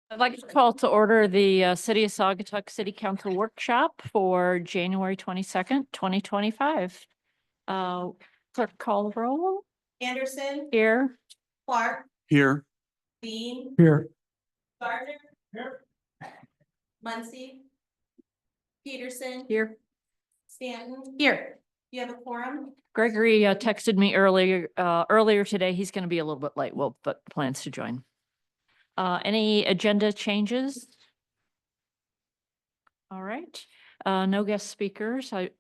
I'd like to call to order the City of Saugatuck City Council Workshop for January 22nd, 2025. Clerk call the roll. Anderson, Here. Clark, Here. Bean, Here. Gardner. Here. Muncy. Peterson. Here. Stanton. Here. You have a quorum? Gregory texted me earlier today. He's going to be a little bit late, but plans to join. Any agenda changes? All right. No guest speakers, I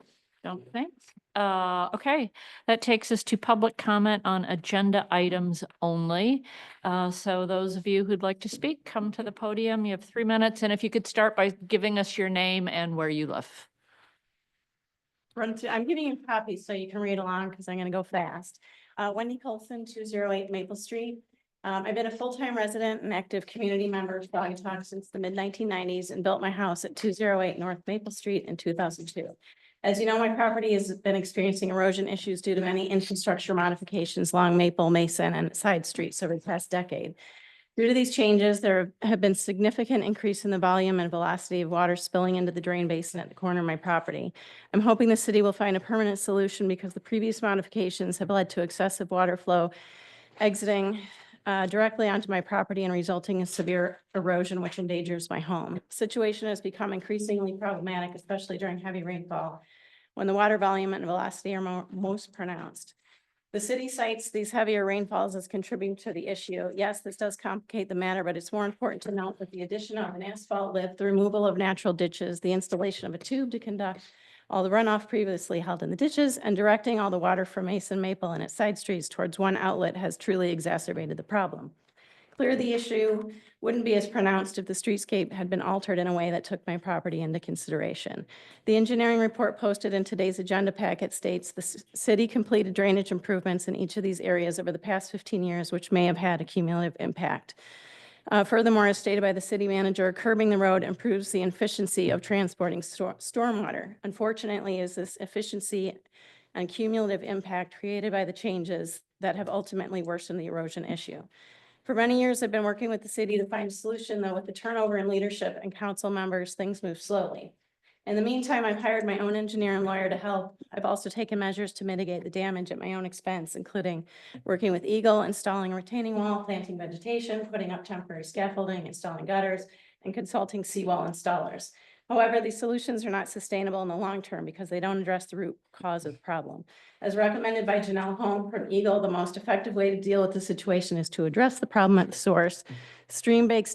don't think. Okay, that takes us to public comment on agenda items only. So those of you who'd like to speak, come to the podium. You have 3 minutes, and if you could start by giving us your name and where you live. I'm giving you copies so you can read along because I'm going to go fast. Wendy Colson, 208 Maple Street. I've been a full-time resident and active community member of Saugatuck since the mid-1990s and built my house at 208 North Maple Street in 2002. As you know, my property has been experiencing erosion issues due to many infrastructure modifications along Maple, Mason, and side streets over the past decade. Due to these changes, there have been significant increase in the volume and velocity of water spilling into the drain basin at the corner of my property. I'm hoping the city will find a permanent solution because the previous modifications have led to excessive water flow exiting directly onto my property and resulting in severe erosion, which endangers my home. The situation has become increasingly problematic, especially during heavy rainfall, when the water volume and velocity are most pronounced. The city cites these heavier rainfalls as contributing to the issue. Yes, this does complicate the matter, but it's more important to note that the addition of an asphalt lift, the removal of natural ditches, the installation of a tube to conduct all the runoff previously held in the ditches, and directing all the water from Mason, Maple, and its side streets towards one outlet has truly exacerbated the problem. Clear the issue wouldn't be as pronounced if the streetscape had been altered in a way that took my property into consideration. The engineering report posted in today's agenda packet states the city completed drainage improvements in each of these areas over the past 15 years, which may have had a cumulative impact. Furthermore, as stated by the city manager, curbing the road improves the efficiency of transporting stormwater. Unfortunately, is this efficiency and cumulative impact created by the changes that have ultimately worsened the erosion issue. For many years, I've been working with the city to find a solution, though with the turnover in leadership and council members, things move slowly. In the meantime, I've hired my own engineer and lawyer to help. I've also taken measures to mitigate the damage at my own expense, including working with Eagle, installing a retaining wall, planting vegetation, putting up temporary scaffolding, installing gutters, and consulting seawall installers. However, these solutions are not sustainable in the long term because they don't address the root cause of the problem. As recommended by Janelle Holm from Eagle, the most effective way to deal with the situation is to address the problem at the source. Stream bank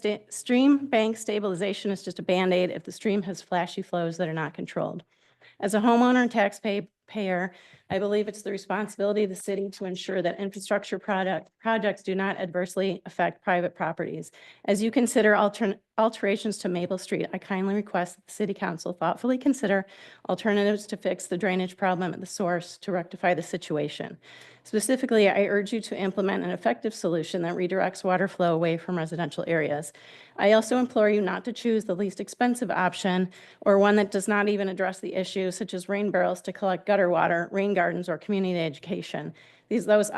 stabilization is just a Band-Aid if the stream has flashy flows that are not controlled. As a homeowner and taxpayer, I believe it's the responsibility of the city to ensure that infrastructure projects do not adversely affect private properties. As you consider alterations to Maple Street, I kindly request that the City Council thoughtfully consider alternatives to fix the drainage problem at the source to rectify the situation. Specifically, I urge you to implement an effective solution that redirects water flow away from residential areas. I also implore you not to choose the least expensive option or one that does not even address the issue, such as rain barrels to collect gutter water, rain gardens, or community education. Those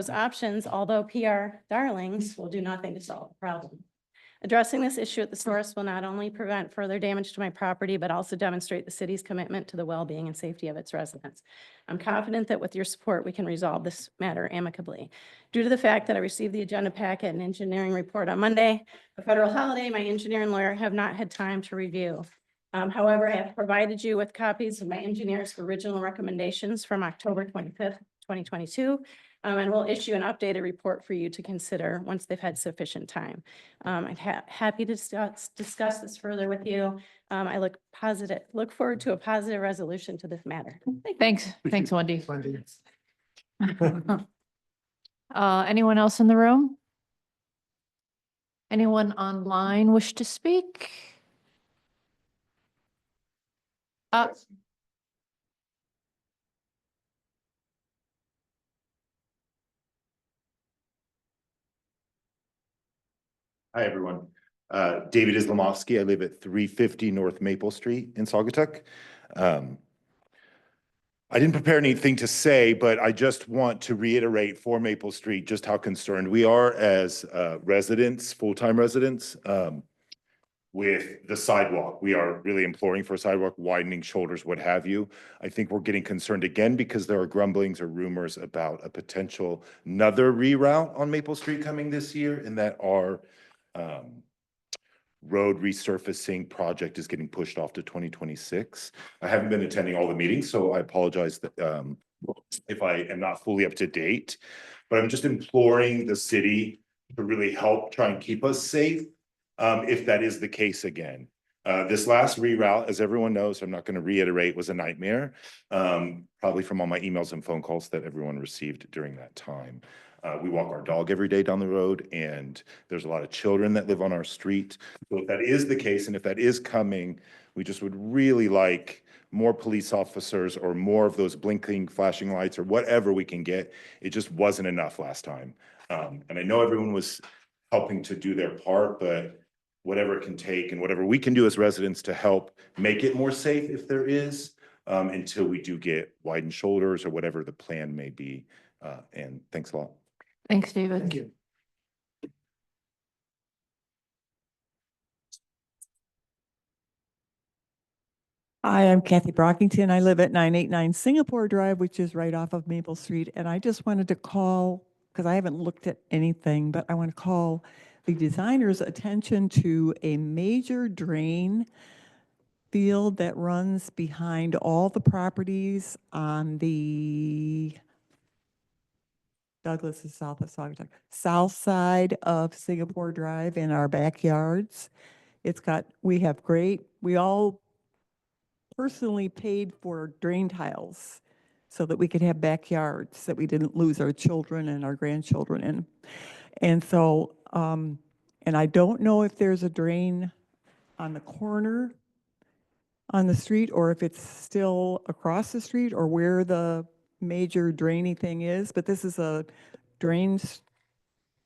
options, although PR darlings, will do nothing to solve the problem. Addressing this issue at the source will not only prevent further damage to my property, but also demonstrate the city's commitment to the well-being and safety of its residents. I'm confident that with your support, we can resolve this matter amicably. Due to the fact that I received the agenda packet and engineering report on Monday, a federal holiday, my engineer and lawyer have not had time to review. However, I have provided you with copies of my engineer's original recommendations from October 25th, 2022. And we'll issue an updated report for you to consider once they've had sufficient time. I'm happy to discuss this further with you. I look forward to a positive resolution to this matter. Thanks, Wendy. Anyone else in the room? Anyone online wish to speak? Hi, everyone. David Islamovsky. I live at 350 North Maple Street in Saugatuck. I didn't prepare anything to say, but I just want to reiterate for Maple Street just how concerned we are as residents, full-time residents. with the sidewalk. We are really imploring for a sidewalk, widening shoulders, what have you. I think we're getting concerned again because there are grumblings or rumors about a potential another reroute on Maple Street coming this year, and that our road resurfacing project is getting pushed off to 2026. I haven't been attending all the meetings, so I apologize that if I am not fully up to date, but I'm just imploring the city to really help try and keep us safe if that is the case again. This last reroute, as everyone knows, I'm not going to reiterate, was a nightmare, probably from all my emails and phone calls that everyone received during that time. We walk our dog every day down the road, and there's a lot of children that live on our street. So if that is the case, and if that is coming, we just would really like more police officers or more of those blinking flashing lights or whatever we can get. It just wasn't enough last time. And I know everyone was helping to do their part, but whatever it can take and whatever we can do as residents to help make it more safe if there is, until we do get widened shoulders or whatever the plan may be. And thanks a lot. Thanks, David. Thank you. Hi, I'm Kathy Brockington. I live at 989 Singapore Drive, which is right off of Maple Street. And I just wanted to call, because I haven't looked at anything, but I want to call the designer's attention to a major drain field that runs behind all the properties on the Douglas is south of Saugatuck, south side of Singapore Drive in our backyards. We all personally paid for drain tiles so that we could have backyards that we didn't lose our children and our grandchildren in. And so, and I don't know if there's a drain on the corner on the street or if it's still across the street or where the major drainy thing is, but this is a drains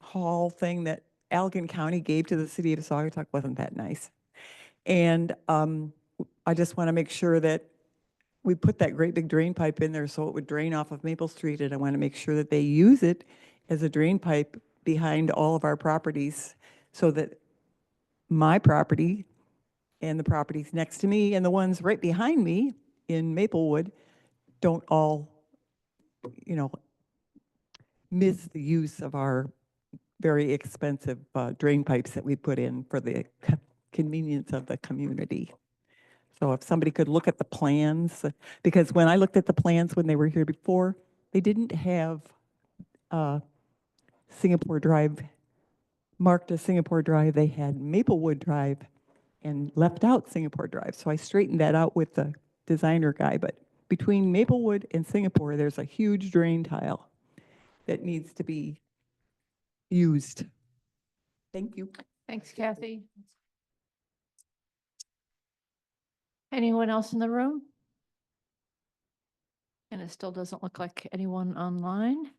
hall thing that Allegan County gave to the city of Saugatuck. Wasn't that nice? And I just want to make sure that we put that great big drain pipe in there so it would drain off of Maple Street, and I want to make sure that they use it as a drain pipe behind all of our properties so that my property and the properties next to me and the ones right behind me in Maplewood don't all, miss the use of our very expensive drain pipes that we put in for the convenience of the community. So if somebody could look at the plans, because when I looked at the plans when they were here before, they didn't have Singapore Drive marked as Singapore Drive. They had Maplewood Drive and left out Singapore Drive. So I straightened that out with the designer guy. But between Maplewood and Singapore, there's a huge drain tile that needs to be used. Thank you. Thanks, Kathy. Anyone else in the room? And it still doesn't look like anyone online.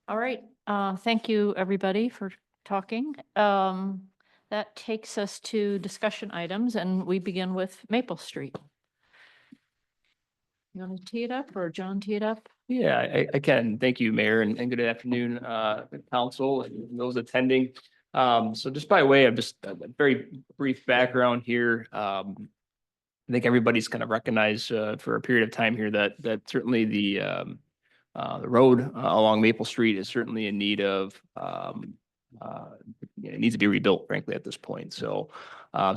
All right, thank you, everybody, for talking. That takes us to discussion items, and we begin with Maple Street. You want to tee it up, or John tee it up? Yeah, I can. Thank you, Mayor, and good afternoon, council and those attending. So just by way of just a very brief background here, I think everybody's kind of recognized for a period of time here that certainly the road along Maple Street is certainly in need of it needs to be rebuilt, frankly, at this point. So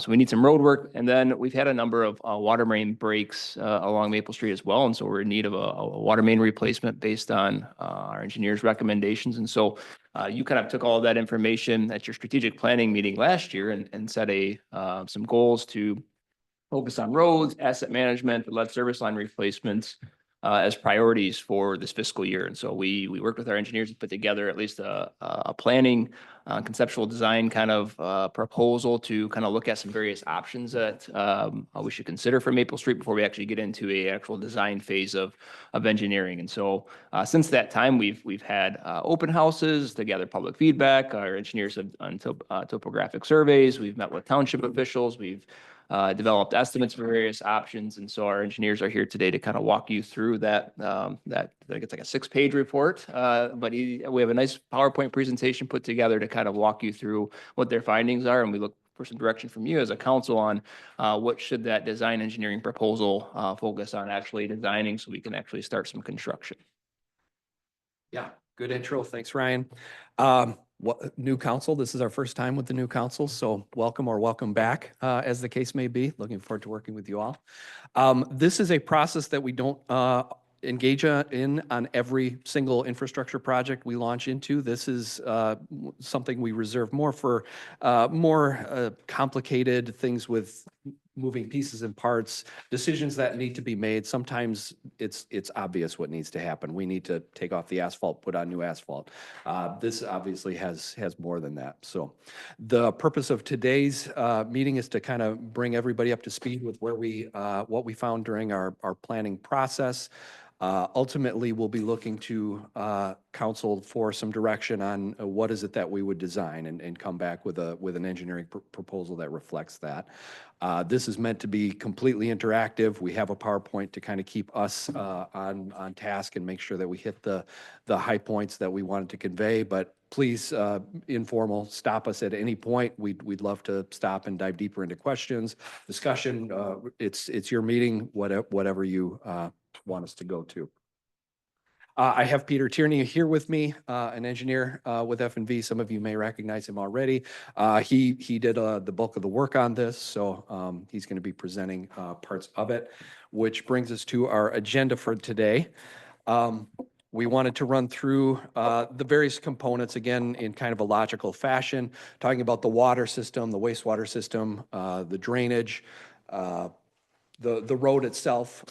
we need some road work, and then we've had a number of water main breaks along Maple Street as well, and so we're in need of a water main replacement based on our engineer's recommendations. And so you kind of took all of that information at your strategic planning meeting last year and set some goals to focus on roads, asset management, lead service line replacements as priorities for this fiscal year. And so we worked with our engineers to put together at least a planning, conceptual design kind of proposal to kind of look at some various options that we should consider for Maple Street before we actually get into a actual design phase of engineering. And so since that time, we've had open houses to gather public feedback. Our engineers have done topographic surveys. We've met with township officials. We've developed estimates for various options. And so our engineers are here today to kind of walk you through that. I think it's like a 6-page report, but we have a nice PowerPoint presentation put together to kind of walk you through what their findings are. And we look for some direction from you as a council on what should that design engineering proposal focus on actually designing so we can actually start some construction. Yeah, good intro. Thanks, Ryan. What, new council, this is our first time with the new council, so welcome or welcome back, as the case may be. Looking forward to working with you all. This is a process that we don't engage in on every single infrastructure project we launch into. This is something we reserve more for more complicated things with moving pieces and parts, decisions that need to be made. Sometimes it's obvious what needs to happen. We need to take off the asphalt, put on new asphalt. This obviously has more than that. So the purpose of today's meeting is to kind of bring everybody up to speed with where what we found during our planning process. Ultimately, we'll be looking to council for some direction on what is it that we would design and come back with an engineering proposal that reflects that. This is meant to be completely interactive. We have a PowerPoint to kind of keep us on task and make sure that we hit the high points that we wanted to convey. But please, informal, stop us at any point. We'd love to stop and dive deeper into questions, discussion. It's your meeting, whatever you want us to go to. I have Peter Tierney here with me, an engineer with F&V. Some of you may recognize him already. He did the bulk of the work on this, so he's going to be presenting parts of it, which brings us to our agenda for today. We wanted to run through the various components again in kind of a logical fashion, talking about the water system, the wastewater system, the drainage, the road itself,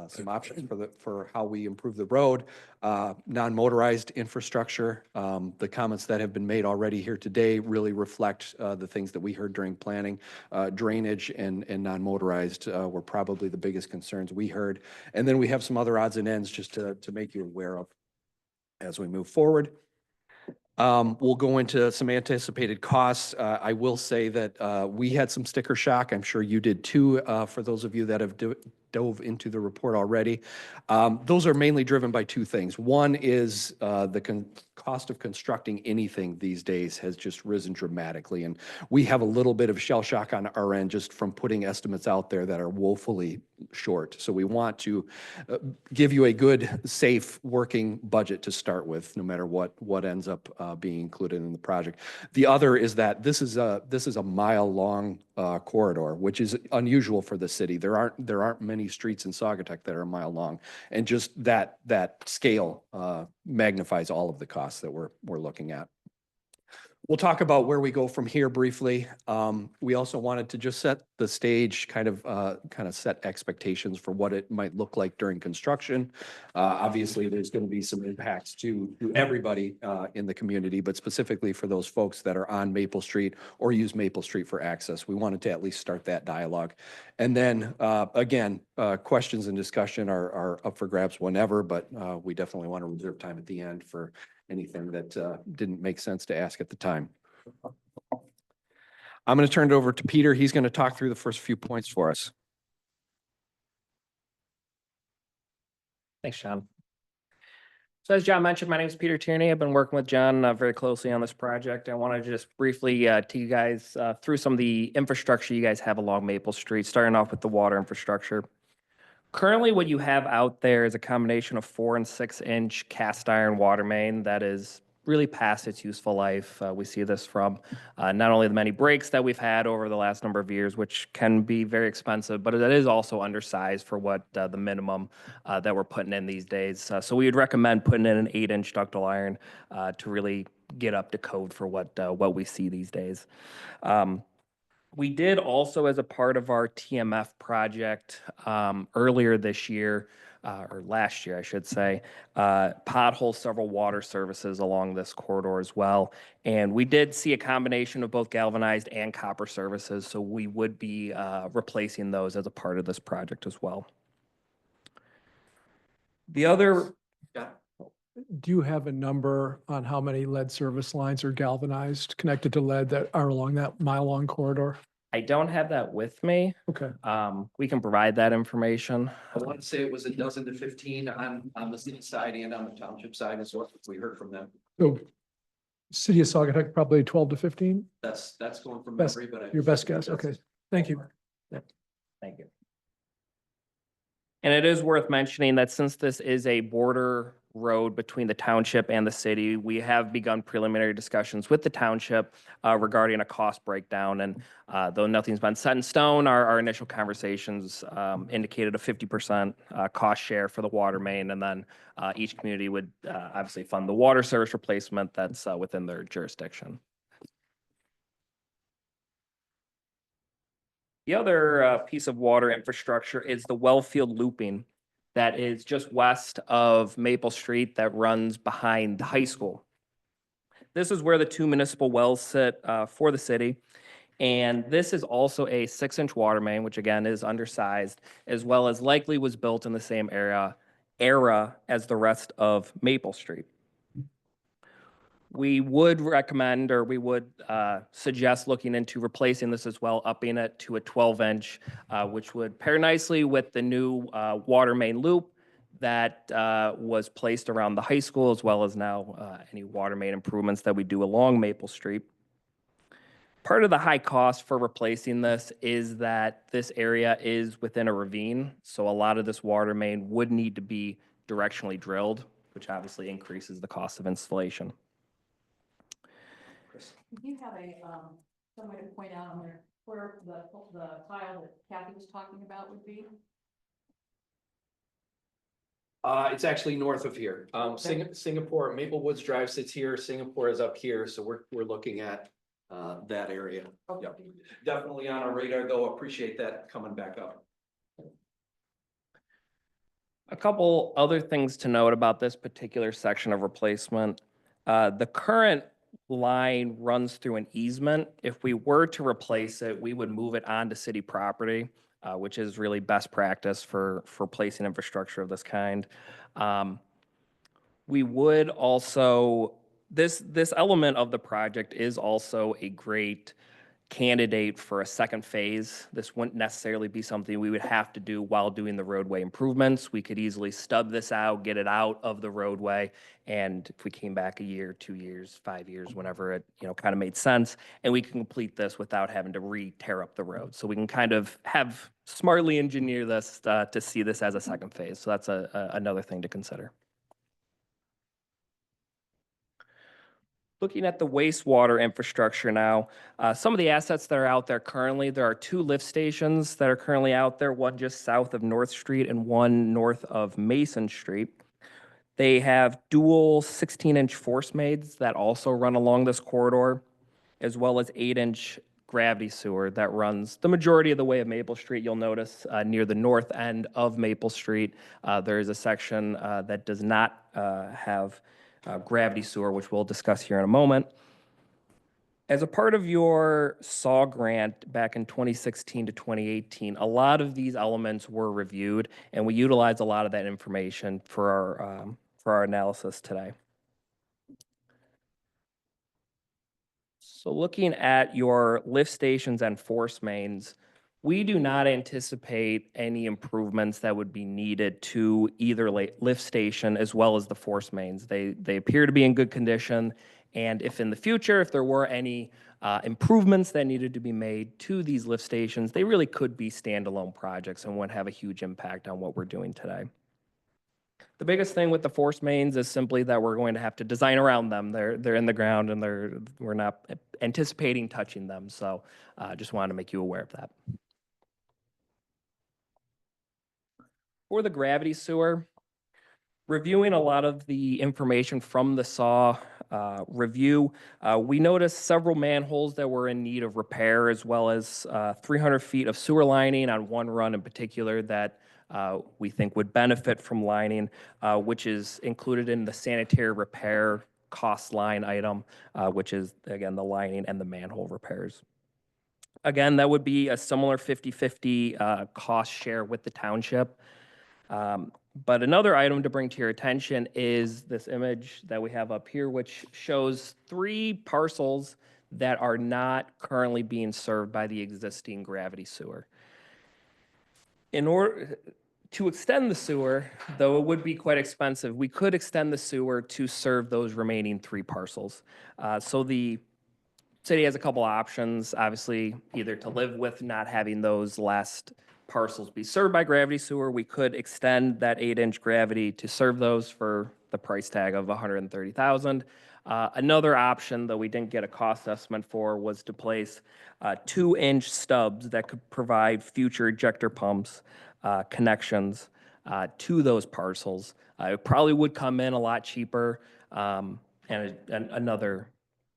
some options for how we improve the road, non-motorized infrastructure. The comments that have been made already here today really reflect the things that we heard during planning. Drainage and non-motorized were probably the biggest concerns we heard. And then we have some other odds and ends just to make you aware of as we move forward. We'll go into some anticipated costs. I will say that we had some sticker shock. I'm sure you did too, for those of you that have dove into the report already. Those are mainly driven by two things. One is the cost of constructing anything these days has just risen dramatically. And we have a little bit of shell shock on our end just from putting estimates out there that are woefully short. So we want to give you a good, safe working budget to start with, no matter what ends up being included in the project. The other is that this is a mile-long corridor, which is unusual for the city. There aren't many streets in Saugatuck that are a mile long, and just that scale magnifies all of the costs that we're looking at. We'll talk about where we go from here briefly. We also wanted to just set the stage, kind of set expectations for what it might look like during construction. Obviously, there's going to be some impacts to everybody in the community, but specifically for those folks that are on Maple Street or use Maple Street for access. We wanted to at least start that dialogue. And then, again, questions and discussion are up for grabs whenever, but we definitely want to reserve time at the end for anything that didn't make sense to ask at the time. I'm going to turn it over to Peter. He's going to talk through the first few points for us. Thanks, John. So as John mentioned, my name is Peter Tierney. I've been working with John very closely on this project. I want to just briefly take you guys through some of the infrastructure you guys have along Maple Street, starting off with the water infrastructure. Currently, what you have out there is a combination of 4 and 6 inch cast iron water main that is really past its useful life. We see this from not only the many breaks that we've had over the last number of years, which can be very expensive, but it is also undersized for what the minimum that we're putting in these days. So we would recommend putting in an 8-inch ductile iron to really get up to code for what we see these days. We did also, as a part of our TMF project earlier this year, or last year, I should say, pothole several water services along this corridor as well. And we did see a combination of both galvanized and copper services, so we would be replacing those as a part of this project as well. The other... Do you have a number on how many lead service lines are galvanized, connected to lead that are along that mile-long corridor? I don't have that with me. Okay. We can provide that information. I want to say it was a dozen to 15 on the city side and on the township side is what we heard from them. So City of Saugatuck, probably 12 to 15. That's going from Best- memory, but I. Your best guess. Okay, thank you. Thank you. And it is worth mentioning that since this is a border road between the township and the city, we have begun preliminary discussions with the township regarding a cost breakdown. And though nothing's been set in stone, our initial conversations indicated a 50% cost share for the water main. And then each community would obviously fund the water service replacement that's within their jurisdiction. The other piece of water infrastructure is the Wellfield looping that is just west of Maple Street that runs behind the high school. This is where the two municipal wells sit for the city. And this is also a 6-inch water main, which again is undersized, as well as likely was built in the same era as the rest of Maple Street. We would recommend, or we would suggest looking into replacing this as well, upping it to a 12-inch, which would pair nicely with the new water main loop that was placed around the high school, as well as now any water main improvements that we do along Maple Street. Part of the high cost for replacing this is that this area is within a ravine, so a lot of this water main would need to be directionally drilled, which obviously increases the cost of installation. Do you have some way to point out on there where the tile that Kathy was talking about would be? It's actually north of here. Singapore, Maple Woods Drive sits here, Singapore is up here, so we're looking at that area. Yep. Definitely on our radar, though. Appreciate that coming back up. A couple other things to note about this particular section of replacement. The current line runs through an easement. If we were to replace it, we would move it onto city property, which is really best practice for placing infrastructure of this kind. We would also, this element of the project is also a great candidate for a second phase. This wouldn't necessarily be something we would have to do while doing the roadway improvements. We could easily stub this out, get it out of the roadway, and if we came back a year, 2 years, 5 years, whenever it kind of made sense, and we can complete this without having to re-tear up the road. So we can kind of have smartly engineer this to see this as a second phase. So that's another thing to consider. Looking at the wastewater infrastructure now, some of the assets that are out there currently, there are 2 lift stations that are currently out there, one just south of North Street and one north of Mason Street. They have dual 16-inch force mains that also run along this corridor, as well as 8-inch gravity sewer that runs the majority of the way of Maple Street. You'll notice near the north end of Maple Street, there is a section that does not have gravity sewer, which we'll discuss here in a moment. As a part of your SAW grant back in 2016 to 2018, a lot of these elements were reviewed, and we utilized a lot of that information for our analysis today. So looking at your lift stations and force mains, we do not anticipate any improvements that would be needed to either lift station as well as the force mains. They appear to be in good condition, and if in the future, if there were any improvements that needed to be made to these lift stations, they really could be standalone projects and wouldn't have a huge impact on what we're doing today. The biggest thing with the force mains is simply that we're going to have to design around them. They're in the ground, and we're not anticipating touching them. So just wanted to make you aware of that. For the gravity sewer, reviewing a lot of the information from the SAW review, we noticed several manholes that were in need of repair, as well as 300 feet of sewer lining on one run in particular that we think would benefit from lining, which is included in the sanitary repair cost line item, which is, again, the lining and the manhole repairs. Again, that would be a similar 50-50 cost share with the township. But another item to bring to your attention is this image that we have up here, which shows 3 parcels that are not currently being served by the existing gravity sewer. In order To extend the sewer, though it would be quite expensive, we could extend the sewer to serve those remaining 3 parcels. So the city has a couple options, obviously, either to live with not having those last parcels be served by gravity sewer. We could extend that 8-inch gravity to serve those for the price tag of $130,000. Another option that we didn't get a cost estimate for was to place 2-inch stubs that could provide future ejector pumps connections to those parcels. It probably would come in a lot cheaper, and another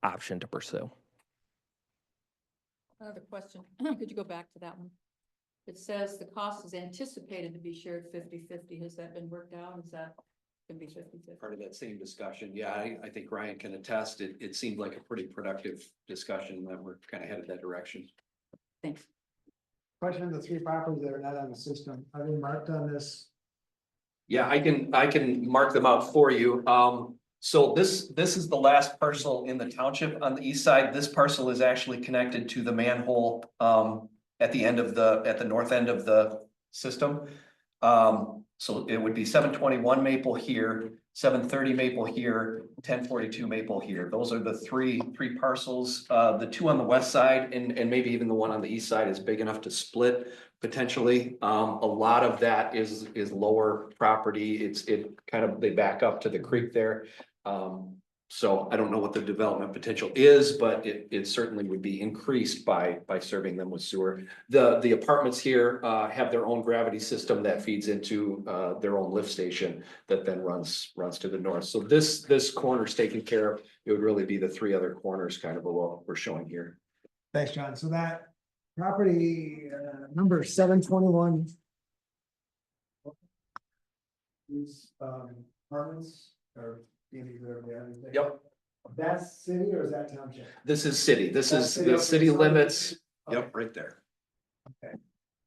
option to pursue. Another question. Could you go back to that one? It says the cost is anticipated to be shared 50-50. Has that been worked out? Is that gonna be 50-50? Part of that same discussion. Yeah, I think Ryan can attest. It seemed like a pretty productive discussion that we're kind of headed that direction. Thanks. Question of the 3 properties that are not on the system, are they marked on this? Yeah, I can mark them out for you. So this is the last parcel in the township on the east side. This parcel is actually connected to the manhole at the north end of the system. So it would be 721 Maple here, 730 Maple here, 1042 Maple here. Those are the three parcels. The 2 on the west side and maybe even the one on the east side is big enough to split potentially. A lot of that is lower property. They back up to the creek there. So I don't know what the development potential is, but it certainly would be increased by serving them with sewer. The apartments here have their own gravity system that feeds into their own lift station that then runs to the north. So this corner's taken care of. It would really be the 3 other corners kind of what we're showing here. Thanks, John. So that property number 721. These apartments or. Yep. That's city or is that township? This is city. This That's is city, the okay, city so- limits. Okay. Yep, right there.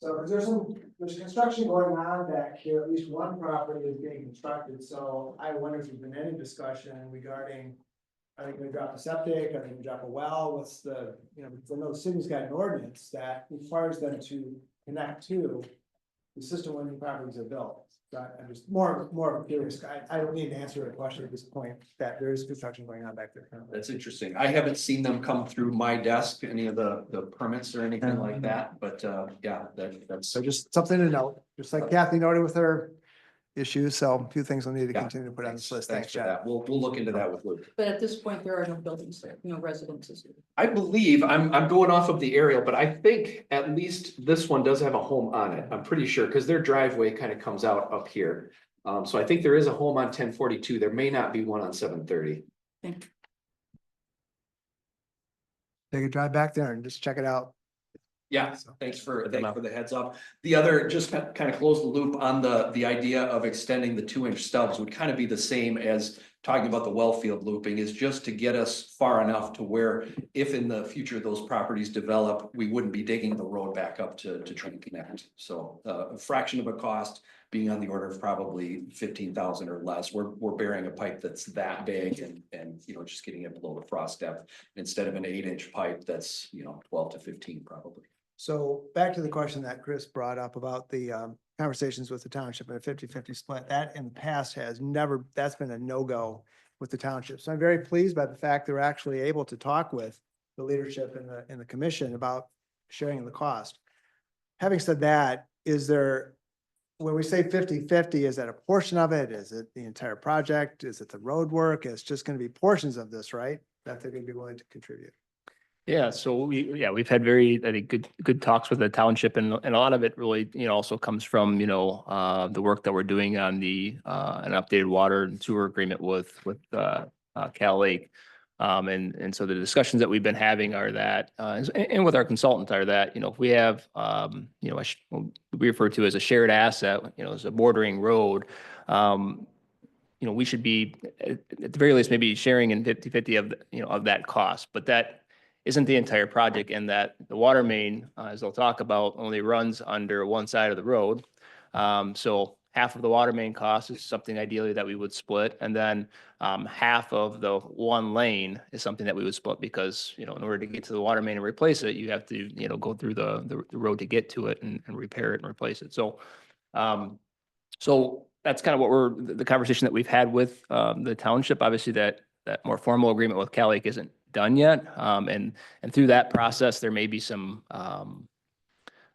So 'cause there's construction going on back here, at least one property is being constructed, so I wonder if there's been any discussion regarding. Are they gonna drop a septic, are they gonna drop a well, what's the, because I know the city's got an ordinance that requires them to connect to. The system when new properties are built, so I'm just more curious, I don't need to answer a question at this point, that there is construction going on back there currently. That's interesting. I haven't seen them come through my desk, any of the permits or anything like that, but yeah, that's. So just something to note, just like Kathy noted with her issues, so a few things we'll need to Yeah. continue to put on this list. Thanks Thanks, for Chad. that. We'll look into that with Luke. But at this point, there are no buildings there, no residences. I believe, I'm going off of the aerial, but I think at least this one does have a home on it. I'm pretty sure, because their driveway kind of comes out up here. So I think there is a home on 1042. There may not be one on 730. Thank you. Take a drive back there and just check it out. Yeah, thanks for the heads up. The other, just kind of close the loop on the idea of extending the 2-inch stubs would kind of be the same as talking about the well field looping, is just to get us far enough to where if in the future those properties develop, we wouldn't be digging the road back up to try and connect. So a fraction of a cost being on the order of probably 15,000 or less. We're bearing a pipe that's that big and just getting it below the frost depth instead of an 8-inch pipe that's 12 to 15 probably. So back to the question that Chris brought up about the conversations with the township and a 50-50 split, that in the past that's been a no-go with the township. So I'm very pleased by the fact they're actually able to talk with the leadership in the commission about sharing the cost. Having said that, when we say 50-50, is that a portion of it? Is it the entire project? Is it the road work? It's just going to be portions of this, right? That they're going to be willing to contribute. Yeah, so we've had very, I think, good talks with the township, and a lot of it really, also comes from, the work that we're doing on an updated water and sewer agreement with Cal Lake. And so the discussions that we've been having are that, and with our consultant are that, if we have, we refer to as a shared asset, as a bordering road, we should be, at the very least, maybe sharing in 50-50 of, of that cost, but that isn't the entire project, and that the water main, as they'll talk about, only runs under one side of the road. So half of the water main cost is something ideally that we would split, and then half of the one lane is something that we would split because, in order to get to the water main and replace it, you have to, go through the road to get to it and repair it and replace it. So So that's kind of what the conversation that we've had with the township. Obviously, that more formal agreement with Cal Lake isn't done yet. And through that process, there may be some,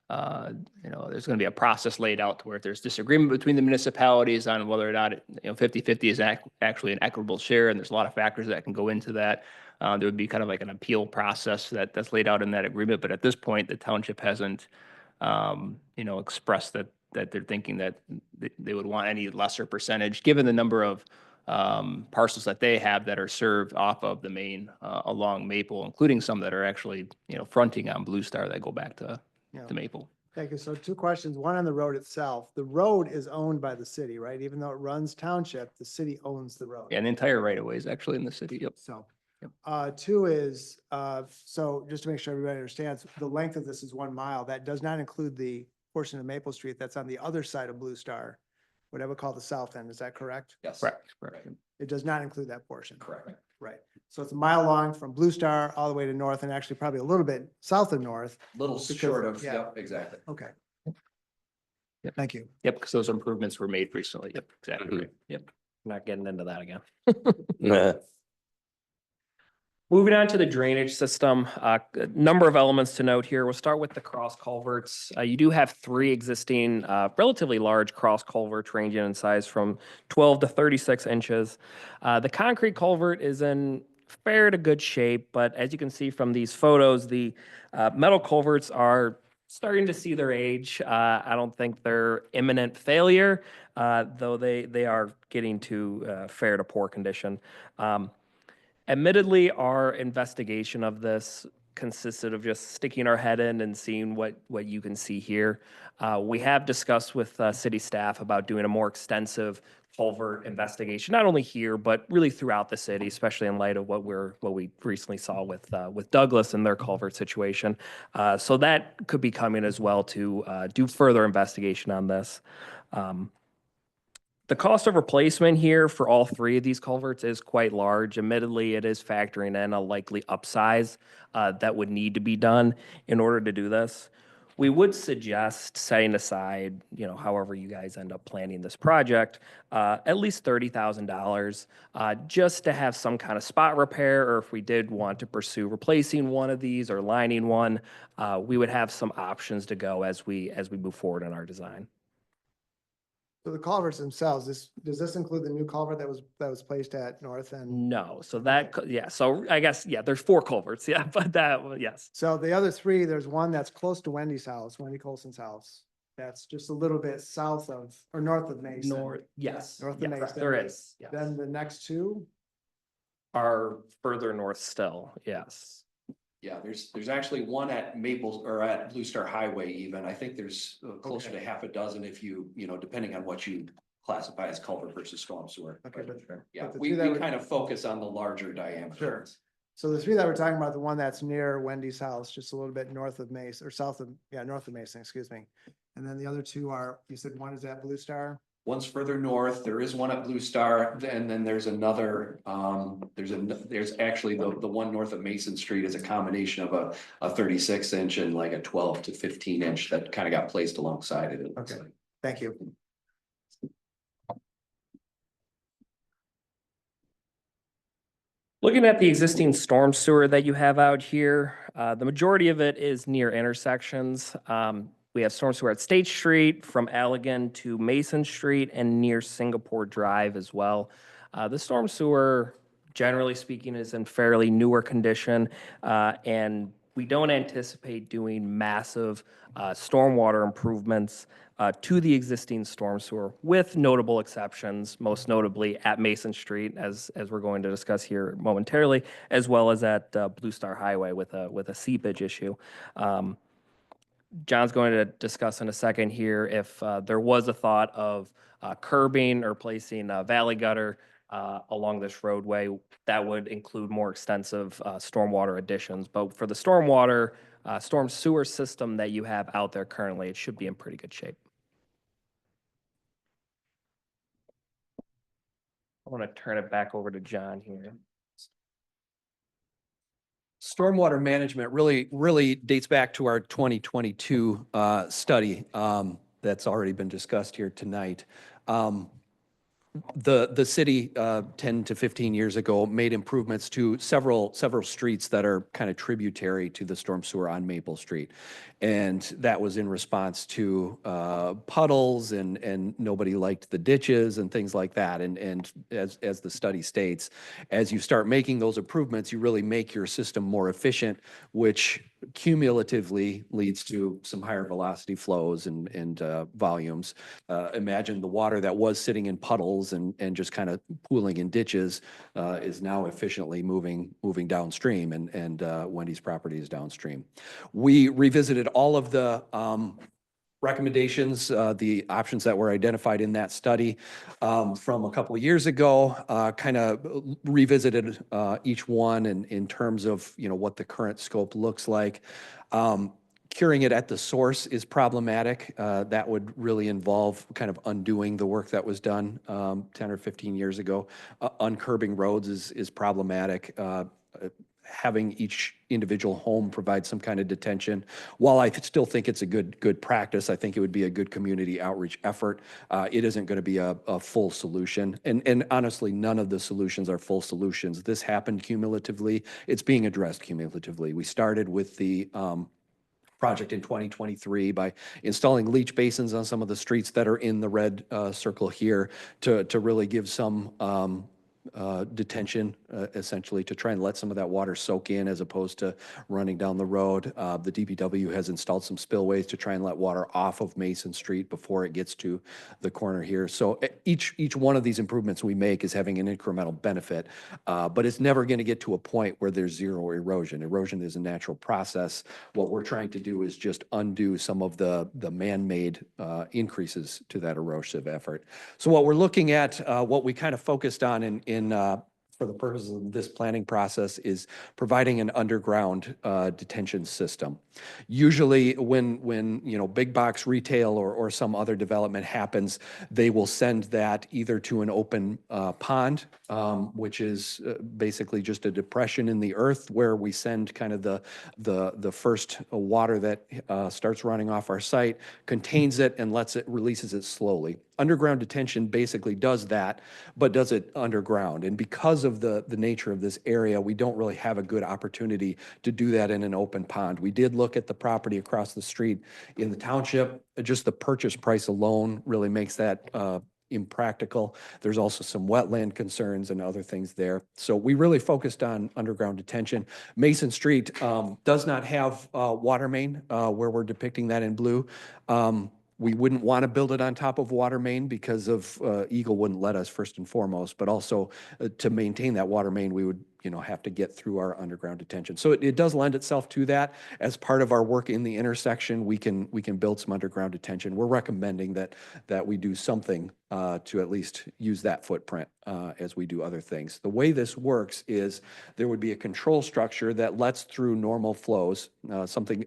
there's going to be a process laid out to where if there's disagreement between the municipalities on whether or not, 50-50 is actually an equitable share, and there's a lot of factors that can go into that. There would be kind of like an appeal process that's laid out in that agreement. But at this point, the township hasn't, expressed that they're thinking that they would want any lesser percentage, given the number of parcels that they have that are served off of the main along Maple, including some that are actually, fronting on Blue Star that go back to Yeah. Maple. Thank you. So two questions, one on the road itself. The road is owned by the city, right? Even though it runs township, the city owns the road. And the entire right of way is actually in the city. Yep. So, Yep. two is, so just to make sure everybody understands, the length of this is 1 mile. That does not include the portion of Maple Street that's on the other side of Blue Star, what I would call the south end. Is that correct? Yes. Correct. Correct. It does not include that portion. Correct. Right. So it's 1 mile long from Blue Star all the way to north, and actually probably a little bit south of north. Little Because- short of, yeah. yep, exactly. Okay. Yep. Thank you. Yep. Because those improvements were made recently. Yep. Exactly. Mhm. Right. Yep. Not getting into that again. Moving on to the drainage system, a number of elements to note here. We'll start with the cross culverts. You do have 3 existing, relatively large cross culverts ranging in size from 12 to 36 inches. The concrete culvert is in fair to good shape, but as you can see from these photos, the metal culverts are starting to see their age. I don't think they're imminent failure, though they are getting to fair to poor condition. Admittedly, our investigation of this consisted of just sticking our head in and seeing what you can see here. We have discussed with city staff about doing a more extensive culvert investigation, not only here, but really throughout the city, especially in light of what we recently saw with Douglas and their culvert situation. So that could be coming as well to do further investigation on this. The cost of replacement here for all 3 of these culverts is quite large. Admittedly, it is factoring in a likely upsize that would need to be done in order to do this. We would suggest setting aside, however you guys end up planning this project, at least $30,000 just to have some kind of spot repair, or if we did want to pursue replacing one of these or lining one, we would have some options to go as we move forward in our design. So the culverts themselves, does this include the new culvert that was placed at North End? No, so so I guess, there's 4 culverts, but yes. So the other 3, there's one that's close to Wendy's house, Wendy Colson's house. That's just a little bit south of, or north of Mason. Yes. North of yes, Mason. there is, yes. Then the next 2, Are further north still, yes. Yeah, there's actually one at Maple or at Blue Star Highway even. I think there's closer to Okay. half a dozen if you, depending on what you classify as culvert versus storm sewer. Okay, but- Yeah, but the we 2 that were- kind of focus on the larger diameter. Sure. So the 3 that we're talking about, the one that's near Wendy's house, just a little bit north of Mason, or north of Mason, excuse me. And then the other 2 are, you said one is at Blue Star? One's further north, there is one at Blue Star, and then there's another, there's actually the one north of Mason Street is a combination of a 36 inch and like a 12 to 15 inch that kind of got placed alongside it. Okay. Thank you. Looking at the existing storm sewer that you have out here, the majority of it is near intersections. We have storm sewer at State Street from Allegan to Mason Street and near Singapore Drive as well. The storm sewer, generally speaking, is in fairly newer condition, and we don't anticipate doing massive stormwater improvements to the existing storm sewer, with notable exceptions, most notably at Mason Street, as we're going to discuss here momentarily, as well as at Blue Star Highway with a seepage issue. John's going to discuss in a second here if there was a thought of curbing or placing a valley gutter along this roadway. That would include more extensive stormwater additions. But for the storm sewer system that you have out there currently, it should be in pretty good shape. I want to turn it back over to John here. Stormwater management really dates back to our 2022 study. that's already been discussed here tonight. The city 10 to 15 years ago made improvements to several streets that are kind of tributary to the storm sewer on Maple Street. And that was in response to puddles and nobody liked the ditches and things like that. And as the study states, as you start making those improvements, you really make your system more efficient, which cumulatively leads to some higher velocity flows and volumes. Imagine the water that was sitting in puddles and just kind of pooling in ditches is now efficiently moving downstream, and Wendy's property is downstream. We revisited all of the recommendations, the options that were identified in that study from a couple of years ago, kind of revisited each one in terms of, what the current scope looks like. Curing it at the source is problematic. That would really involve kind of undoing the work that was done 10 or 15 years ago. Uncurbing roads is problematic. Having each individual home provide some kind of detention. While I still think it's a good practice, I think it would be a good community outreach effort. It isn't going to be a full solution. And honestly, none of the solutions are full solutions. This happened cumulatively. It's being addressed cumulatively. We started with the project in 2023 by installing leach basins on some of the streets that are in the red circle here to really give some detention, essentially, to try and let some of that water soak in as opposed to running down the road. The DPW has installed some spillways to try and let water off of Mason Street before it gets to the corner here. So each one of these improvements we make is having an incremental benefit, but it's never going to get to a point where there's zero erosion. Erosion is a natural process. What we're trying to do is just undo some of the man-made increases to that erosive effort. So what we're looking at, what we kind of focused on for the purposes of this planning process is providing an underground detention system. Usually when big box retail or some other development happens, they will send that either to an open pond, which is basically just a depression in the earth where we send kind of the first water that starts running off our site, contains it and releases it slowly. Underground detention basically does that, but does it underground. And because of the nature of this area, we don't really have a good opportunity to do that in an open pond. We did look at the property across the street in the township. Just the purchase price alone really makes that impractical. There's also some wetland concerns and other things there. So we really focused on underground detention. Mason Street does not have water main where we're depicting that in blue. We wouldn't want to build it on top of water main because of Eagle wouldn't let us, first and foremost, but also to maintain that water main, we would have to get through our underground detention. So it does lend itself to that. As part of our work in the intersection, we can build some underground detention. We're recommending that we do something to at least use that footprint as we do other things. The way this works is there would be a control structure that lets through normal flows,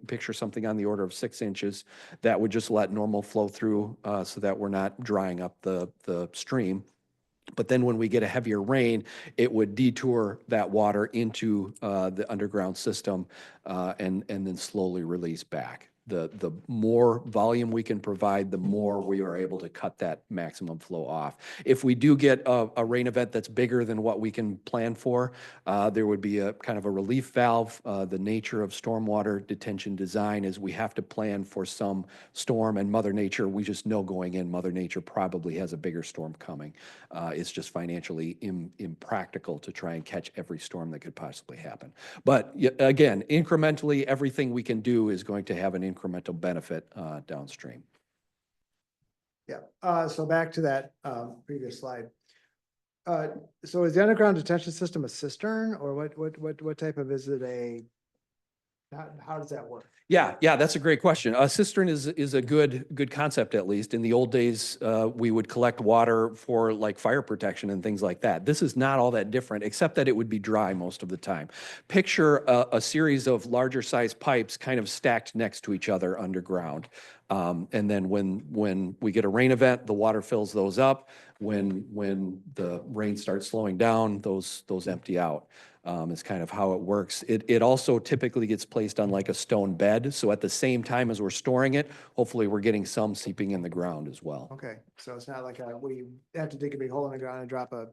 picture something on the order of 6 inches that would just let normal flow through so that we're not drying up the stream. But then when we get a heavier rain, it would detour that water into the underground system and then slowly release back. The more volume we can provide, the more we are able to cut that maximum flow off. If we do get a rain event that's bigger than what we can plan for, there would be a kind of a relief valve. The nature of stormwater detention design is we have to plan for some storm, and Mother Nature, we just know going in, Mother Nature probably has a bigger storm coming. It's just financially impractical to try and catch every storm that could possibly happen. But again, incrementally, everything we can do is going to have an incremental benefit downstream. Yeah, so back to that previous slide. So is the underground detention system a cistern, or what type of, is it how does that work? Yeah, that's a great question. A cistern is a good concept, at least. In the old days, we would collect water for like fire protection and things like that. This is not all that different, except that it would be dry most of the time. Picture a series of larger size pipes kind of stacked next to each other underground. And then when we get a rain event, the water fills those up. When the rain starts slowing down, those empty out. is kind of how it works. It also typically gets placed on like a stone bed. So at the same time as we're storing it, hopefully we're getting some seeping in the ground as well. Okay, so it's not like we have to dig a big hole in the ground and drop a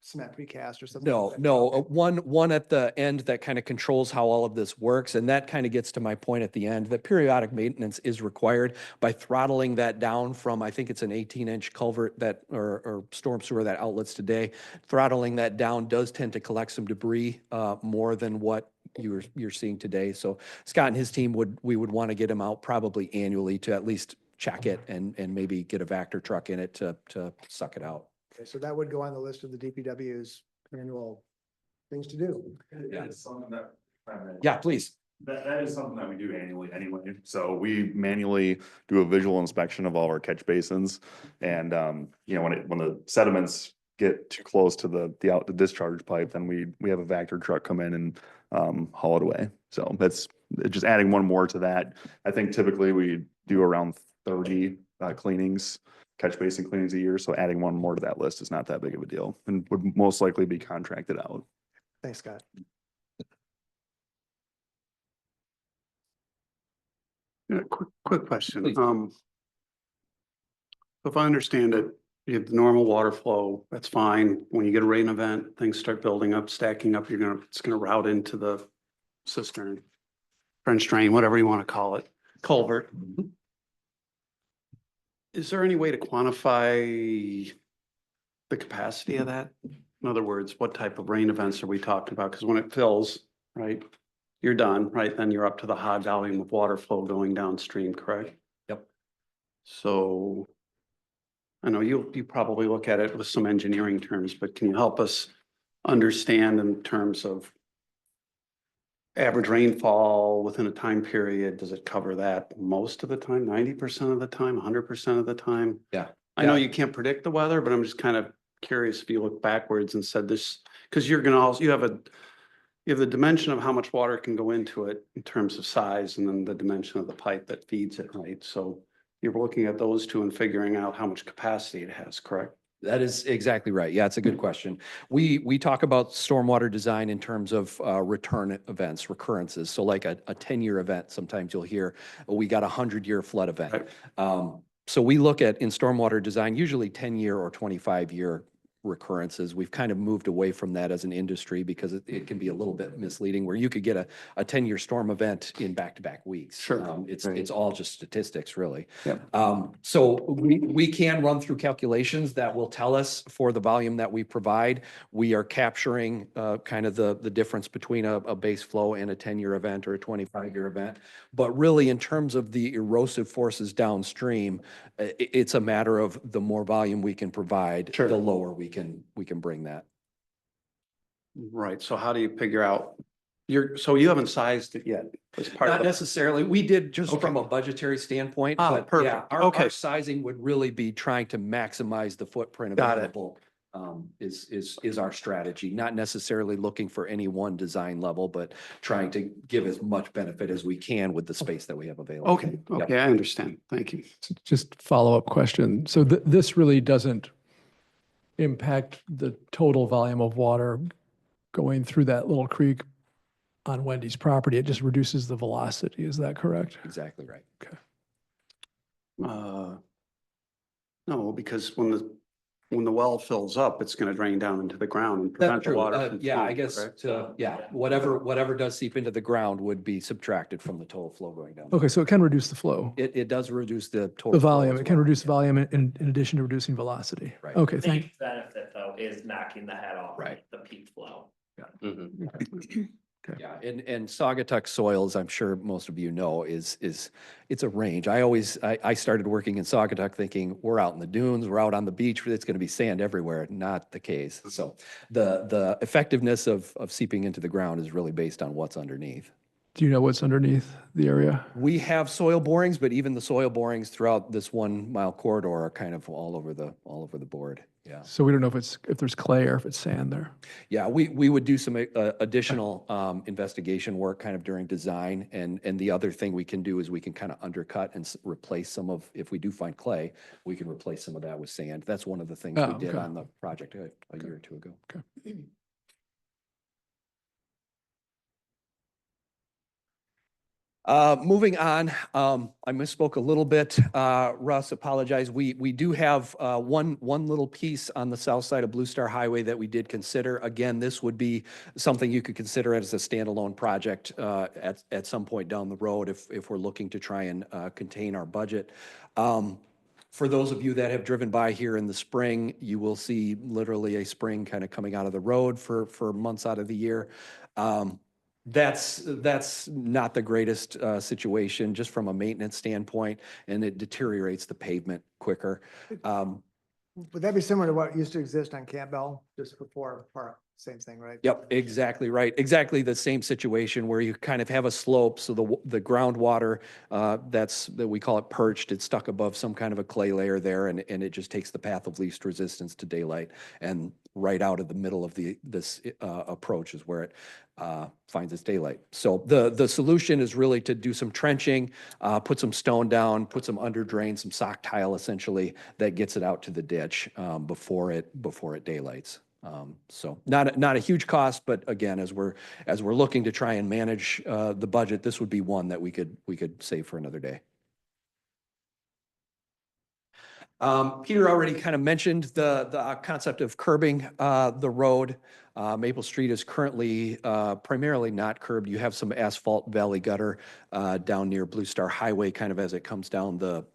cement precast or something? No, like that? no, Okay. one at the end that kind of controls how all of this works. And that kind of gets to my point at the end, that periodic maintenance is required by throttling that down from, I think it's an 18-inch culvert that, or storm sewer that outlets today. Throttling that down does tend to collect some debris, more than what you're seeing today. So Scott and his team we would want to get him out probably annually to at least check it and maybe get a Vector truck in it to suck it out. Okay, so that would go on the list of the DPW's annual things to do. Yeah. It's something that. Yeah, please. That is something that we do annually anyway. So we manually do a visual inspection of all our catch basins. And, you know, when the sediments get too close to the discharge pipe, then we have a Vector truck come in and, haul it away. So that's just adding one more to that. I think typically we do around 30, cleanings, catch basin cleanings a year. So adding one more to that list is not that big of a deal and would most likely be contracted out. Thanks, Scott. Yeah, quick question. Please. If I understand it, you have the normal water flow, that's fine. When you get a rain event, things start building up, stacking up, it's gonna route into the cistern, French drain, whatever you want to call it, culvert. Is there any way to quantify the capacity of that? In other words, what type of rain events are we talking about? Because when it fills, right, you're done, right? Then you're up to the high volume of water flow going downstream, correct? Yep. So I know you probably look at it with some engineering terms, but can you help us understand in terms of average rainfall within a time period? Does it cover that most of the time, 90% of the time, 100% of the time? Yeah. I know you can't predict the weather, but I'm just kind of curious if you look backwards and said this, because you're gonna also, you have the dimension of how much water can go into it in terms of size, and then the dimension of the pipe that feeds it, right? So you're looking at those two and figuring out how much capacity it has, correct? That is exactly right. Yeah, it's a good question. We talk about stormwater design in terms of return events, recurrences. So like a 10-year event, sometimes you'll hear, oh, we got a 100-year flood event. Right. So we look at in stormwater design, usually 10-year or 25-year recurrences. We've kind of moved away from that as an industry because it can be a little bit misleading where you could get a 10-year storm event in back-to-back weeks. Sure. It's all just statistics, really. Yep. So we can run through calculations that will tell us for the volume that we provide, we are capturing kind of the difference between a base flow and a 10-year event or a 25-year event. But really, in terms of the erosive forces downstream, it's a matter of the more volume we can provide, Sure. the lower we can bring that. Right, so how do you figure out, so you haven't sized it yet? As part Not of necessarily. We did just Okay. from a budgetary standpoint. Ah, but yeah, perfect. our Okay. sizing would really be trying to maximize the footprint Got it. available. Is our strategy, not necessarily looking for any one design level, but trying to give as much benefit as we can with the space that we have available. Okay, Yep. okay, I understand. Thank you. Just follow-up question. So this really doesn't impact the total volume of water going through that little creek on Wendy's property. It just reduces the velocity. Is that correct? Exactly right. No, because when the well fills up, it's gonna drain down into the ground and That's prevent the true. water from Yeah, I flowing, guess, correct? whatever does seep into the ground would be subtracted from the total flow going down. Okay, so it can reduce the flow, It does reduce the total. the flow volume. as It can well. reduce the volume in addition to reducing velocity. Right. Okay, thank, Big benefit though is knocking the head off Right. the peak flow. Yeah, and Saugatuck soils, I'm sure most of you know, it's a range. I started working in Saugatuck thinking, we're out in the dunes, we're out on the beach, it's gonna be sand everywhere. Not the case. So the effectiveness of seeping into the ground is really based on what's underneath. do you know what's underneath the area? We have soil borings, but even the soil borings throughout this 1 mile corridor are kind of all over the board. Yeah. So we don't know if there's clay or if it's sand there. Yeah, we would do some additional investigation work kind of during design. And the other thing we can do is we can kind of undercut and replace some of, if we do find clay, we can replace some of that with sand. That's one of the things Oh, we did okay. on the project a year or two ago. Moving on, I misspoke a little bit. Russ, apologize. We do have one little piece on the south side of Blue Star Highway that we did consider. Again, this would be something you could consider as a standalone project at some point down the road if we're looking to try and contain our budget. For those of you that have driven by here in the spring, you will see literally a spring kind of coming out of the road for months out of the year. That's not the greatest situation just from a maintenance standpoint, and it deteriorates the pavement quicker. Would that be similar to what used to exist on Campbell just before park? Same thing, right? Yep, exactly right. Exactly the same situation where you kind of have a slope, so the groundwater that we call it perched, it's stuck above some kind of a clay layer there, and it just takes the path of least resistance to daylight, and right out of the middle of this approach is where it finds its daylight. So the solution is really to do some trenching, put some stone down, put some under drain, some sock tile essentially that gets it out to the ditch before it daylights. So not a huge cost, but again, as we're looking to try and manage the budget, this would be one that we could save for another day. Peter already kind of mentioned the concept of curbing the road. Maple Street is currently primarily not curbed. You have some asphalt valley gutter down near Blue Star Highway, kind of as it comes down the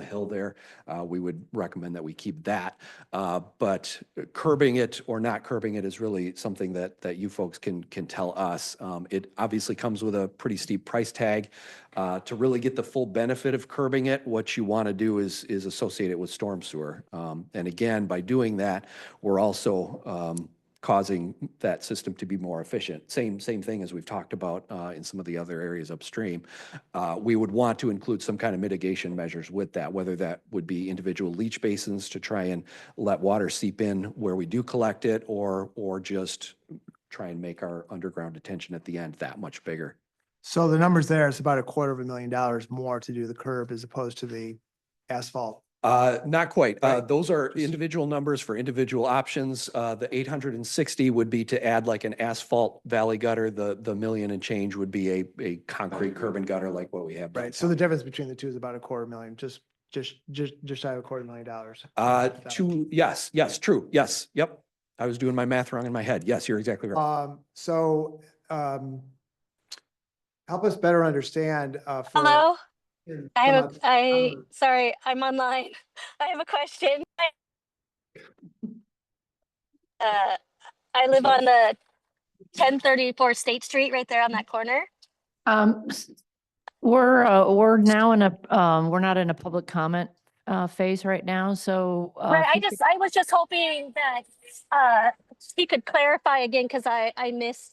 hill there. We would recommend that we keep that. But curbing it or not curbing it is really something that you folks can tell us. It obviously comes with a pretty steep price tag. To really get the full benefit of curbing it, what you want to do is associate it with storm sewer. And again, by doing that, we're also causing that system to be more efficient. Same thing as we've talked about in some of the other areas upstream. We would want to include some kind of mitigation measures with that, whether that would be individual leach basins to try and let water seep in where we do collect it, or just try and make our underground detention at the end that much bigger. So the numbers there, it's about $250,000 more to do the curb as opposed to the asphalt. Not quite. Right. Those are individual numbers for individual options. The 860 would be to add like an asphalt valley gutter. The million and change would be a concrete curb and gutter like what we have. Right. So the difference between the two is about $250,000, just shy of $250,000. Yes, true. Yes. Yep. I was doing my math wrong in my head. Yes, you're exactly right. Help us better understand. Hello? Here, Sorry, I'm online. I have a question. I live on the 1034 State Street, right there on that corner. We're now in we're not in a public comment phase right now, so. Right, I was just hoping that he could clarify again, because I missed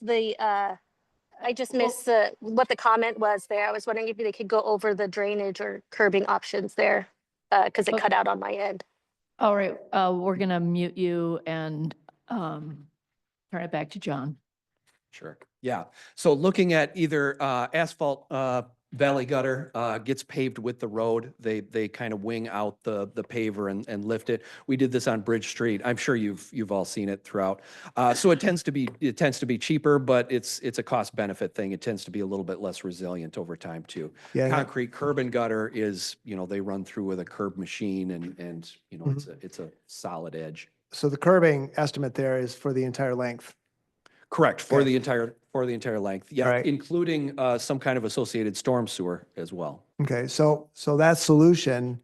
what the comment was there. I was wondering if they could go over the drainage or curbing options there, because it cut out on my end. All right, we're gonna mute you and turn it back to John. Sure. Yeah. So looking at either asphalt valley gutter gets paved with the road. They kind of wing out the paver and lift it. We did this on Bridge Street. I'm sure you've all seen it throughout. So it tends to be cheaper, but it's a cost benefit thing. It tends to be a little bit less resilient over time too. Yeah. Concrete curb and gutter is, they run through with a curb machine and it's a solid edge. So the curbing estimate there is for the entire length. Correct, for Okay. the entire length. Yeah, Right. including some kind of associated storm sewer as well. Okay, so that solution,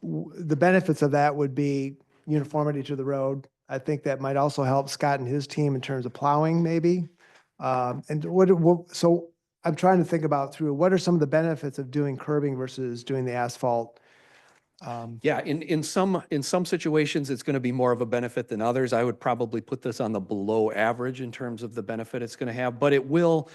the benefits of that would be uniformity to the road. I think that might also help Scott and his team in terms of plowing maybe. So I'm trying to think about what are some of the benefits of doing curbing versus doing the asphalt? Yeah, in some situations, it's going to be more of a benefit than others. I would probably put this on the below average in terms of the benefit it's going to have, but it will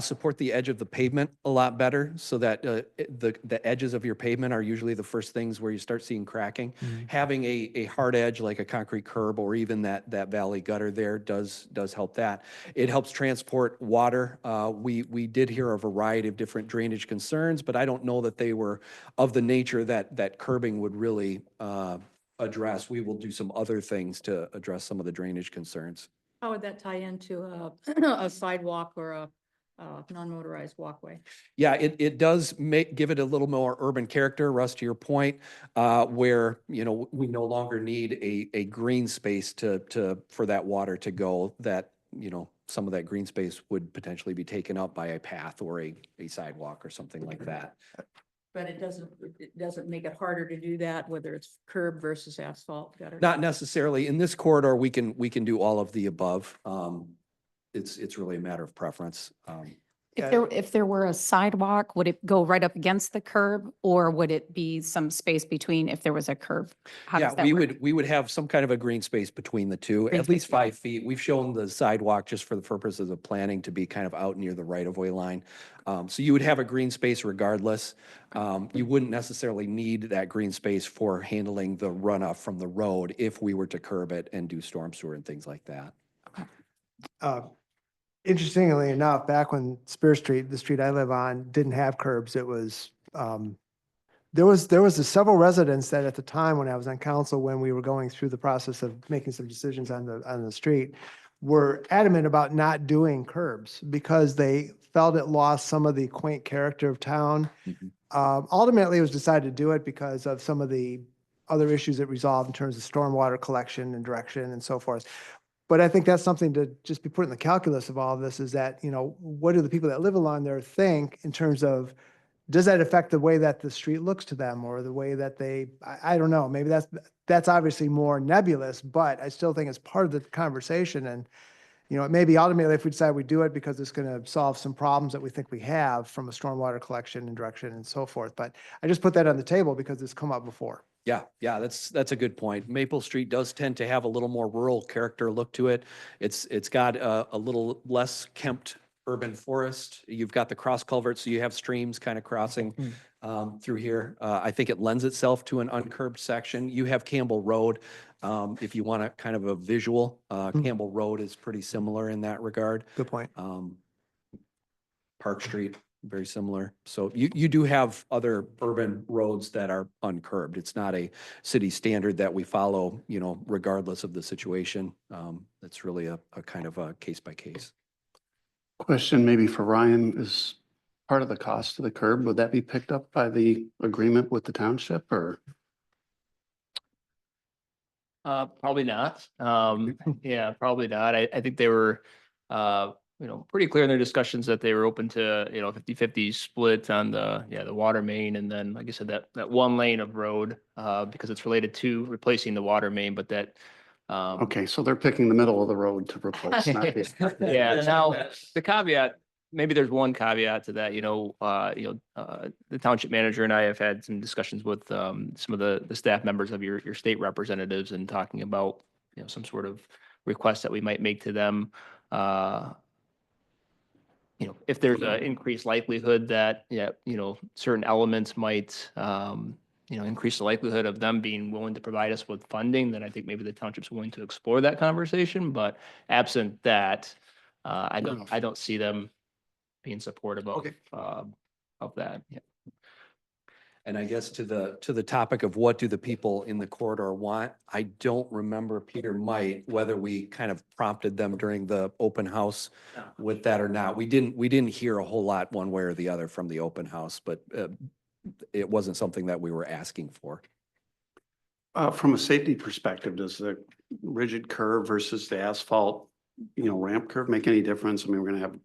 support the edge of the pavement a lot better, so that the edges of your pavement are usually the first things where you start seeing cracking. Having a hard edge like a concrete curb or even that valley gutter there does help that. It helps transport water. We did hear a variety of different drainage concerns, but I don't know that they were of the nature that curbing would really address. We will do some other things to address some of the drainage concerns. How would that tie into a sidewalk or non-motorized walkway. Yeah, it does give it a little more urban character, Russ, to your point, where, you know, we no longer need a green space for that water to go, that, you know, some of that green space would potentially be taken up by a path or a sidewalk or something like that. But it doesn't make it harder to do that, whether it's curb versus asphalt gutter. Not necessarily. In this corridor, we can do all of the above. It's really a matter of preference. If there were a sidewalk, would it go right up against the curb, or would it be some space between if there was a curb? How Yeah, does that we work? would have some kind of a green space between the two, Green at least space, 5 feet. We've shown the sidewalk just for the purposes of planning to be kind of out near the right of way line. So you would have a green space regardless. You wouldn't necessarily need that green space for handling the runoff from the road if we were to curb it and do storm sewer and things like that. Interestingly enough, back when Spear Street, the street I live on, didn't have curbs, it was, there was several residents that at the time when I was on council, when we were going through the process of making some decisions on the street, were adamant about not doing curbs because they felt it lost some of the quaint character of town. Ultimately, it was decided to do it because of some of the other issues it resolved in terms of stormwater collection and direction and so forth. But I think that's something to just be put in the calculus of all of this, is that, you know, what do the people that live along there think in terms of, does that affect the way that the street looks to them or the way that they, I don't know, maybe that's obviously more nebulous, but I still think it's part of the conversation. And, you know, it may be ultimately if we decide we do it because it's going to solve some problems that we think we have from a stormwater collection and direction and so forth. But I just put that on the table because it's come up before. Yeah, that's a good point. Maple Street does tend to have a little more rural character look to it. It's got a little less kempt urban forest. You've got the cross culverts, so you have streams kind of crossing through here. I think it lends itself to an uncurbed section. You have Campbell Road. If you want a kind of a visual, Campbell Road is pretty similar in that regard. Good point. Park Street, very similar. So you do have other urban roads that are uncurbed. It's not a city standard that we follow, you know, regardless of the situation. It's really a kind of a case by case. Question maybe for Ryan, is part of the cost of the curb, would that be picked up by the agreement with the township or? Probably not. Yeah, probably not. I think they were, you know, pretty clear in their discussions that they were open to, you know, 50-50 split on the water main. And then, like I said, that one lane of road, because it's related to replacing the water main, but that. Okay, so they're picking the middle of the road to replace, not the. Yeah, now the caveat, maybe there's one caveat to that, the township manager and I have had some discussions with some of the staff members of your state representatives and talking about, you know, some sort of request that we might make to them. You know, if there's an increased likelihood that, certain elements might, increase the likelihood of them being willing to provide us with funding, then I think maybe the township's willing to explore that conversation. But absent that, I don't see them being supportive of that. Yeah. And I guess to the topic of what do the people in the corridor want, I don't remember, Peter might, whether we kind of prompted them during the open house with that or not. We didn't hear a whole lot one way or the other from the open house, but it wasn't something that we were asking for. From a safety perspective, does the rigid curve versus the asphalt, ramp curve make any difference? I mean, we're gonna have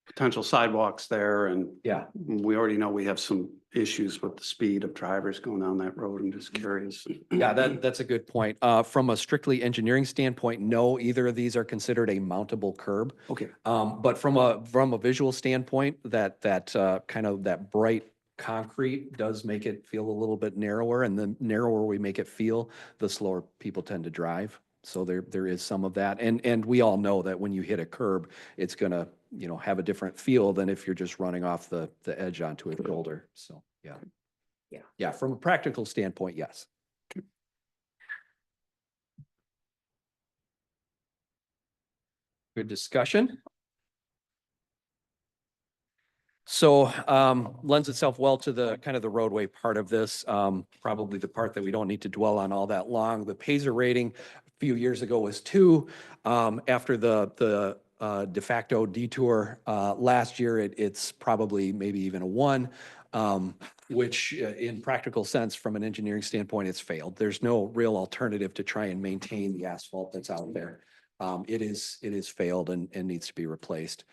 potential sidewalks there, and yeah, we already know we have some issues with the speed of drivers going down that road. I'm just curious. Yeah, that's a good point. From a strictly engineering standpoint, no, either of these are considered a mountable curb. Okay. But from a visual standpoint, that kind of that bright concrete does make it feel a little bit narrower, and the narrower we make it feel, the slower people tend to drive. So there is some of that. And we all know that when you hit a curb, it's gonna, have a different feel than if you're just running off the edge onto a shoulder. So, yeah. Yeah. Yeah, from a practical standpoint, yes. Good discussion. So lends itself well to the kind of the roadway part of this, probably the part that we don't need to dwell on all that long. The Paisley rating a few years ago was 2. After the de facto detour. Last year, it's probably maybe even a 1, which in practical sense, from an engineering standpoint, it's failed. There's no real alternative to try and maintain the asphalt that's out there. It is failed and needs to be replaced.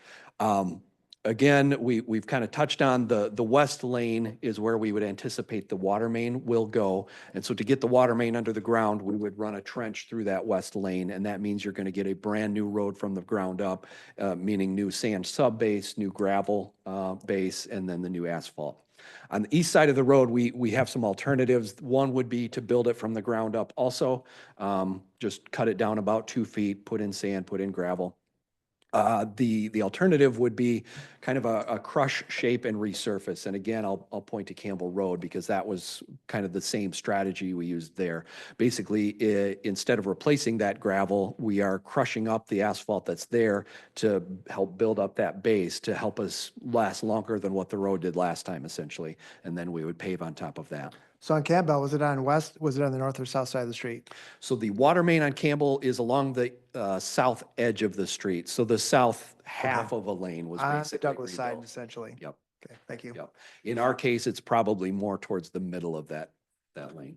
Again, we've kind of touched on the west lane is where we would anticipate the water main will go. And so to get the water main under the ground, we would run a trench through that west lane. And that means you're going to get a brand new road from the ground up, meaning new sand sub base, new gravel base, and then the new asphalt. On the east side of the road, we have some alternatives. One would be to build it from the ground up also. Just cut it down about 2 feet, put in sand, put in gravel. The alternative would be kind of a crush shape and resurface. And again, I'll point to Campbell Road because that was kind of the same strategy we used there. Basically, instead of replacing that gravel, we are crushing up the asphalt that's there to help build up that base to help us last longer than what the road did last time, essentially. And then we would pave on top of that. So on Campbell, was it on the north or south side of the street? So the water main on Campbell is along the south edge of the street. So the south half of a lane was On the basically Douglas side, rebuilt. essentially. Yep, Okay, thank you. yep. In our case, it's probably more towards the middle of that lane.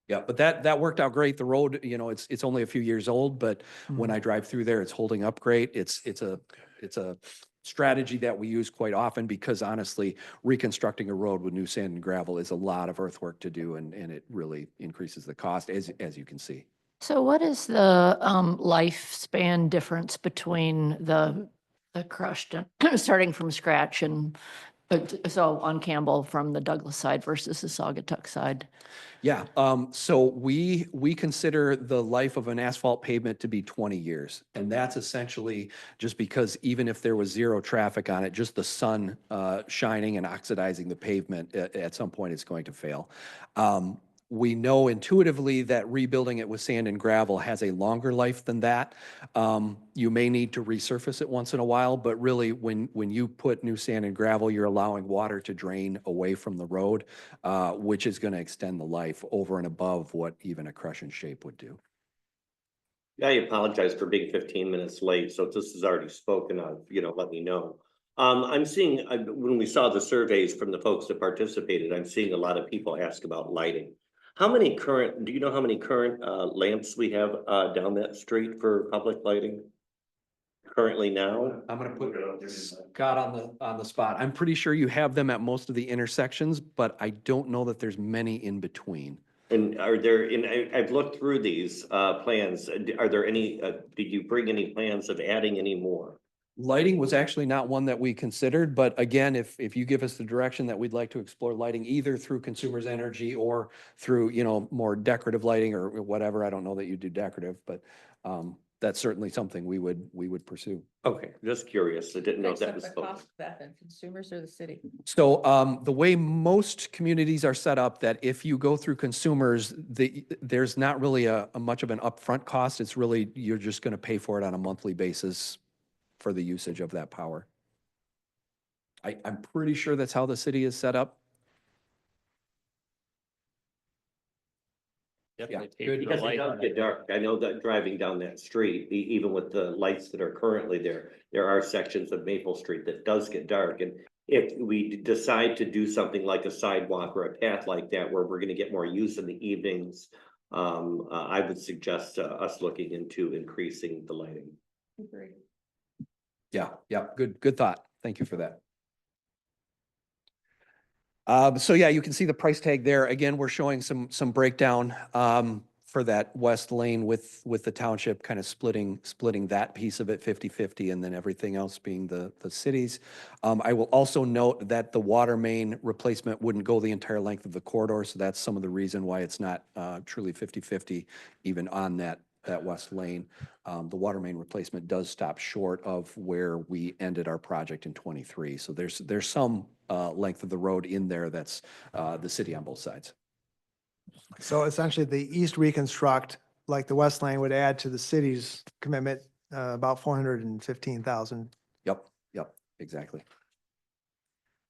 Yeah, but that worked out great. The road, it's only a few years old, but when I drive through there, it's holding up great. It's a strategy that we use quite often because honestly, reconstructing a road with new sand and gravel is a lot of earthwork to do and it really increases the cost as you can see. So what is the lifespan difference between the crushed and starting from scratch and so on Campbell from the Douglas side versus the Saugatuck side? Yeah, so we consider the life of an asphalt pavement to be 20 years. And that's essentially just because even if there was zero traffic on it, just the sun shining and oxidizing the pavement, at some point it's going to fail. We know intuitively that rebuilding it with sand and gravel has a longer life than that. You may need to resurface it once in a while, but really when you put new sand and gravel, you're allowing water to drain away from the road, which is going to extend the life over and above what even a crush and shape would do. I apologize for being 15 minutes late, so if this is already spoken of, let me know. I'm seeing, when we saw the surveys from the folks that participated, I'm seeing a lot of people ask about lighting. Do you know how many current lamps we have down that street for public lighting currently now? I'm going to put Scott on the spot. I'm pretty sure you have them at most of the intersections, but I don't know that there's many in between. And are there, I've looked through these plans. Are there any, did you bring any plans of adding any more? Lighting was actually not one that we considered, but again, if you give us the direction that we'd like to explore lighting either through consumers energy or through, more decorative lighting or whatever, I don't know that you do decorative, but that's certainly something we would pursue. Okay, just curious. I didn't know if that was. That then consumers or the city? So the way most communities are set up, that if you go through consumers, there's not really a much of an upfront cost. It's really, you're just going to pay for it on a monthly basis for the usage of that power. I'm pretty sure that's how the city is set up. Yeah, good. Because it does get dark. I know that driving down that street, even with the lights that are currently there are sections of Maple Street that does get dark. And if we decide to do something like a sidewalk or a path like that, where we're going to get more use in the evenings, I would suggest us looking into increasing the lighting. Agree. Yeah, good thought. Thank you for that. So yeah, you can see the price tag there. Again, we're showing some breakdown for that west lane with the township kind of splitting that piece of it 50-50 and then everything else being the cities. I will also note that the water main replacement wouldn't go the entire length of the corridor. So that's some of the reason why it's not truly 50-50 even on that west lane. The water main replacement does stop short of where we ended our project in 23. So there's some length of the road in there that's the city on both sides. So essentially the east reconstruct, like the west lane, would add to the city's commitment about 415,000. Yep, exactly.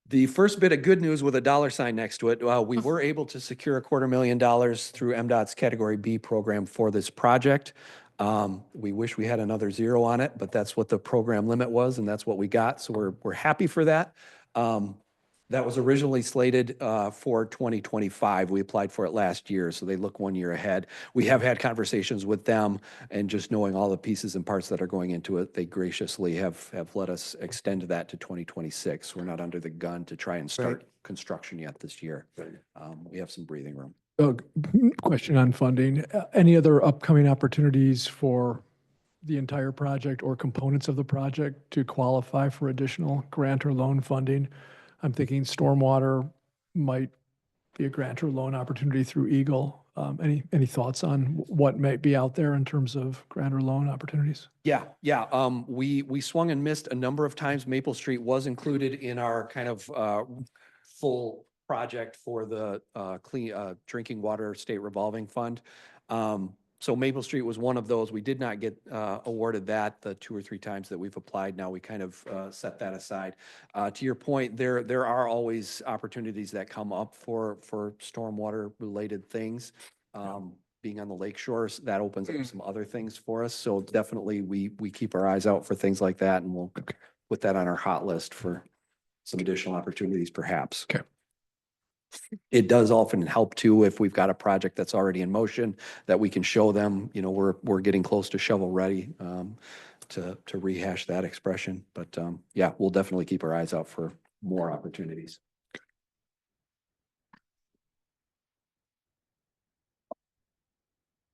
The first bit of good news with a dollar sign next to it, we were able to secure $250,000 through MDOT's Category B program for this project. We wish we had another zero on it, but that's what the program limit was and that's what we got. So we're happy for that. That was originally slated for 2025. We applied for it last year, so they look 1 year ahead. We have had conversations with them, and just knowing all the pieces and parts that are going into it, they graciously have let us extend that to 2026. We're not under the gun to try and start construction yet this year. We have some breathing room. Question on funding. Any other upcoming opportunities for the entire project or components of the project to qualify for additional grant or loan funding? I'm thinking stormwater might be a grant or loan opportunity through Eagle. Any thoughts on what might be out there in terms of grant or loan opportunities? Yeah. We swung and missed a number of times. Maple Street was included in our kind of full project for the clean drinking water state revolving fund. So Maple Street was one of those. We did not get awarded that the 2 or 3 times that we've applied. Now we kind of set that aside. To your point, there are always opportunities that come up for stormwater related things. Being on the lake shores, that opens up some other things for us. So definitely we keep our eyes out for things like that, and we'll put that on our hot list for some additional opportunities perhaps. Okay. It does often help too if we've got a project that's already in motion that we can show them, you know, we're getting close to shovel ready to rehash that expression. But yeah, we'll definitely keep our eyes out for more opportunities.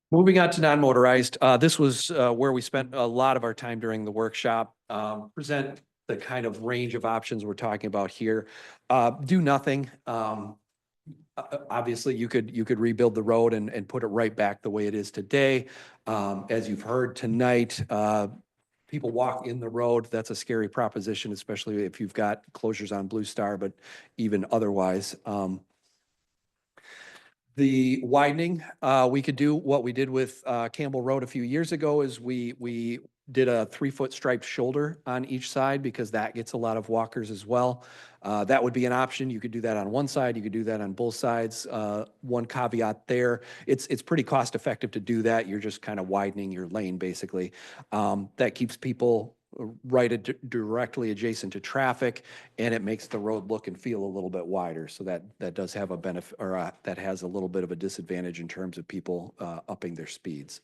Moving on to non-motorized, this was where we spent a lot of our time during the workshop. Present the kind of range of options we're talking about here. Do nothing. Obviously, you could rebuild the road and put it right back the way it is today. As you've heard tonight, people walk in the road. That's a scary proposition, especially if you've got closures on Blue Star, but even otherwise. The widening, we could do what we did with Campbell Road a few years ago is we did a 3-foot striped shoulder on each side because that gets a lot of walkers as well. That would be an option. You could do that on one side. You could do that on both sides. One caveat there, it's pretty cost effective to do that. You're just kind of widening your lane basically. That keeps people directly adjacent to traffic, and it makes the road look and feel a little bit wider. So that does have a benefit, or that has a little bit of a disadvantage in terms of people upping their speeds.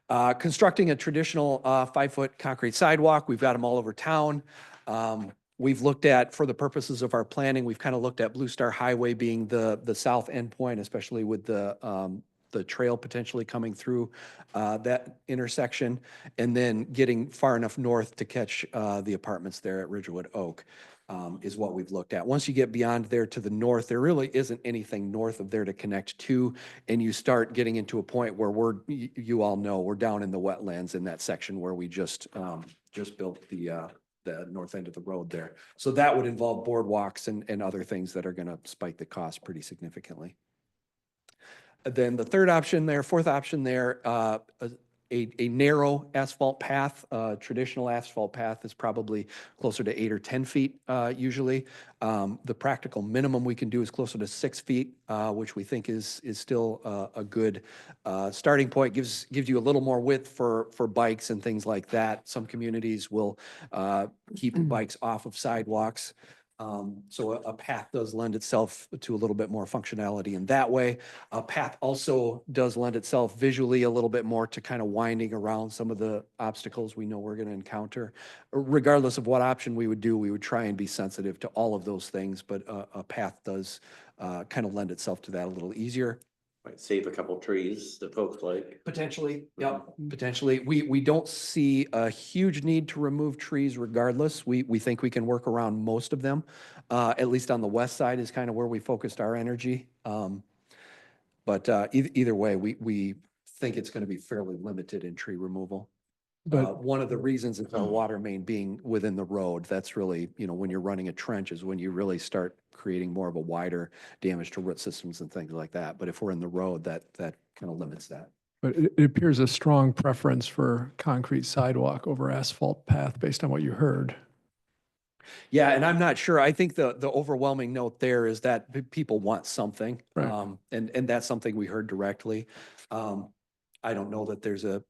Constructing a traditional 5-foot concrete sidewalk. We've got them all over town. We've looked at, for the purposes of our planning, we've kind of looked at Blue Star Highway being the south end point, especially with the trail potentially coming through that intersection, and then getting far enough north to catch the apartments there at Ridgewood Oak. Is what we've looked at. Once you get beyond there to the north, there really isn't anything north of there to connect to, and you start getting into a point where you all know, we're down in the wetlands in that section where we just built the north end of the road there. So that would involve boardwalks and other things that are going to spike the cost pretty significantly. Then the fourth option there, a narrow asphalt path. Traditional asphalt path is probably closer to 8 or 10 feet usually. The practical minimum we can do is closer to 6 feet, which we think is still a good starting point. Gives you a little more width for bikes and things like that. Some communities will keep bikes off of sidewalks. So a path does lend itself to a little bit more functionality in that way. A path also does lend itself visually a little bit more to kind of winding around some of the obstacles we know we're going to encounter. Regardless of what option we would do, we would try and be sensitive to all of those things, but a path does kind of lend itself to that a little easier. Might save a couple trees that folks like. Potentially, yep, potentially. We don't see a huge need to remove trees regardless. We think we can work around most of them. At least on the west side is kind of where we focused our energy. But either way, we think it's going to be fairly limited in tree removal. But one of the reasons is our water main being within the road. That's really, when you're running a trench is when you really start creating more of a wider damage to root systems and things like that. But if we're in the road, that kind of limits that. But it appears a strong preference for concrete sidewalk over asphalt path based on what you heard. Yeah, and I'm not sure. I think the overwhelming note there is that people want something. Right. And that's something we heard directly. I don't know that there's a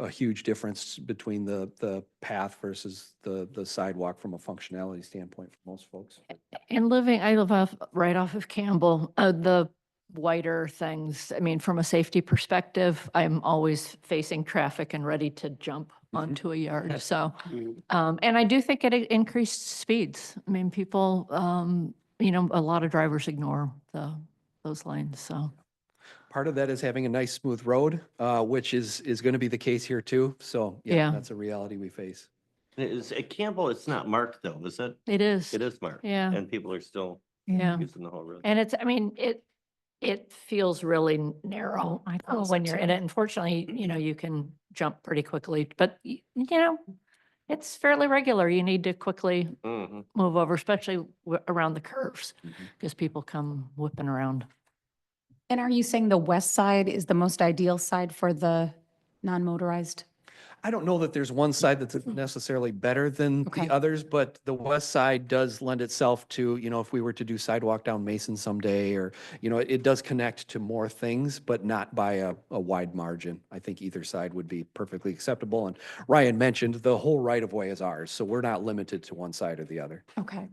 huge difference between the path versus the sidewalk from a functionality standpoint for most folks. And I live right off of Campbell, the wider things, I mean, from a safety perspective, I'm always facing traffic and ready to jump onto a yard, so. And I do think it increased speeds. I mean, people, a lot of drivers ignore those lanes, so. Part of that is having a nice smooth road, which is going to be the case here too. So Yeah. yeah, that's a reality we face. Is at Campbell, it's not marked though, is it? It is. It is marked. Yeah. And people are still Yeah. using the whole road. And it feels really narrow when you're in it. Unfortunately, you can jump pretty quickly, but it's fairly regular. You need to quickly Mhm. move over, especially around the curves, because people come whipping around. And are you saying the west side is the most ideal side for the non-motorized? I don't know that there's one side that's necessarily better than Okay. the others, but the west side does lend itself to, if we were to do sidewalk down Mason someday, or, it does connect to more things, but not by a wide margin. I think either side would be perfectly acceptable. And Ryan mentioned the whole right of way is ours, so we're not limited to one side or the other. Okay.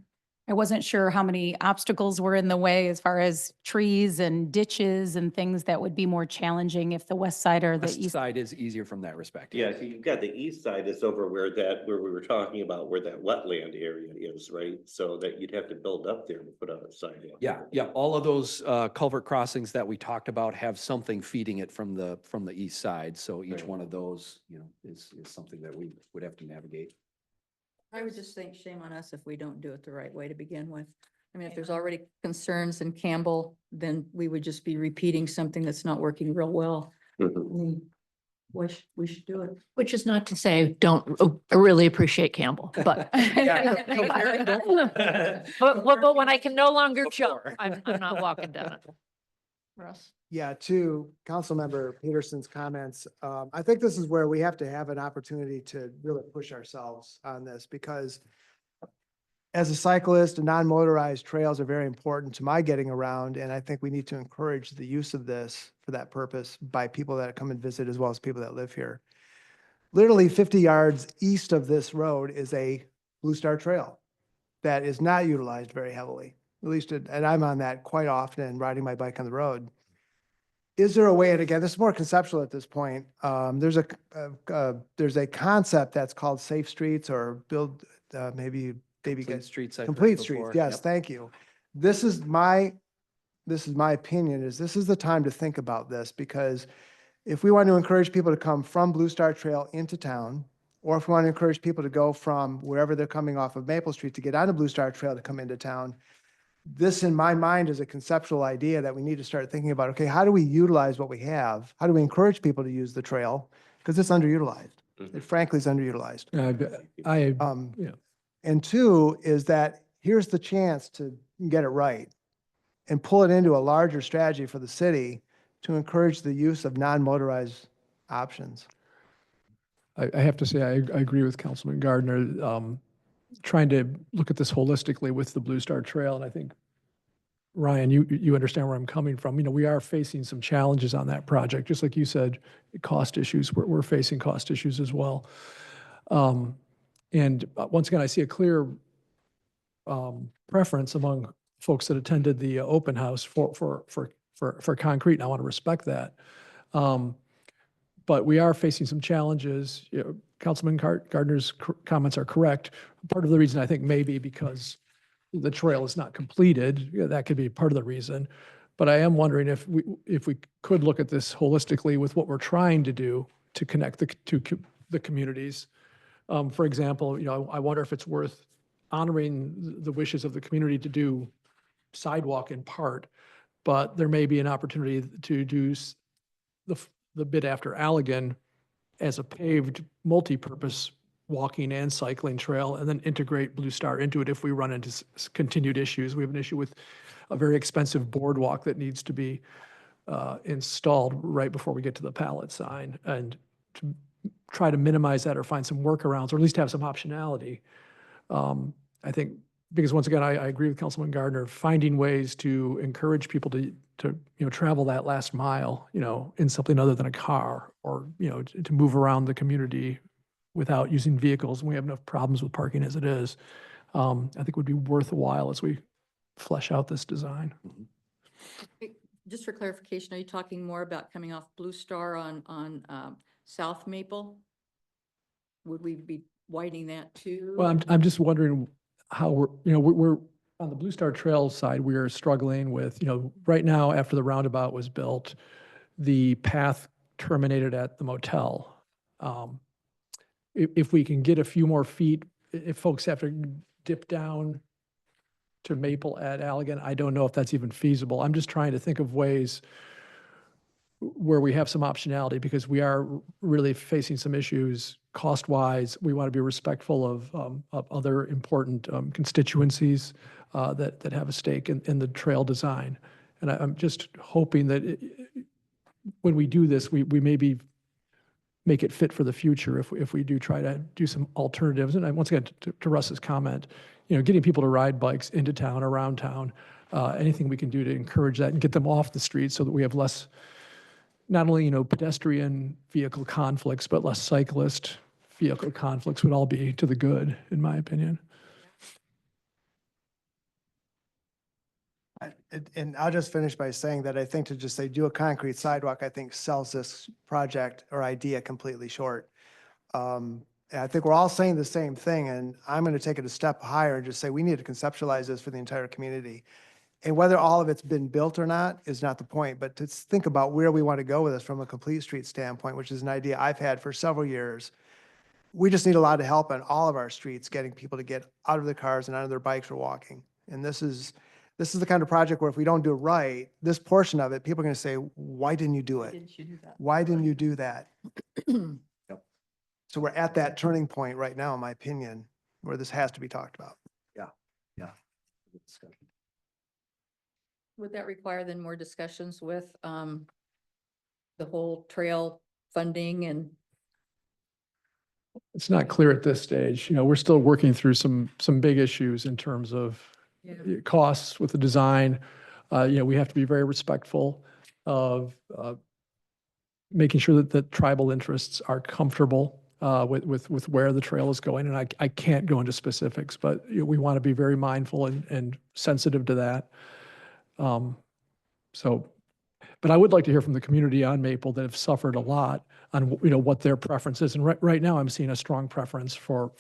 I wasn't sure how many obstacles were in the way as far as trees and ditches and things that would be more challenging if the west side or the West east. side is easier from that respect. Yeah, so you've got the east side is over where we were talking about where that wetland area is, right? So that you'd have to build up there to put on a sidewalk. Yeah. All of those culvert crossings that we talked about have something feeding it from the east side. So each Right. one of those, is something that we would have to navigate. I would just think shame on us if we don't do it the right way to begin with. I mean, if there's already concerns in Campbell, then we would just be repeating something that's not working real well. Mhm. We should do it. Which is not to say, I really appreciate Campbell, but. But when I can no longer jump, I'm not walking down it. Russ? Yeah, to Councilmember Peterson's comments, I think this is where we have to have an opportunity to really push ourselves on this, because as a cyclist, non-motorized trails are very important to my getting around, and I think we need to encourage the use of this for that purpose by people that come and visit as well as people that live here. Literally 50 yards east of this road is a Blue Star Trail that is not utilized very heavily, at least, and I'm on that quite often and riding my bike on the road. Is there a way, and again, this is more conceptual at this point, there's a concept that's called safe streets or maybe Complete guys. streets. I've heard Complete streets, before. yes, Yep. thank you. This is my opinion, is this is the time to think about this, because if we want to encourage people to come from Blue Star Trail into town, or if we want to encourage people to go from wherever they're coming off of Maple Street to get onto Blue Star Trail to come into town, this in my mind is a conceptual idea that we need to start thinking about, okay, how do we utilize what we have? How do we encourage people to use the trail? Because it's underutilized. It frankly is underutilized. Yeah. And two is that here's the chance to get it right and pull it into a larger strategy for the city to encourage the use of non-motorized options. I have to say, I agree with Councilman Gardner, trying to look at this holistically with the Blue Star Trail. And I think, Ryan, you understand where I'm coming from. We are facing some challenges on that project. Just like you said, cost issues, we're facing cost issues as well. And once again, I see a clear preference among folks that attended the open house for concrete, and I want to respect that. But we are facing some challenges. Councilman Gardner's comments are correct. Part of the reason I think may be because the trail is not completed. That could be part of the reason. But I am wondering if we could look at this holistically with what we're trying to do to connect the communities. For example, I wonder if it's worth honoring the wishes of the community to do sidewalk in part, but there may be an opportunity to do the bit after Allegan as a paved multi-purpose walking and cycling trail, and then integrate Blue Star into it if we run into continued issues. We have an issue with a very expensive boardwalk that needs to be installed right before we get to the pallet sign, and to try to minimize that or find some workarounds, or at least have some optionality. I think because once again, I agree with Councilman Gardner, finding ways to encourage people to, travel that last mile, in something other than a car, or, to move around the community without using vehicles. And we have enough problems with parking as it is. I think would be worthwhile as we flesh out this design. Just for clarification, are you talking more about coming off Blue Star on South Maple? Would we be widening that too? Well, I'm just wondering how we're on the Blue Star Trail side, we are struggling with, right now after the roundabout was built, the path terminated at the motel. If we can get a few more feet, if folks have to dip down to Maple at Allegan, I don't know if that's even feasible. I'm just trying to think of ways where we have some optionality, because we are really facing some issues cost-wise. We want to be respectful of other important constituencies that have a stake in the trail design. And I'm just hoping that when we do this, we maybe make it fit for the future if we do try to do some alternatives. And once again, to Russ's comment, getting people to ride bikes into town, around town, anything we can do to encourage that and get them off the street so that we have less, not only, pedestrian vehicle conflicts, but less cyclist vehicle conflicts would all be to the good, in my opinion. And I'll just finish by saying that I think to just say do a concrete sidewalk, I think sells this project or idea completely short. And I think we're all saying the same thing, and I'm going to take it a step higher and just say we need to conceptualize this for the entire community. And whether all of it's been built or not is not the point, but to think about where we want to go with this from a complete street standpoint, which is an idea I've had for several years. We just need a lot of help on all of our streets, getting people to get out of their cars and out of their bikes or walking. And this is the kind of project where if we don't do it right, this portion of it, people are going to say, why didn't you do it? Didn't you do that? Why didn't you do that? So we're at that turning point right now, in my opinion, where this has to be talked about. Would that require then more discussions with the whole trail funding and? It's not clear at this stage. We're still working through some big issues in terms of costs with the design. We have to be very respectful of making sure that the tribal interests are comfortable with where the trail is going. And I can't go into specifics, but we want to be very mindful and sensitive to that. But I would like to hear from the community on Maple that have suffered a lot on, what their preference is. And right now I'm seeing a strong preference for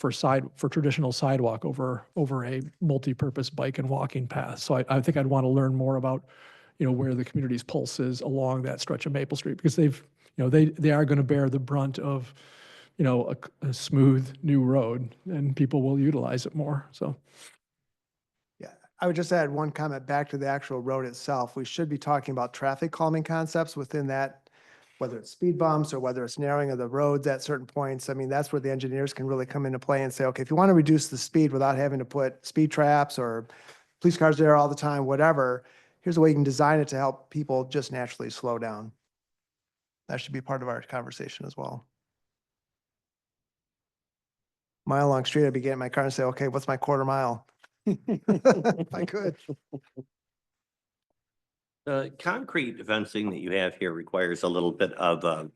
traditional sidewalk over a multi-purpose bike and walking path. So I think I'd want to learn more about, where the community's pulse is along that stretch of Maple Street, because they are going to bear the brunt of, a smooth new road, and people will utilize it more. So. I would just add one comment back to the actual road itself. We should be talking about traffic calming concepts within that, whether it's speed bumps or whether it's narrowing of the roads at certain points. I mean, that's where the engineers can really come into play and say, okay, if you want to reduce the speed without having to put speed traps or police cars there all the time, whatever, here's a way you can design it to help people just naturally slow down. That should be part of our conversation as well. Mile long street, I'd be getting in my car and say, okay, what's my quarter mile? If I could. The concrete fencing that you have here requires a little bit of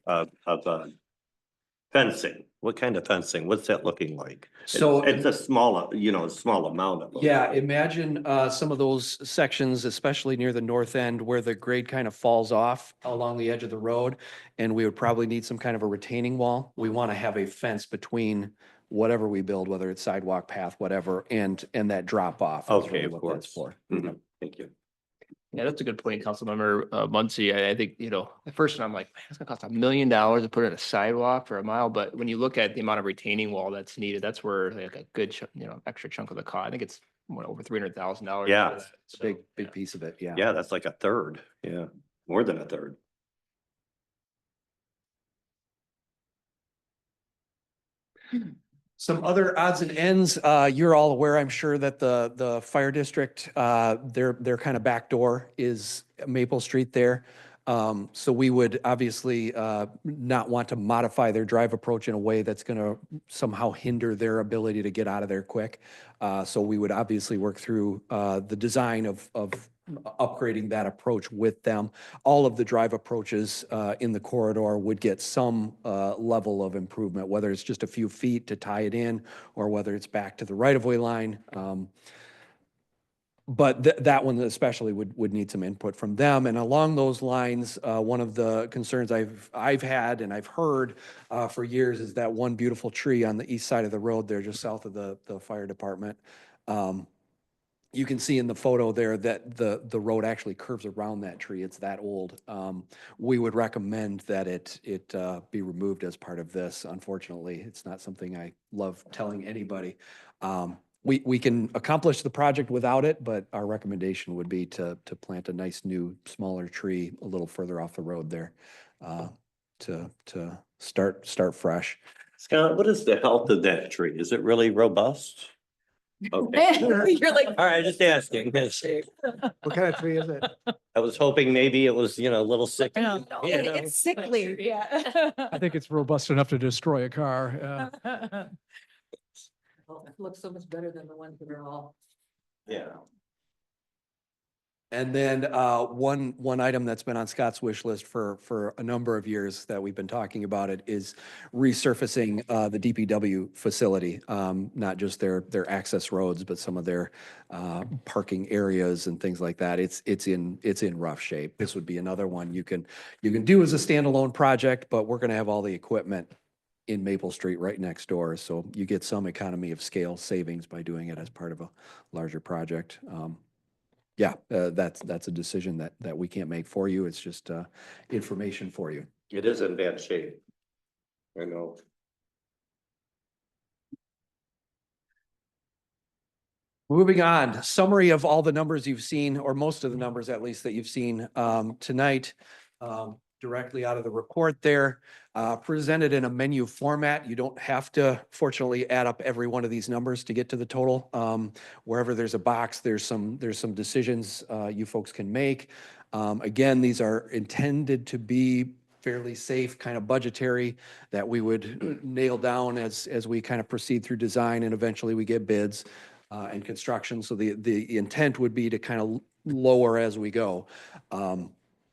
fencing. What kind of fencing? What's that looking like? So It's a small, small amount of. yeah, imagine some of those sections, especially near the north end where the grade kind of falls off along the edge of the road. And we would probably need some kind of a retaining wall. We want to have a fence between whatever we build, whether it's sidewalk, path, whatever, and that drop off. is Okay, really of what that's course. for. Mhm. Thank you. Yeah, that's a good point, Councilmember Muncy. I think, at first I'm like, man, it's gonna cost $1 million to put in a sidewalk for a mile. But when you look at the amount of retaining wall that's needed, that's where like a good, extra chunk of the cost. I think it's over $300,000. Yeah. It's a big piece of it, yeah. Yeah, that's like a third. Yeah, more than a third. Some other odds and ends, you're all aware, I'm sure, that the fire district, their kind of back door is Maple Street there. So we would obviously not want to modify their drive approach in a way that's going to somehow hinder their ability to get out of there quick. So we would obviously work through the design of upgrading that approach with them. All of the drive approaches in the corridor would get some level of improvement, whether it's just a few feet to tie it in or whether it's back to the right-of-way line. But that one especially would need some input from them. And along those lines, one of the concerns I've had and I've heard for years is that one beautiful tree on the east side of the road there, just south of the fire department. You can see in the photo there that the road actually curves around that tree. It's that old. We would recommend that it be removed as part of this. Unfortunately, it's not something I love telling anybody. We can accomplish the project without it, but our recommendation would be to plant a nice new smaller tree a little further off the road there to start fresh. Scott, what is the health of that tree? Is it really robust? Okay. You're like. All right, just asking. What kind of tree is it? I was hoping maybe it was, a little sick. No, you know? it's sickly, yeah. I think it's robust enough to destroy a car. It looks so much better than the ones that are all. Yeah. And then one item that's been on Scott's wish list for a number of years that we've been talking about it is resurfacing the DPW facility, not just their access roads, but some of their parking areas and things like that. It's in rough shape. This would be another one you can do as a standalone project, but we're going to have all the equipment in Maple Street right next door, so you get some economy of scale savings by doing it as part of a larger project. Yeah, that's a decision that we can't make for you. It's just information for you. It is in bad shape. I know. Moving on, summary of all the numbers you've seen, or most of the numbers at least that you've seen tonight, directly out of the report there, presented in a menu format. You don't have to, fortunately, add up every one of these numbers to get to the total. Wherever there's a box, there's some decisions you folks can make. Again, these are intended to be fairly safe, kind of budgetary, that we would nail down as we kind of proceed through design and eventually we get bids and construction. So the intent would be to kind of lower as we go.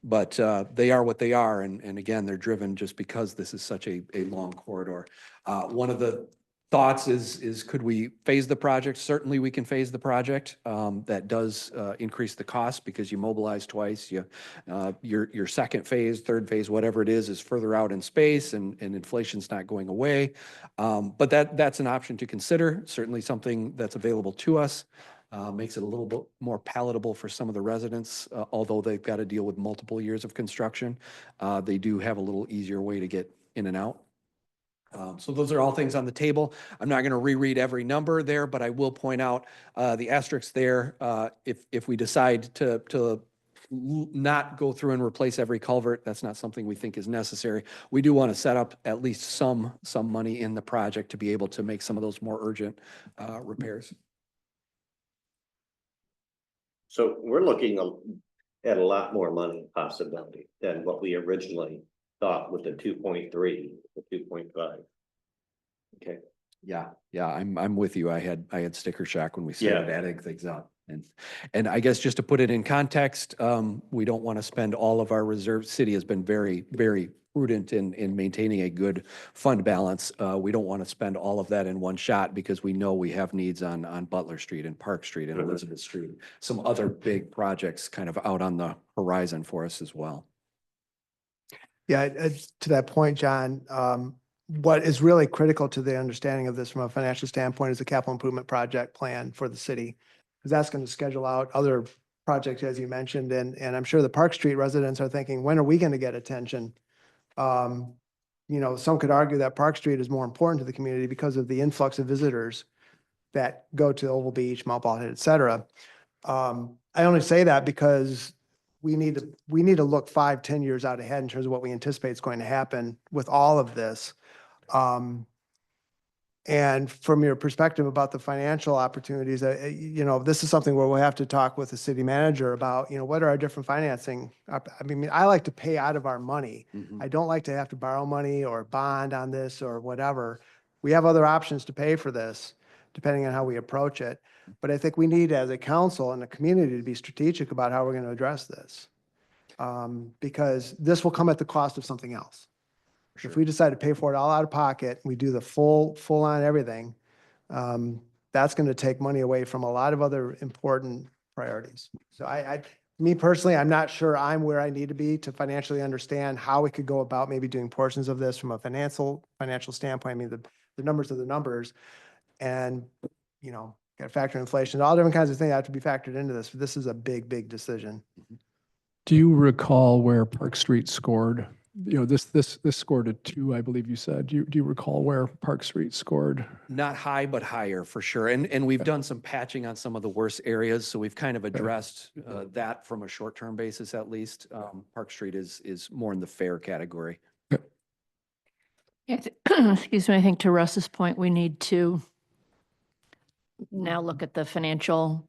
But they are what they are, and again, they're driven just because this is such a long corridor. One of the thoughts is could we phase the project? Certainly we can phase the project. That does increase the cost because you mobilize twice. Your second phase, third phase, whatever it is further out in space and inflation's not going away. But that's an option to consider, certainly something that's available to us. Makes it a little bit more palatable for some of the residents, although they've got to deal with multiple years of construction. They do have a little easier way to get in and out. So those are all things on the table. I'm not going to reread every number there, but I will point out the asterisks there. If we decide to not go through and replace every culvert, that's not something we think is necessary. We do want to set up at least some money in the project to be able to make some of those more urgent repairs. So we're looking at a lot more money possibility than what we originally thought with the 2.3, the 2.5. Okay. Yeah, I'm with you. I had sticker shock when we started adding things up. And I guess just to put it in context, we don't want to spend all of our reserves. City has been very, very prudent in maintaining a good fund balance. We don't want to spend all of that in one shot because we know we have needs on Butler Street and Park Street and Elizabeth Street, some other big projects kind of out on the horizon for us as well. Yeah, to that point, John, what is really critical to the understanding of this from a financial standpoint is the capital improvement project plan for the city. Because that's going to schedule out other projects, as you mentioned, and I'm sure the Park Street residents are thinking, when are we going to get attention? Some could argue that Park Street is more important to the community because of the influx of visitors that go to Oval Beach, Mount Balhead, et cetera. I only say that because we need to look 5-10 years out ahead in terms of what we anticipate is going to happen with all of this. And from your perspective about the financial opportunities, this is something where we'll have to talk with the city manager about, what are our different financing? I like to pay out of our money. I don't like to have to borrow money or bond on this or whatever. We have other options to pay for this, depending on how we approach it. But I think we need, as a council and a community, to be strategic about how we're going to address this. Because this will come at the cost of something else. If we decide to pay for it all out of pocket, we do the full on everything, that's going to take money away from a lot of other important priorities. So me personally, I'm not sure I'm where I need to be to financially understand how we could go about maybe doing portions of this from a financial standpoint. I mean, the numbers are the numbers, and, got to factor inflation, all different kinds of things have to be factored into this. This is a big decision. Do you recall where Park Street scored? This scored a 2, I believe you said. Do you recall where Park Street scored? Not high, but higher for sure. And we've done some patching on some of the worst areas. So we've kind of addressed that from a short-term basis, at least. Park Street is more in the fair category. Yeah, excuse me, I think to Russ's point, we need to now look at the financial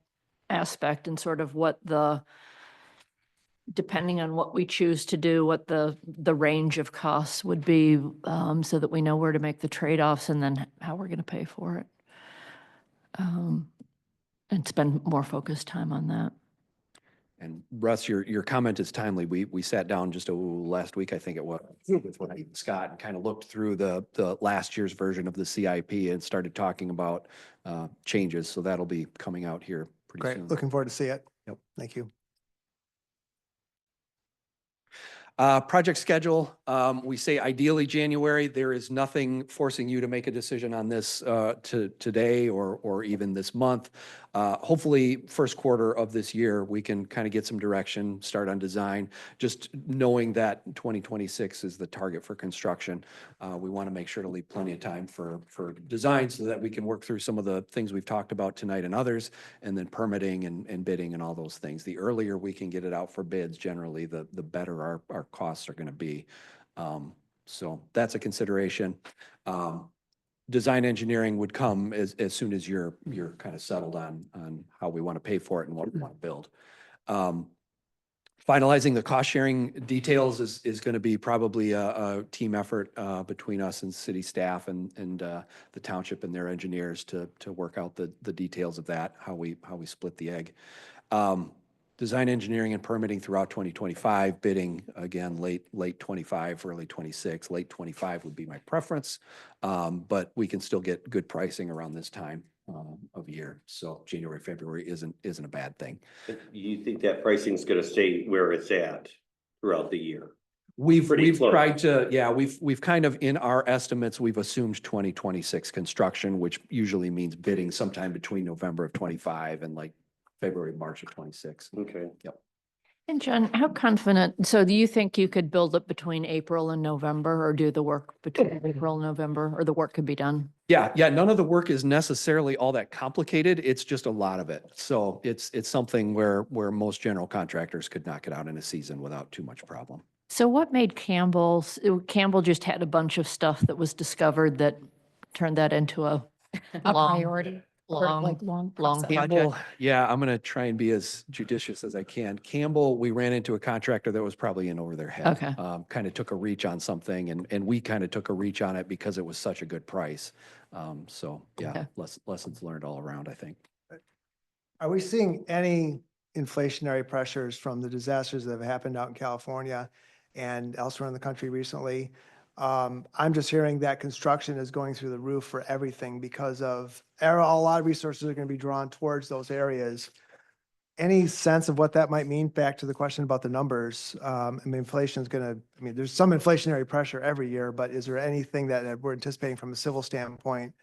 aspect and sort of what depending on what we choose to do, what the range of costs would be, so that we know where to make the trade-offs and then how we're going to pay for it. And spend more focused time on that. And Russ, your comment is timely. We sat down just last week, I think it was, with Scott, and kind of looked through the last year's version of the CIP and started talking about changes. So that'll be coming out here pretty soon. Great. Looking forward to see it. Yep. Thank you. Project schedule, we say ideally January. There is nothing forcing you to make a decision on this today or even this month. Hopefully, first quarter of this year, we can kind of get some direction, start on design, just knowing that 2026 is the target for construction. We want to make sure to leave plenty of time for design so that we can work through some of the things we've talked about tonight and others, and then permitting and bidding and all those things. The earlier we can get it out for bids, generally, the better our costs are going to be. So that's a consideration. Design engineering would come as soon as you're kind of settled on how we want to pay for it and what we want to build. Finalizing the cost sharing details is going to be probably a team effort between us and city staff and the township and their engineers to work out the details of that, how we split the egg. Design engineering and permitting throughout 2025, bidding again, late 25, early 26. Late 25 would be my preference, but we can still get good pricing around this time of year. So January, February isn't a bad thing. You think that pricing is going to stay where it's at throughout the year? We've close. tried to, yeah, we've kind of, in our estimates, we've assumed 2026 construction, which usually means bidding sometime between November of 25 and like February, March of 26. Okay. Yep. And John, how confident, so do you think you could build it between April and November, or do the work between April and November, or the work could be done? Yeah, none of the work is necessarily all that complicated. It's just a lot of it. So it's something where most general contractors could knock it out in a season without too much problem. So what made Campbell just had a bunch of stuff that was discovered that turned that into a long, priority or like long process. Campbell, yeah, I'm going to try and be as judicious as I can. Campbell, we ran into a contractor that was probably in over their head. Okay. Kind of took a reach on something and we kind of took a reach on it because it was such a good price. So yeah, Okay. lessons learned all around, I think. Are we seeing any inflationary pressures from the disasters that have happened out in California and elsewhere in the country recently? I'm just hearing that construction is going through the roof for everything because of a lot of resources are going to be drawn towards those areas. Any sense of what that might mean? Back to the question about the numbers. Inflation is going to, there's some inflationary pressure every year, but is there anything that we're anticipating from a civil standpoint?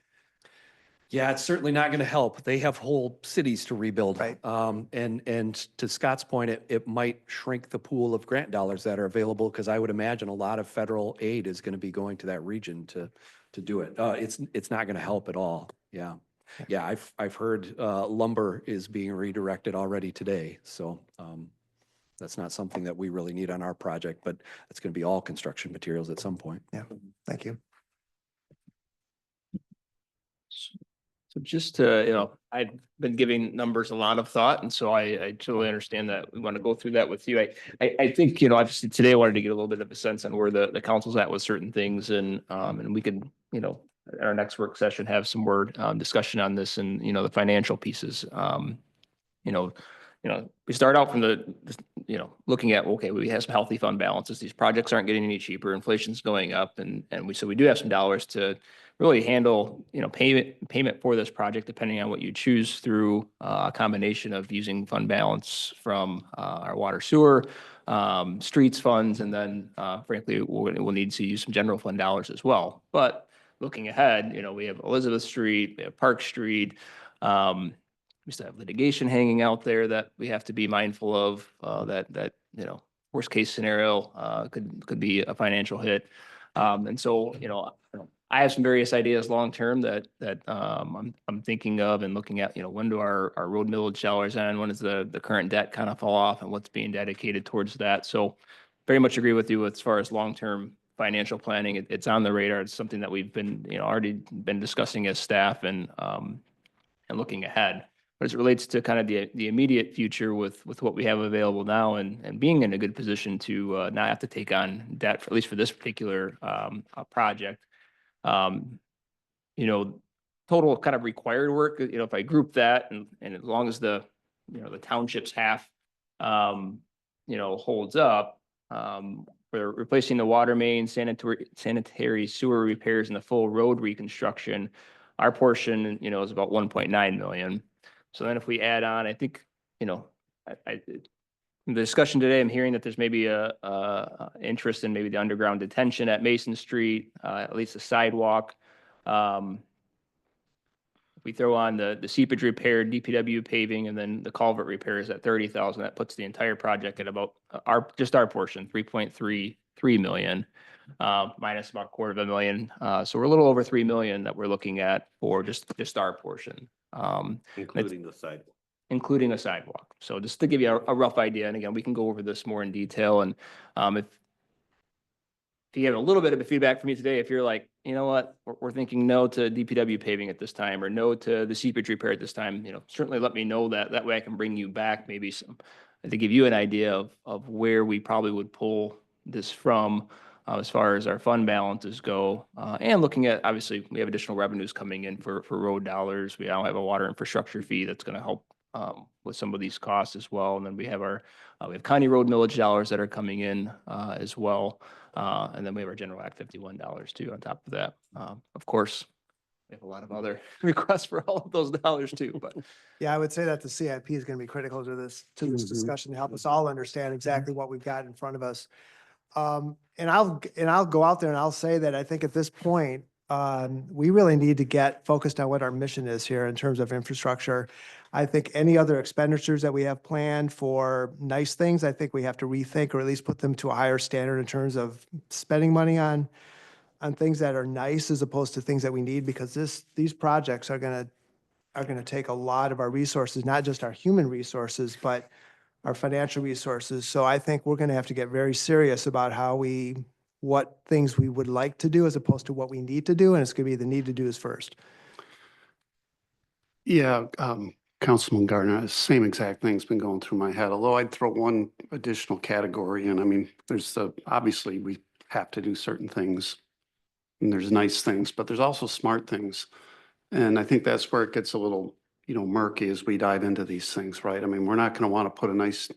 Yeah, it's certainly not going to help. They have whole cities to rebuild. Right. And to Scott's point, it might shrink the pool of grant dollars that are available because I would imagine a lot of federal aid is going to be going to that region to do it. It's not going to help at all. Yeah. Yeah, I've heard lumber is being redirected already today. So that's not something that we really need on our project, but it's going to be all construction materials at some point. Yeah, thank you. Just to, I've been giving numbers a lot of thought, and so I totally understand that. We want to go through that with you. I think, obviously today I wanted to get a little bit of a sense on where the council's at with certain things, and we could, at our next work session, have some more discussion on this and, the financial pieces. We start out from looking at, okay, we have some healthy fund balances. These projects aren't getting any cheaper. Inflation's going up, and we do have some dollars to really handle, payment for this project, depending on what you choose through a combination of using fund balance from our water sewer, streets funds, and then frankly, we'll need to use some general fund dollars as well. But looking ahead, we have Elizabeth Street, we have Park Street. We still have litigation hanging out there that we have to be mindful of, that worst case scenario could be a financial hit. And so, I have some various ideas long-term that I'm thinking of and looking at, when do our road millage dollars end? When does the current debt kind of fall off, and what's being dedicated towards that? So very much agree with you as far as long-term financial planning. It's on the radar. It's something that we've been, already been discussing as staff and looking ahead. But as it relates to kind of the immediate future with what we have available now and being in a good position to not have to take on debt, for at least for this particular project. Total kind of required work, if I group that and as long as the township's half, holds up, we're replacing the water main, sanitary sewer repairs, and the full road reconstruction. Our portion, is about 1.9 million. So then if we add on, I think, in the discussion today, I'm hearing that there's maybe a interest in maybe the underground detention at Mason Street, at least the sidewalk. If we throw on the seepage repair, DPW paving, and then the culvert repairs at 30,000, that puts the entire project at about our portion, 3.33 million, minus about $250,000. So we're a little over 3 million that we're looking at for just our portion. Including the sidewalk. Including a sidewalk. So just to give you a rough idea, and again, we can go over this more in detail. And if you have a little bit of feedback from me today, if you're like, you know what, we're thinking no to DPW paving at this time, or no to the seepage repair at this time, certainly let me know that. That way I can bring you back maybe to give you an idea of where we probably would pull this from. As far as our fund balances go, and looking at, obviously, we have additional revenues coming in for road dollars. We now have a water infrastructure fee that's going to help with some of these costs as well. And then we have we have county road millage dollars that are coming in as well. And then we have our General Act 51 dollars too on top of that. Of course, we have a lot of other requests for all of those dollars too, but. Yeah, I would say that the CIP is going to be critical to this discussion to help us all understand exactly what we've got in front of us. And I'll go out there and I'll say that I think at this point, we really need to get focused on what our mission is here in terms of infrastructure. I think any other expenditures that we have planned for nice things, I think we have to rethink or at least put them to a higher standard in terms of spending money on things that are nice as opposed to things that we need, because these projects are going to take a lot of our resources, not just our human resources, but our financial resources. So I think we're going to have to get very serious about what things we would like to do as opposed to what we need to do. And it's going to be the need to do is first. Yeah, Councilman Gardner, the same exact thing's been going through my head, although I'd throw one additional category in. I mean, obviously we have to do certain things and there's nice things, but there's also smart things. And I think that's where it gets a little murky as we dive into these things, right? I mean, we're not going to want to put a nice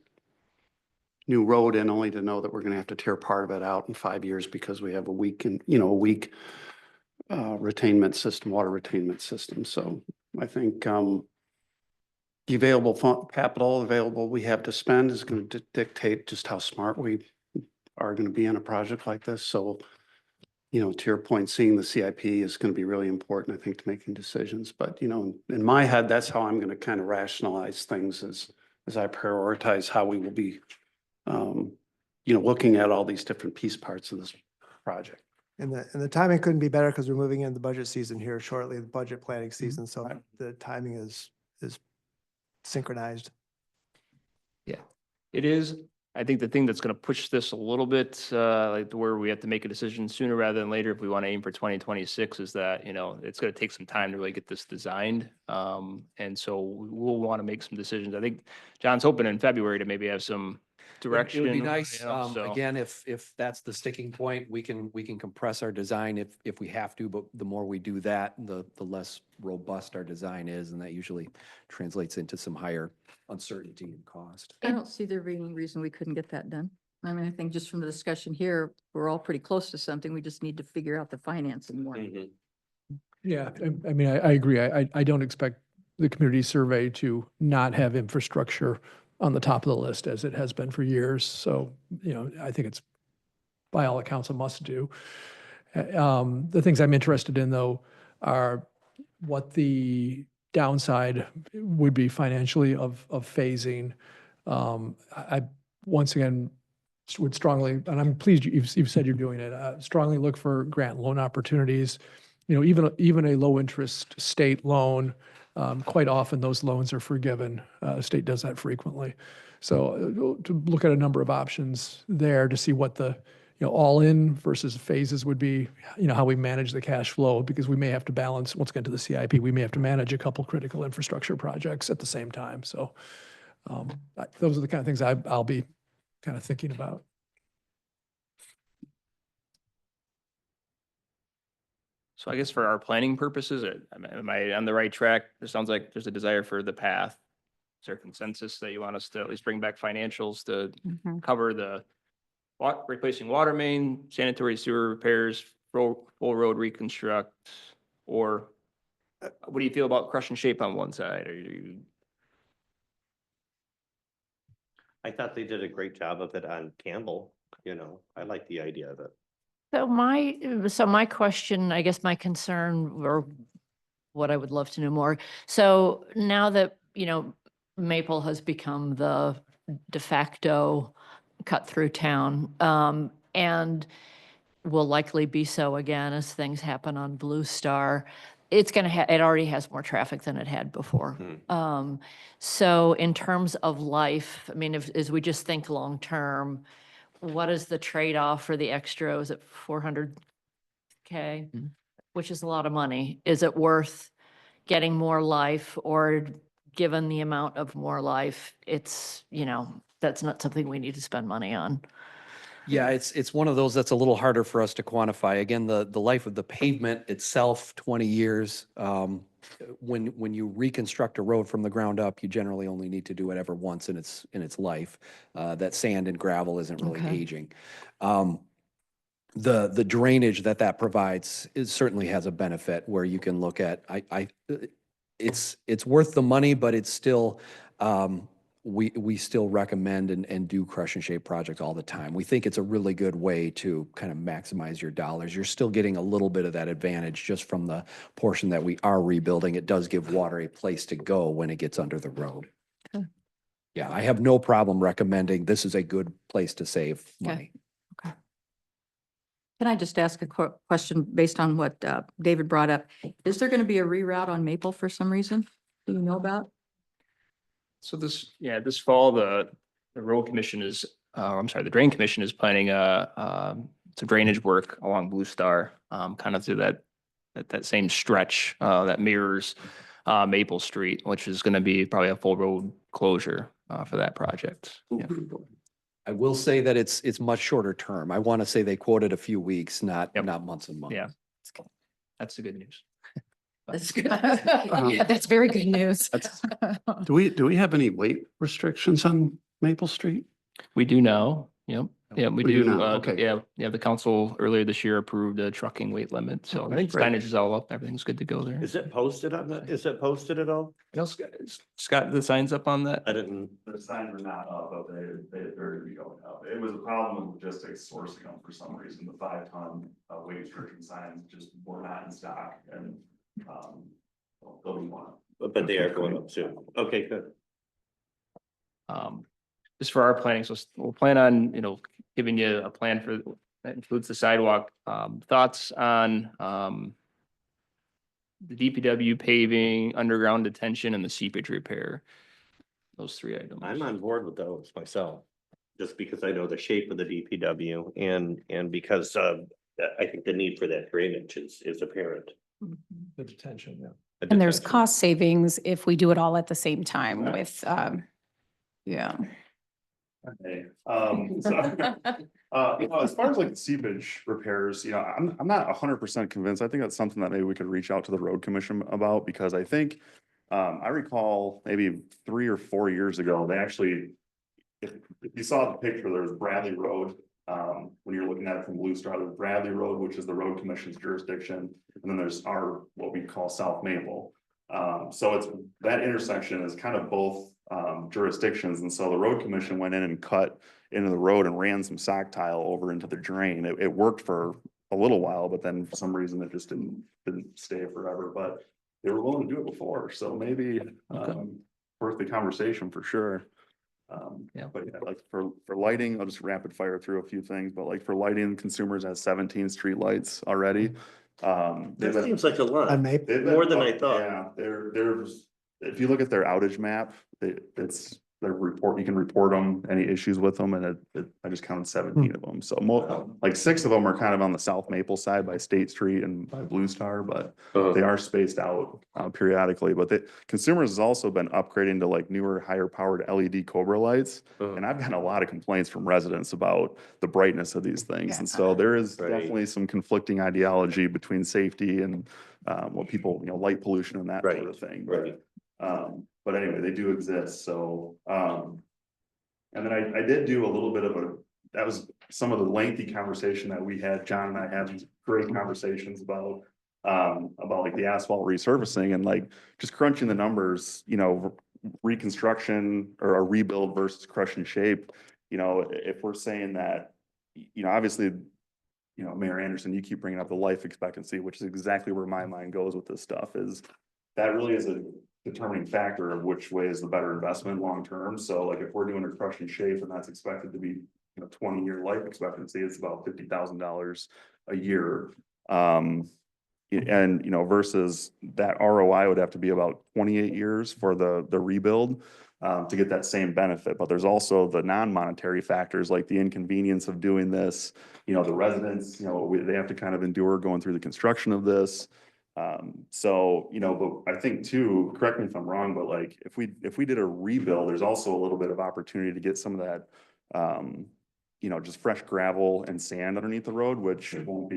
new road in only to know that we're going to have to tear part of it out in 5 years because we have a weak retainment system, water retainment system. So I think the available capital we have to spend is going to dictate just how smart we are going to be in a project like this. So to your point, seeing the CIP is going to be really important, I think, to making decisions. But, in my head, that's how I'm going to kind of rationalize things as I prioritize how we will be, looking at all these different piece parts of this project. And the timing couldn't be better because we're moving into the budget season here shortly, the budget planning season. So the timing is synchronized. Yeah, it is. I think the thing that's going to push this a little bit, like to where we have to make a decision sooner rather than later, if we want to aim for 2026, is that, you know, it's going to take some time to really get this designed. And so we'll want to make some decisions. I think John's hoping in February to maybe have some direction. It would be you nice, know, so- again, if that's the sticking point, we can compress our design if we have to, but the more we do that, the less robust our design is, and that usually translates into some higher uncertainty and cost. I don't see there being any reason we couldn't get that done. I mean, I think just from the discussion here, we're all pretty close to something. We just need to figure out the financing more. Mhm. Yeah, I mean, I agree. I don't expect the community survey to not have infrastructure on the top of the list as it has been for years. So, you know, I think it's by all accounts a must do. The things I'm interested in though are what the downside would be financially of phasing. I once again would strongly, and I'm pleased you've said you're doing it, strongly look for grant loan opportunities. You know, even a low interest state loan, quite often those loans are forgiven. The state does that frequently. So to look at a number of options there to see what the, you know, all in versus phases would be, you know, how we manage the cash flow, because we may have to balance, once again to the CIP, we may have to manage a couple critical infrastructure projects at the same time. So those are the kind of things I'll be kind of thinking about. So I guess for our planning purposes, am I on the right track? It sounds like there's a desire for the path. Is there consensus that you want us to at least bring back financials to cover the replacing water main, sanitary sewer repairs, full road reconstruct? Or what do you feel about crush and shape on one side? Are you? I thought they did a great job of it on Campbell, you know, I like the idea of it. So my question, I guess my concern, or what I would love to know more. So now that, you know, Maple has become the de facto cut through town, and will likely be so again as things happen on Blue Star, it's going to it already has more traffic than it had before. So in terms of life, I mean, as we just think long term, what is the trade-off for the extra? Is it 400K, which is a lot of money? Is it worth getting more life, or given the amount of more life, it's, you know, that's not something we need to spend money on? Yeah, it's one of those that's a little harder for us to quantify. Again, the life of the pavement itself, 20 years. When you reconstruct a road from the ground up, you generally only need to do it ever once in its life. That sand and gravel isn't really Okay. aging. The drainage that provides certainly has a benefit where you can look at, it's worth the money, but it's still, we still recommend and do crush and shape projects all the time. We think it's a really good way to kind of maximize your dollars. You're still getting a little bit of that advantage just from the portion that we are rebuilding. It does give water a place to go when it gets under the road. Okay. Yeah, I have no problem recommending this is a good place to save money. Can I just ask a question based on what David brought up? Is there going to be a reroute on Maple for some reason? Do you know about? So this fall, the road commission is, the drain commission is planning some drainage work along Blue Star, kind of through that same stretch that mirrors Maple Street, which is going to be probably a full road closure for that project. Yeah. I will say that it's much shorter term. I want to say they quoted a few weeks, not Yep. months and months. Yeah. That's the good news. That's good. Yeah, that's very good news. Do we have any weight restrictions on Maple Street? We do now. Yep. Yeah, we We do do. now, okay. Yeah, the council earlier this year approved a trucking weight limit. So I think Great. signage is all up. Everything's good to go there. Is it posted is it posted at all? You know, Scott, the signs up on that? I didn't. The signs were not up, but they're to be going up. It was a problem with logistics sourcing them for some reason. The 5-ton weight restriction signs just were not in stock, and they'll be one. But they are going up soon. Okay, good. Just for our planning, so we'll plan on, giving you a plan for, that includes the sidewalk. Thoughts on the DPW paving, underground detention, and the seepage repair? Those 3 items. I'm on board with those myself. just because I know the shape of the DPW and because I think the need for that drainage is apparent. The detention, yeah. And there's cost savings if we do it all at the same time Right. with, yeah. Okay, as far as like the seepage repairs, I'm not 100% convinced. I think that's something that maybe we could reach out to the road commission about, because I think, I recall maybe 3 or 4 years ago, they actually, if you saw the picture, there was Bradley Road. When you're looking at it from Blue Star, there's Bradley Road, which is the road commission's jurisdiction, and then there's what we call South Maple. So it's, that intersection is kind of both jurisdictions, and so the road commission went in and cut into the road and ran some sock tile over into the drain. It worked for a little while, but then for some reason it just didn't stay forever, but they were willing to do it before, so maybe worth the conversation for sure. But yeah, like for lighting, I'll just rapid fire through a few things, but like for lighting, Consumers has 17 street lights already. That seems like a lot, They've been more than I thought. Yeah, there's, if you look at their outage map, it's their report, you can report them, any issues with them, and I just counted 17 of them. So like 6 of them are kind of on the South Maple side by State Street and by Blue Star, but they are spaced out periodically. But the Consumers has also been upgrading to like newer, higher powered LED Cobra lights. And I've gotten a lot of complaints from residents about the brightness of these things. And so there is definitely some conflicting ideology between safety and what people, light pollution and that sort of thing. But anyway, they do exist, so, and then I did do a little bit of that was some of the lengthy conversation that we had, John and I had these great conversations about like the asphalt resurfacing and like just crunching the numbers, reconstruction or a rebuild versus crush and shape. If we're saying that, obviously, Mayor Anderson, you keep bringing up the life expectancy, which is exactly where my mind goes with this stuff, is that really is a determining factor of which way is the better investment long-term. So like if we're doing a crush and shape and that's expected to be 20-year life expectancy, it's about $50,000 a year. And versus that ROI would have to be about 28 years for the rebuild to get that same benefit. But there's also the non-monetary factors like the inconvenience of doing this, the residents, they have to kind of endure going through the construction of this. But I think too, correct me if I'm wrong, but like if we did a rebuild, there's also a little bit of opportunity to get some of that, just fresh gravel and sand underneath the road, which won't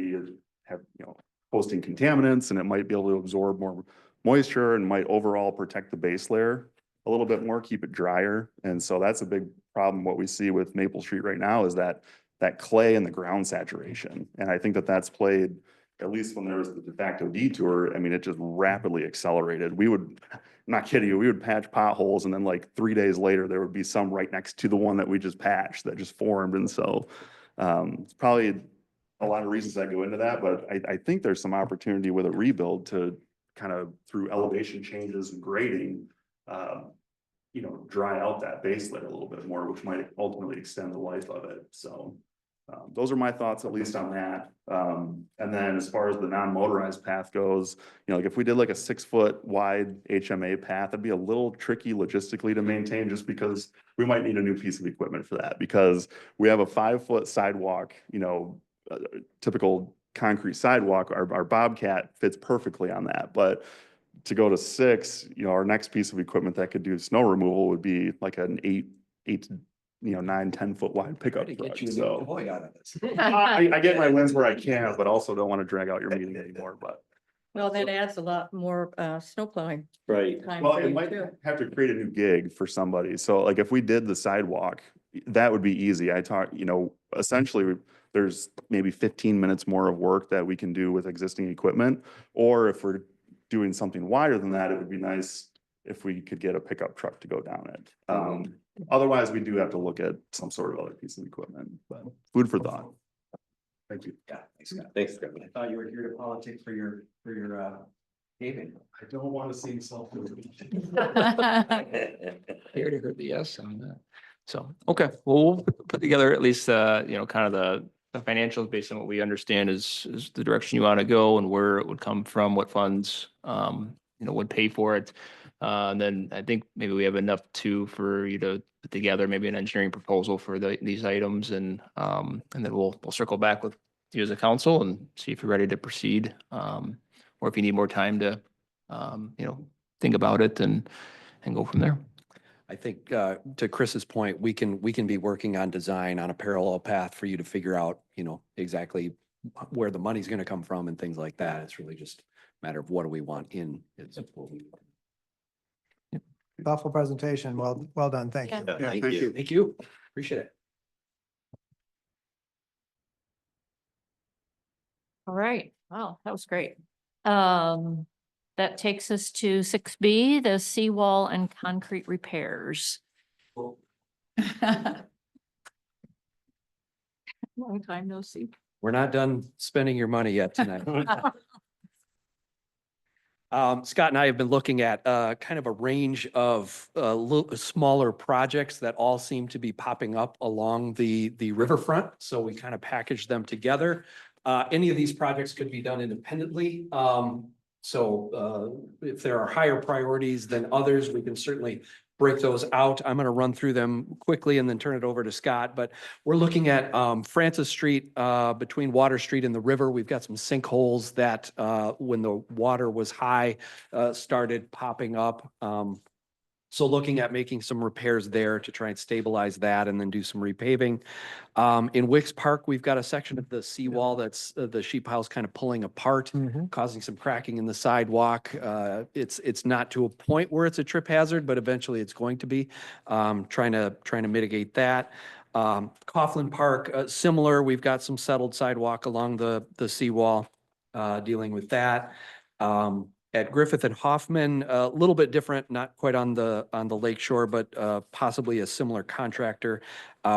hosting contaminants, and it might be able to absorb more moisture and might overall protect the base layer a little bit more, keep it drier. And so that's a big problem. What we see with Maple Street right now is that clay and the ground saturation. And I think that's played, at least when there was the de facto detour, I mean, it just rapidly accelerated. I'm not kidding you, we would patch potholes and then like 3 days later, there would be some right next to the one that we just patched that just formed. And so it's probably a lot of reasons that go into that, but I think there's some opportunity with a rebuild to kind of through elevation changes and grading, dry out that base layer a little bit more, which might ultimately extend the life of it. So those are my thoughts, at least on that. And then as far as the non-motorized path goes, like if we did like a 6-foot wide HMA path, it'd be a little tricky logistically to maintain, just because we might need a new piece of equipment for that, because we have a 5-foot sidewalk, typical concrete sidewalk. Our Bobcat fits perfectly on that, but to go to 6, our next piece of equipment that could do snow removal would be like an 9, 10-foot wide pickup truck. So I get my wins where I can, but also don't want to drag out your meeting anymore, but. Well, that adds a lot more snow plowing. Right. time Well, for it you, might too. have to create a new gig for somebody. So like if we did the sidewalk, that would be easy. Essentially there's maybe 15 minutes more of work that we can do with existing equipment. Or if we're doing something wider than that, it would be nice if we could get a pickup truck to go down it. Otherwise, we do have to look at some sort of other piece of equipment, but food for thought. Thank you. Yeah, thanks, Scott. Thanks, Scott. I thought you were here to politic for your gaming. I don't want to seem selfish. I already heard the yes on that. So, okay, well, we'll put together at least, kind of the financials based on what we understand is the direction you want to go and where it would come from, what funds, would pay for it. And then I think maybe we have enough too for you to put together maybe an engineering proposal for these items and then we'll circle back with you as a council and see if you're ready to proceed. Or if you need more time to, think about it and go from there. I think to Chris's point, we can be working on design on a parallel path for you to figure out, exactly where the money's going to come from and things like that. It's really just a matter of what do we want in. Thoughtful presentation. Well done. Thank you. Yeah, thank you. Thank you. Appreciate it. All right. Wow, that was great. That takes us to 6B, the seawall and concrete repairs. Long time no see. We're not done spending your money yet tonight. Scott and I have been looking at kind of a range of smaller projects that all seem to be popping up along the riverfront. So we kind of packaged them together. Any of these projects could be done independently. So if there are higher priorities than others, we can certainly break those out. I'm going to run through them quickly and then turn it over to Scott. But we're looking at Francis Street between Water Street and the river. We've got some sinkholes that when the water was high started popping up. So looking at making some repairs there to try and stabilize that and then do some repaving. In Wicks Park, we've got a section of the seawall that's the sheep house kind of pulling apart, causing some cracking in the sidewalk. It's not to a point where it's a trip hazard, but eventually it's going to be. Trying to mitigate that. Coughlin Park, similar. We've got some settled sidewalk along the seawall, dealing with that. At Griffith and Hoffman, a little bit different, not quite on the lake shore, but possibly a similar contractor.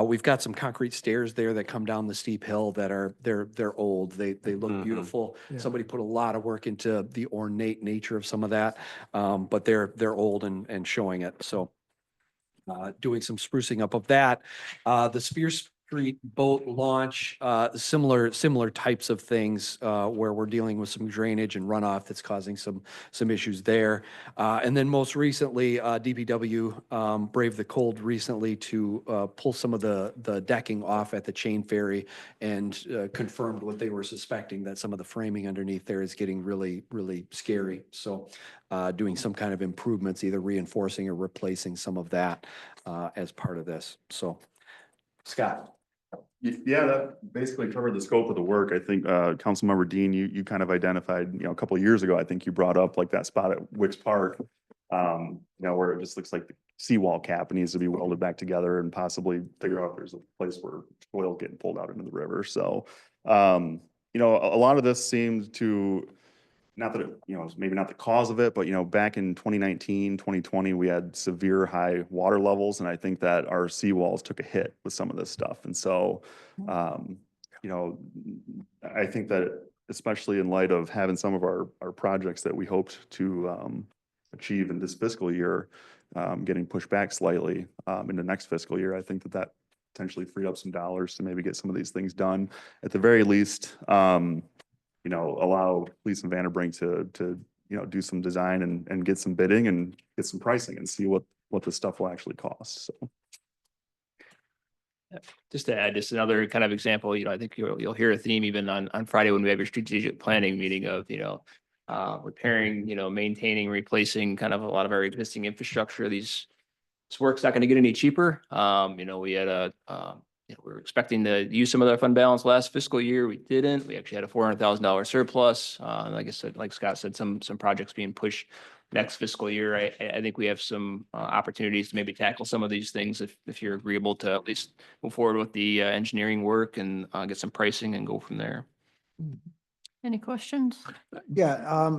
We've got some concrete stairs there that come down the steep hill that they're old. They look beautiful. Yeah. Somebody put a lot of work into the ornate nature of some of that, but they're old and showing it. So doing some sprucing up of that. The Spear Street boat launch, similar types of things where we're dealing with some drainage and runoff that's causing some issues there. And then most recently, DPW braved the cold recently to pull some of the decking off at the Chain Ferry and confirmed what they were suspecting, that some of the framing underneath there is getting really, really scary. So doing some kind of improvements, either reinforcing or replacing some of that as part of this. So Scott. Yeah, that basically covered the scope of the work. I think, Councilmember Dean, you kind of identified, a couple of years ago, I think you brought up like that spot at Wicks Park, where it just looks like the seawall cap needs to be welded back together and possibly figure out if there's a place where oil getting pulled out into the river. So, a lot of this seemed to, not that it, maybe not the cause of it, but, back in 2019, 2020, we had severe high water levels. And I think that our seawalls took a hit with some of this stuff. And so, I think that especially in light of having some of our projects that we hoped to achieve in this fiscal year, getting pushed back slightly into next fiscal year, I think that potentially freed up some dollars to maybe get some of these things done. At the very least, allow Police and Vanderbrink to do some design and get some bidding and get some pricing and see what the stuff will actually cost. So. Just to add, just another kind of example, I think you'll hear a theme even on Friday when we have your strategic planning meeting of, repairing, maintaining, replacing kind of a lot of our existing infrastructure. This work's not going to get any cheaper. We had we were expecting to use some of our fund balance last fiscal year. We didn't. We actually had a $400,000 surplus. Like I said, like Scott said, some projects being pushed next fiscal year. I think we have some opportunities to maybe tackle some of these things if you're agreeable to at least move forward with the engineering work and get some pricing and go from there. Any questions? Yeah,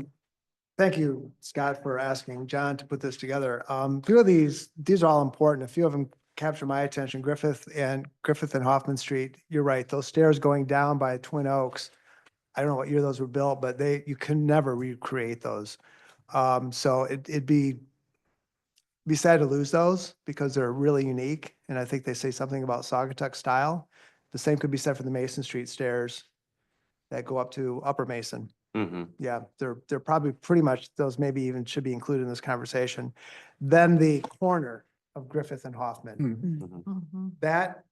thank you, Scott, for asking John to put this together. A few of these are all important. A few of them capture my attention. Griffith and Hoffman Street. You're right. Those stairs going down by Twin Oaks. I don't know what year those were built, but you can never recreate those. So it'd be sad to lose those because they're really unique. And I think they say something about Saugatuck style. The same could be said for the Mason Street stairs that go up to Upper Mason. Yeah, they're probably pretty much, those maybe even should be included in this conversation. Then the corner of Griffith and Hoffman. That,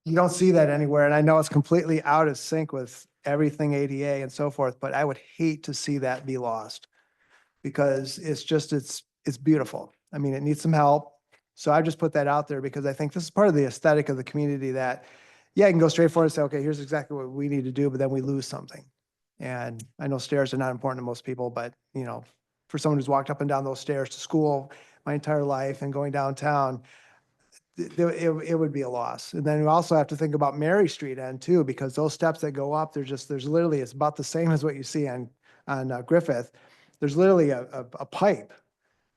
you don't see that anywhere, and I know it's completely out of sync with everything ADA and so forth, but I would hate to see that be lost. Because it's just, it's beautiful. I mean, it needs some help. So I just put that out there because I think this is part of the aesthetic of the community that, yeah, I can go straight forward and say, okay, here's exactly what we need to do, but then we lose something. And I know stairs are not important to most people, but you know, for someone who's walked up and down those stairs to school my entire life and going downtown, it would be a loss. And then we also have to think about Mary Street end too, because those steps that go up, there's literally, it's about the same as what you see on Griffith. There's literally a pipe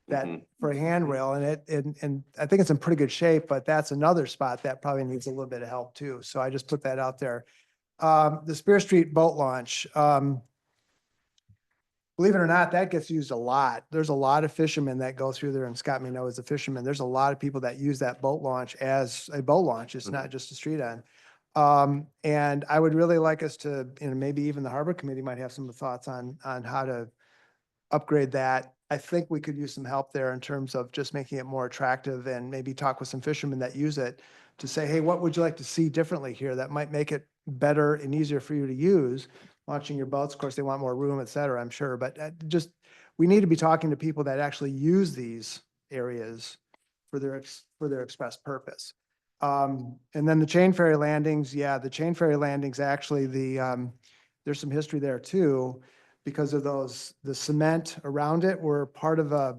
that for a handrail, and I think it's in pretty good shape, but that's another spot that probably needs a little bit of help too. So I just put that out there. The Spear Street boat launch, believe it or not, that gets used a lot. There's a lot of fishermen that go through there, and Scott may know as a fisherman, there's a lot of people that use that boat launch as a boat launch. It's not just a street end. And I would really like us to, maybe even the Harbor Committee might have some thoughts on how to upgrade that. I think we could use some help there in terms of just making it more attractive, and maybe talk with some fishermen that use it to say, hey, what would you like to see differently here that might make it better and easier for you to use launching your boats? Of course, they want more room, et cetera, I'm sure, but we need to be talking to people that actually use these areas for their express purpose. And then the chain ferry landings, the chain ferry landings, actually there's some history there too, because of the cement around it were part of I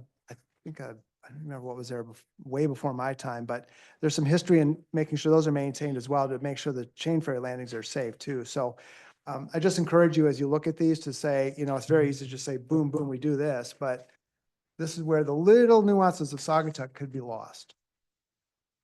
don't remember what was there way before my time, but there's some history in making sure those are maintained as well, to make sure the chain ferry landings are safe too. So I just encourage you as you look at these to say, it's very easy to just say, boom, boom, we do this, but this is where the little nuances of Saugatuck could be lost.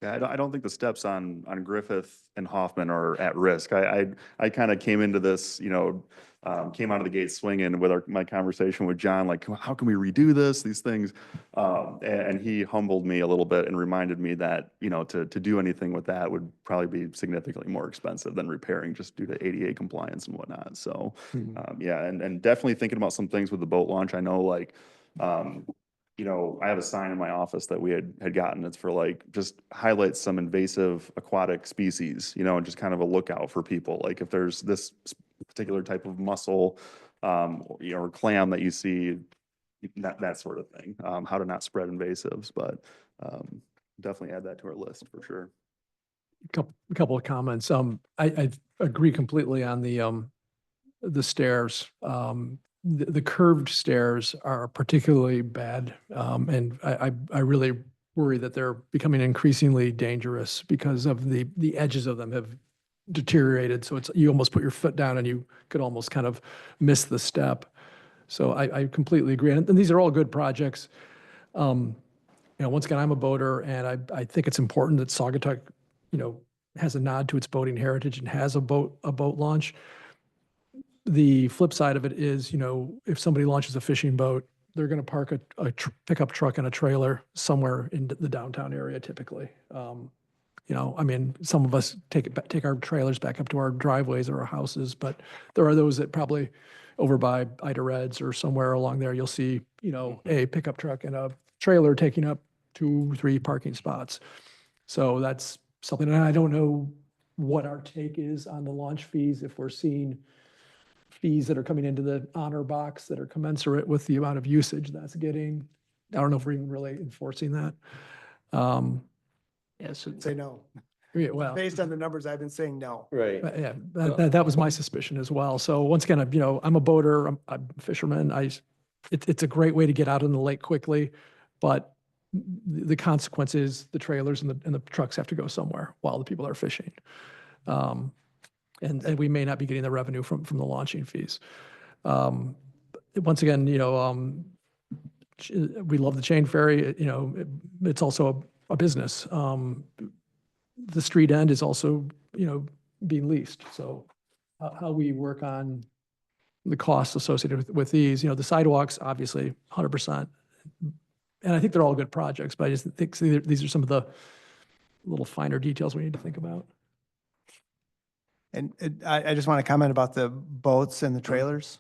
Yeah, I don't think the steps on Griffith and Hoffman are at risk. I kind of came into this, came out of the gate swinging with my conversation with John, like, how can we redo these things? And he humbled me a little bit and reminded me that, to do anything with that would probably be significantly more expensive than repairing, just due to ADA compliance and whatnot. So, yeah, and definitely thinking about some things with the boat launch. I know, like, I have a sign in my office that we had gotten. It's for like, just highlights some invasive aquatic species, and just kind of a lookout for people. Like if there's this particular type of mussel, or clam that you see, that sort of thing, how to not spread invasives, but definitely add that to our list for sure. A couple of comments. I agree completely on the stairs. The curved stairs are particularly bad, and I really worry that they're becoming increasingly dangerous because of the edges of them have deteriorated. So you almost put your foot down and you could almost kind of miss the step. So I completely agree. And these are all good projects. Once again, I'm a boater, and I think it's important that Saugatuck, has a nod to its boating heritage and has a boat launch. The flip side of it is, if somebody launches a fishing boat, they're going to park a pickup truck and a trailer somewhere in the downtown area typically. Some of us take our trailers back up to our driveways or our houses, but there are those that probably over by Ida Reds or somewhere along there, you'll see, a pickup truck and a trailer taking up 2-3 parking spots. So that's something, and I don't know what our take is on the launch fees, if we're seeing fees that are coming into the honor box that are commensurate with the amount of usage that's getting. I don't know if we're even really enforcing that. Say no. Yeah, well, Based on the numbers, I've been saying no. Right. yeah, that was my suspicion as well. So once again, I'm a boater, I'm a fisherman. It's a great way to get out on the lake quickly, but the consequence is the trailers and the trucks have to go somewhere while the people are fishing. And we may not be getting the revenue from the launching fees. Once again, we love the chain ferry. It's also a business. The street end is also, being leased. So how we work on the costs associated with these, the sidewalks, obviously 100%. And I think they're all good projects, but I just think these are some of the little finer details we need to think about. And I just want to comment about the boats and the trailers.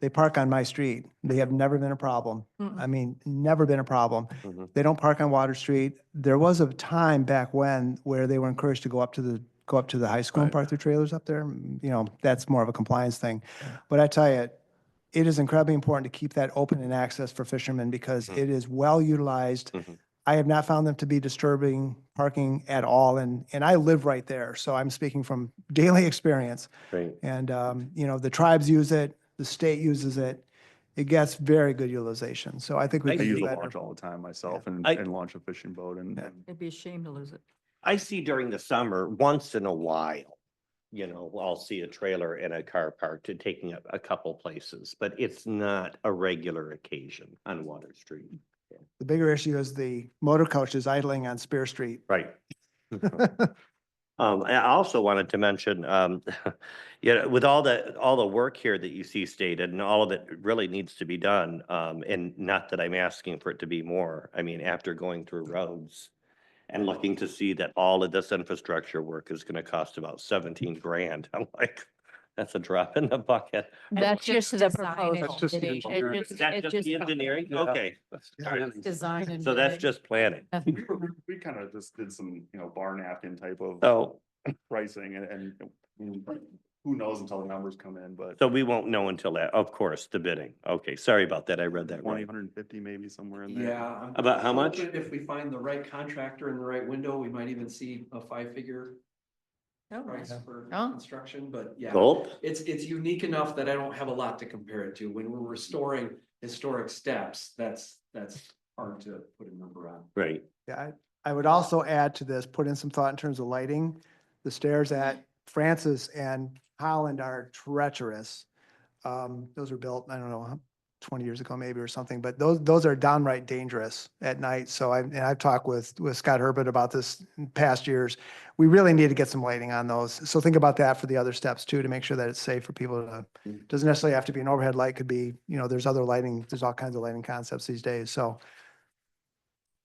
They park on my street. They have never been a problem. I mean, never been a problem. They don't park on Water Street. There was a time back when where they were encouraged to go up to the high school and Right. park their trailers up there. You know, that's more of a compliance thing. But I tell you, it is incredibly important to keep that open and access for fishermen because it is well utilized. I have not found them to be disturbing parking at all. And I live right there. So I'm speaking from daily experience. Right. And, you know, the tribes use it, the state uses it. It gets very good utilization. So I think we I can use do a better. launch all the time myself and, I- and launch a fishing boat and It'd be a shame to lose it. I see during the summer, once in a while, I'll see a trailer and a car parked and taking up a couple places, but it's not a regular occasion on Water Street. The bigger issue is the motor coaches idling on Spear Street. Right. I also wanted to mention, with all the work here that you see stated and all of it really needs to be done. And not that I'm asking for it to be more. I mean, after going through roads and looking to see that all of this infrastructure work is gonna cost about 17 grand. I'm like, that's a drop in the bucket. That's just the design proposal. and That's just the bidding. engineering. Is that just the engineering? Yeah. Okay. Design and So that's bidding. just planning. we kind of just did some, bar napkin type of So, pricing and who knows until the numbers come in, but so we won't know until that, of course, the bidding. Okay, sorry about that. I read that 20, right. 150 maybe somewhere in there. Yeah. About how much? If we find the right contractor in the right window, we might even see a 5-figure Oh, price for Oh. construction, but yeah. Gulp? It's unique enough that I don't have a lot to compare it to. When we're restoring historic steps, that's hard to put a number on. Right. Yeah, I would also add to this, put in some thought in terms of lighting. The stairs at Francis and Holland are treacherous. Those were built, I don't know, 20 years ago maybe or something, but those are downright dangerous at night. So I've talked with Scott Herbert about this in past years. We really need to get some lighting on those. So think about that for the other steps too, to make sure that it's safe for people to, doesn't necessarily have to be an overhead light, could be, there's other lighting, there's all kinds of lighting concepts these days. So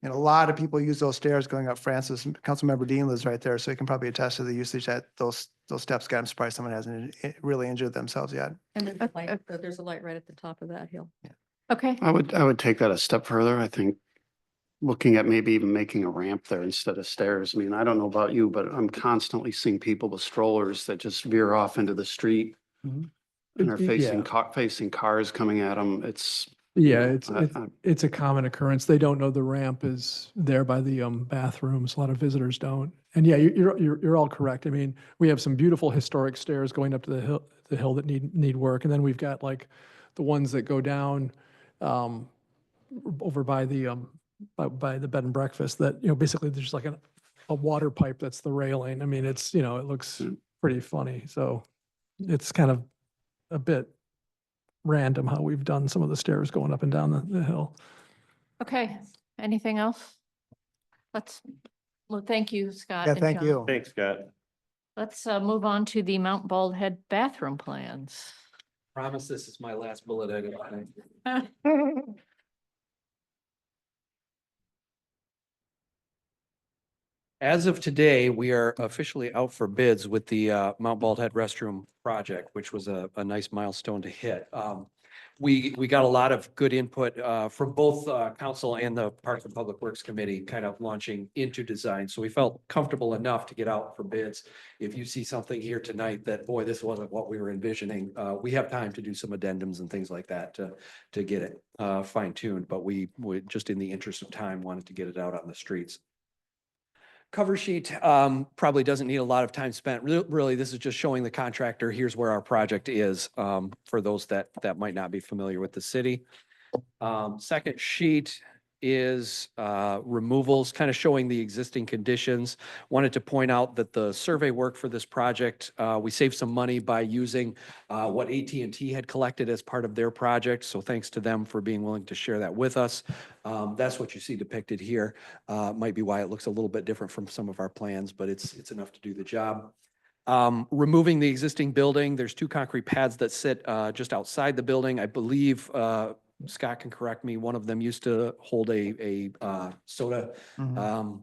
a lot of people use those stairs going up Francis. Councilmember Dean lives right there, so he can probably attest to the usage that those steps got. I'm surprised someone hasn't really injured themselves yet. And there's a light right at the top of that hill. Okay, I would take that a step further. I think looking at maybe even making a ramp there instead of stairs. I mean, I don't know about you, but I'm constantly seeing people with strollers that just veer off into the street Mhm. and are Yeah. facing cars coming at them. Yeah, I- it's a common occurrence. They don't know the ramp is there by the bathrooms. A lot of visitors don't. And yeah, you're all correct. I mean, we have some beautiful historic stairs going up to the hill that need work. And then we've got like the ones that go down over by the by the bed and breakfast that, basically there's like a water pipe that's the railing. I mean, it looks pretty funny. So it's kind of a bit random how we've done some of the stairs going up and down the hill. okay. Anything else? Well, thank you, Scott. Yeah, and thank John. you. Thanks, Scott. Let's move on to the Mount Bald Head bathroom plans. Promise this is my last bullet item. As of today, we are officially out for bids with the Mount Bald Head restroom project, which was a nice milestone to hit. We got a lot of good input from both council and the Parks and Public Works Committee kind of launching into design. So we felt comfortable enough to get out for bids. If you see something here tonight that, boy, this wasn't what we were envisioning, we have time to do some addendums and things like that to get it fine tuned. But we would, just in the interest of time, wanted to get it out on the streets. Cover sheet probably doesn't need a lot of time spent. Really, this is just showing the contractor, here's where our project is, for those that might not be familiar with the city. Second sheet is removals, kind of showing the existing conditions. Wanted to point out that the survey work for this project, we saved some money by using what AT&T had collected as part of their project. So thanks to them for being willing to share that with us. That's what you see depicted here. Might be why it looks a little bit different from some of our plans, but it's enough to do the job. Removing the existing building, there's 2 concrete pads that sit just outside the building. I believe Scott can correct me, one of them used to hold a soda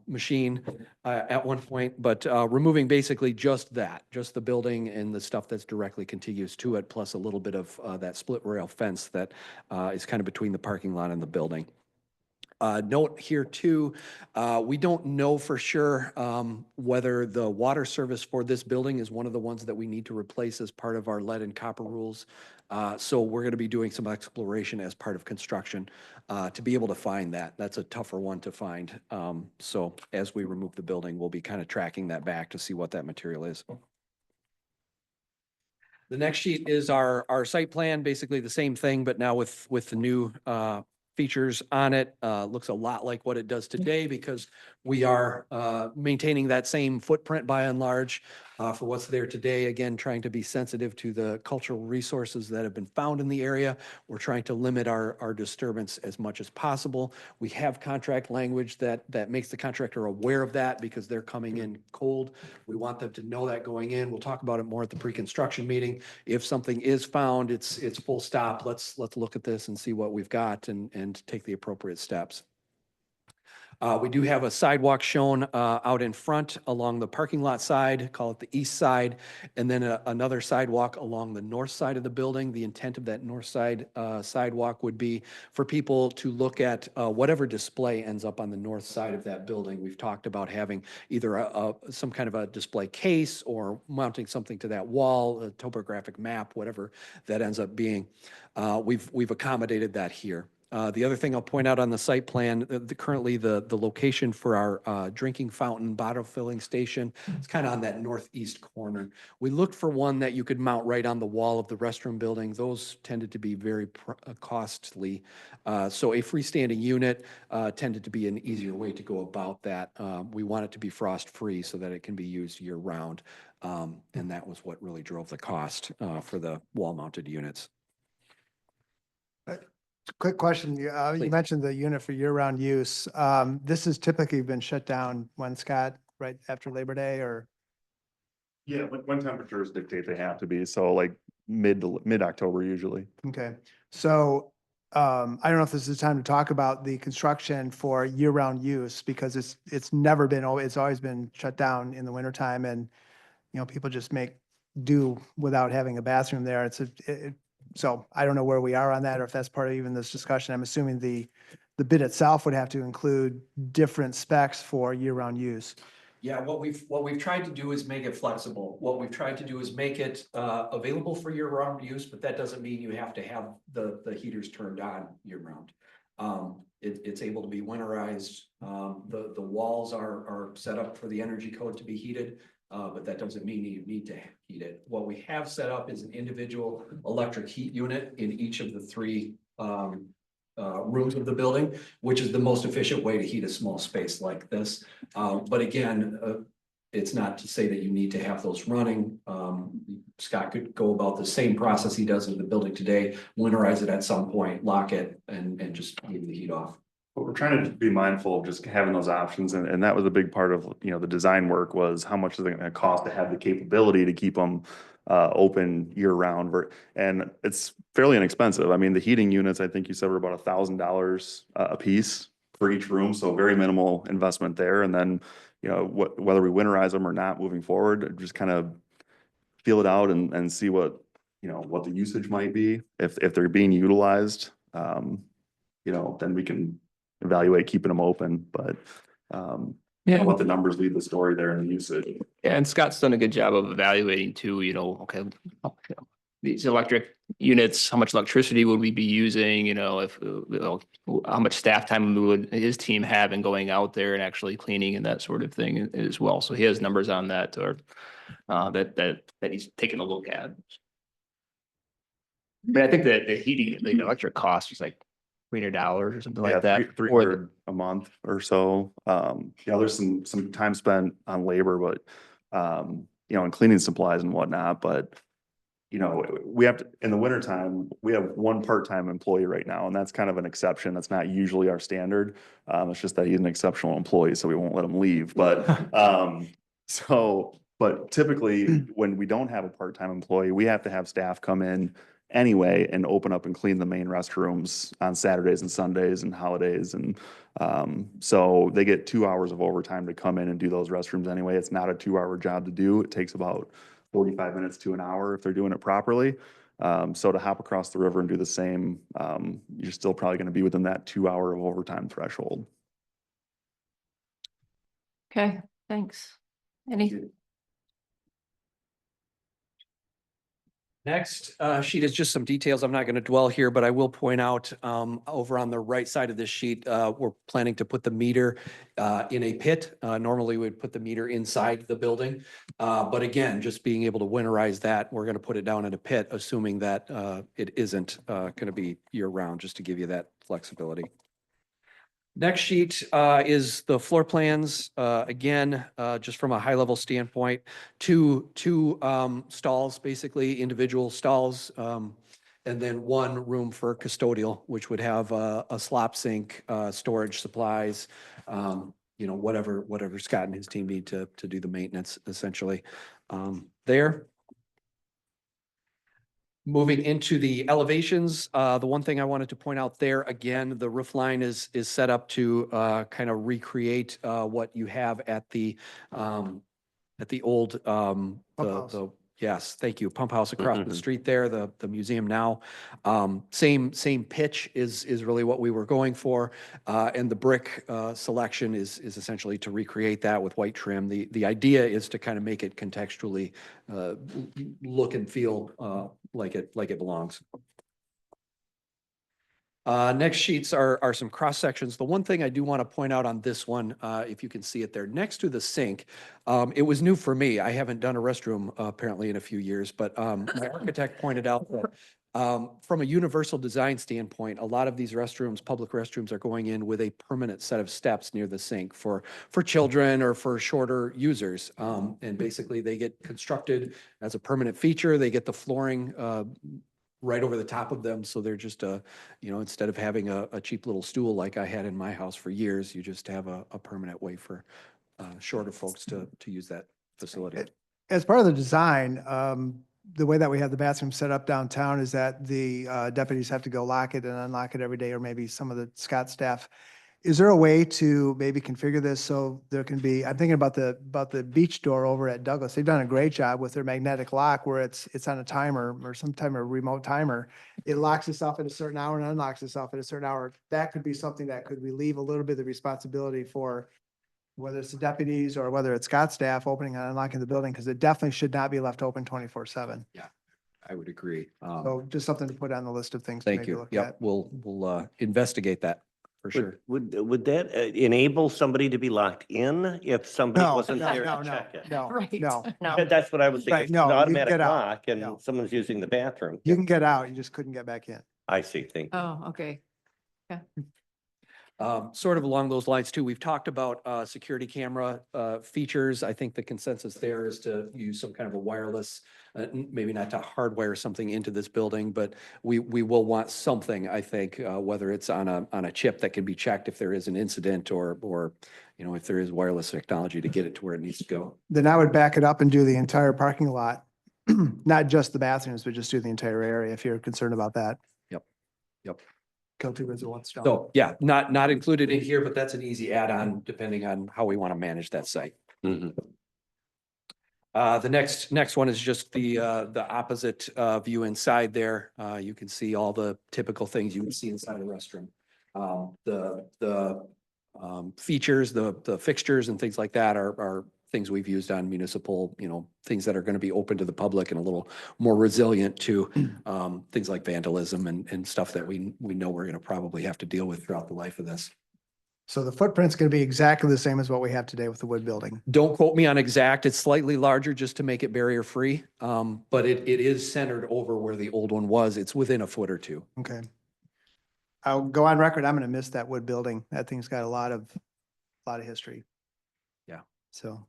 machine at one point, but removing basically just that, just the building and the stuff that's directly contiguous to it, plus a little bit of that split rail fence that is kind of between the parking lot and the building. Note here too, we don't know for sure whether the water service for this building is one of the ones that we need to replace as part of our lead and copper rules. So we're going to be doing some exploration as part of construction to be able to find that. That's a tougher one to find. So as we remove the building, we'll be kind of tracking that back to see what that material is. The next sheet is our site plan, basically the same thing, but now with the new features on it. Looks a lot like what it does today because we are maintaining that same footprint by and large for what's there today. Again, trying to be sensitive to the cultural resources that have been found in the area. We're trying to limit our disturbance as much as possible. We have contract language that makes the contractor aware of that because they're coming in cold. We want them to know that going in. We'll talk about it more at the pre-construction meeting. If something is found, it's full stop. Let's look at this and see what we've got and take the appropriate steps. We do have a sidewalk shown out in front along the parking lot side, call it the east side, and then another sidewalk along the north side of the building. The intent of that north side sidewalk would be for people to look at whatever display ends up on the north side of that building. We've talked about having either some kind of a display case or mounting something to that wall, a topographic map, whatever that ends up being. We've accommodated that here. The other thing I'll point out on the site plan, currently the location for our drinking fountain bottle filling station, it's kind of on that northeast corner. We looked for one that you could mount right on the wall of the restroom building. Those tended to be very costly. So a freestanding unit tended to be an easier way to go about that. We want it to be frost free so that it can be used year round. And that was what really drove the cost for the wall mounted units. Quick question. You Please. mentioned the unit for year-round use. This has typically been shut down when, Scott, right after Labor Day or? Yeah, when temperatures dictate they have to be, so like mid-October usually. Okay, so I don't know if this is the time to talk about the construction for year-round use because it's never been, it's always been shut down in the wintertime and, you know, people just make do without having a bathroom there. So I don't know where we are on that or if that's part of even this discussion. I'm assuming the bid itself would have to include different specs for year-round use. Yeah, what we've tried to do is make it flexible. What we've tried to do is make it available for year-round use, but that doesn't mean you have to have the heaters turned on year-round. It's able to be winterized. The walls are set up for the energy code to be heated. But that doesn't mean you need to heat it. What we have set up is an individual electric heat unit in each of the three rooms of the building, which is the most efficient way to heat a small space like this. But again, it's not to say that you need to have those running. Scott could go about the same process he does in the building today, winterize it at some point, lock it, and just leave the heat off. But we're trying to be mindful of just having those options, and that was a big part of, you know, the design work was how much is it gonna cost to have the capability to keep them open year round, and it's fairly inexpensive. I mean, the heating units, I think you said were about $1,000 a piece for each room, so very minimal investment there. And then, you know, whether we winterize them or not moving forward, just kind of feel it out and see what, you know, what the usage might be. If they're being utilized, you know, then we can evaluate keeping them open, but I'll let the numbers lead the story there in the usage. Yeah, and Scott's done a good job of evaluating too, you know, okay, these electric units, how much electricity would we be using, you know, if, you know, how much staff time would his team have in going out there and actually cleaning and that sort of thing as well. So he has numbers on that or that he's taken a look at. But I think that the heating, the electric cost is like $300 or something like that. $300 a month or so. Yeah, there's some time spent on labor, but you know, and cleaning supplies and whatnot, but you know, we have to, in the wintertime, we have one part-time employee right now, and that's kind of an exception. That's not usually our standard. It's just that he's an exceptional employee, so we won't let him leave. But but typically when we don't have a part-time employee, we have to have staff come in anyway and open up and clean the main restrooms on Saturdays and Sundays and holidays. And so they get 2 hours of overtime to come in and do those restrooms anyway. It's not a 2-hour job to do. It takes about 45 minutes to an hour if they're doing it properly. So to hop across the river and do the same, you're still probably going to be within that 2 hour of overtime threshold. Okay, thanks. Any, Next sheet is just some details. I'm not going to dwell here, but I will point out over on the right side of this sheet, we're planning to put the meter in a pit. Normally we'd put the meter inside the building. But again, just being able to winterize that, we're going to put it down in a pit, assuming that it isn't going to be year round, just to give you that flexibility. Next sheet is the floor plans. Again, just from a high level standpoint, two stalls, basically individual stalls, and then one room for custodial, which would have a slop sink, storage supplies, whatever Scott and his team need to do the maintenance essentially there. Moving into the elevations, the one thing I wanted to point out there, again, the roof line is set up to kind of recreate what you have at the old yes, thank you, pump house across the street there, the museum now. Same pitch is really what we were going for, and the brick selection is essentially to recreate that with white trim. The idea is to kind of make it contextually look and feel like it belongs. Next sheets are some cross sections. The one thing I do want to point out on this one, if you can see it there, next to the sink, it was new for me. I haven't done a restroom apparently in a few years, but my architect pointed out that from a universal design standpoint, a lot of these restrooms, public restrooms, are going in with a permanent set of steps near the sink for children or for shorter users. And basically they get constructed as a permanent feature. They get the flooring right over the top of them. So they're just instead of having a cheap little stool like I had in my house for years, you just have a permanent way for shorter folks to use that facility. As part of the design, the way that we have the bathroom set up downtown is that the deputies have to go lock it and unlock it every day, or maybe some of the Scott staff. Is there a way to maybe configure this so there can be, I'm thinking about the beach door over at Douglas. They've done a great job with their magnetic lock where it's on a timer or some type of remote timer. It locks itself at a certain hour and unlocks itself at a certain hour. That could be something that could relieve a little bit of the responsibility for whether it's the deputies or whether it's Scott staff opening and unlocking the building, because it definitely should not be left open 24/7. Yeah, I would agree. So just something to put on the list of things to Thank maybe you. look Yep, at. we'll investigate that for sure. Would that enable somebody to be locked in if somebody No, wasn't no, there no, to no, check it? no, Right. no. No. That's what I was Right, thinking. no, It's an you automatic get out. lock and No. someone's using the bathroom. You can get out, you just couldn't get back in. I see, thank you. oh, okay. Sort of along those lines too, we've talked about security camera features. I think the consensus there is to use some kind of a wireless, maybe not to hardwire something into this building, but we will want something, I think, whether it's on a chip that can be checked if there is an incident or if there is wireless technology to get it to where it needs to go. Then I would back it up and do the entire parking lot, not just the bathrooms, but just do the entire area if you're concerned about that. Yep. Kill two birds with one stone. So yeah, not included in here, but that's an easy add-on depending on how we want to manage that site. Mhm. The next one is just the opposite view inside there. You can see all the typical things you would see inside a restroom. The features, the fixtures and things like that are things we've used on municipal, things that are going to be open to the public and a little more resilient to things like vandalism and stuff that we know we're going to probably have to deal with throughout the life of this. So the footprint's going to be exactly the same as what we have today with the wood building. Don't quote me on exact. It's slightly larger just to make it barrier free. But it is centered over where the old one was. It's within a foot or two. Okay. I'll go on record. I'm going to miss that wood building. That thing's got a lot of history. Yeah. So.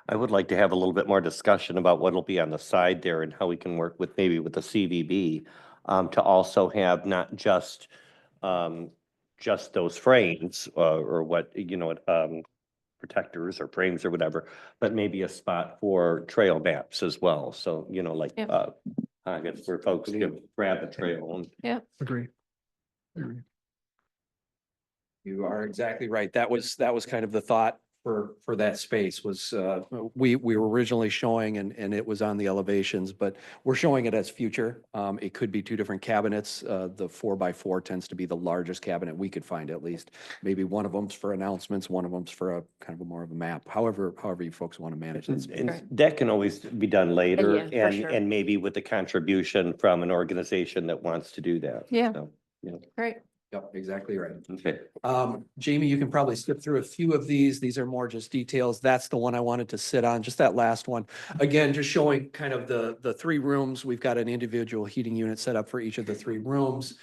I would like to have a little bit more discussion about what'll be on the side there and how we can work with maybe with the CVB to also have not just those frames or what, protectors or frames or whatever, but maybe a spot for trail maps as well. So, like Yeah. I guess where folks can grab a trail and Agree. Agree. You are exactly right. That was kind of the thought for that space was, we were originally showing and it was on the elevations, but we're showing it as future. It could be two different cabinets. The 4x4 tends to be the largest cabinet we could find at least. Maybe one of them's for announcements, one of them's for a kind of more of a map, however you folks want to manage this. And that can always be done later Yeah, for sure. and maybe with the contribution from an organization that wants to do that. Yeah. So, yeah. Great. Yep, exactly right. Okay. Jamie, you can probably skip through a few of these. These are more just details. That's the one I wanted to sit on, just that last one. Again, just showing kind of the three rooms. We've got an individual heating unit set up for each of the three rooms.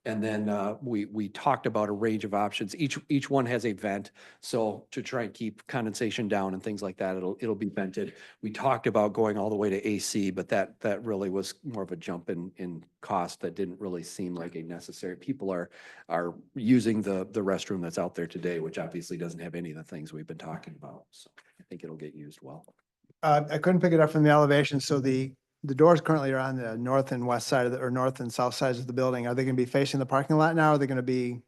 And then we talked about a range of options. Each one has a vent. So to try and keep condensation down and things like that, it'll be vented. We talked about going all the way to AC, but that really was more of a jump in cost that didn't really seem like a necessary. People are using the restroom that's out there today, which obviously doesn't have any of the things we've been talking about. So I think it'll get used well. I couldn't pick it up from the elevation, so the doors currently are on the north and west side of the, or north and south sides of the building. Are they going to be facing the parking lot now? Are they going to be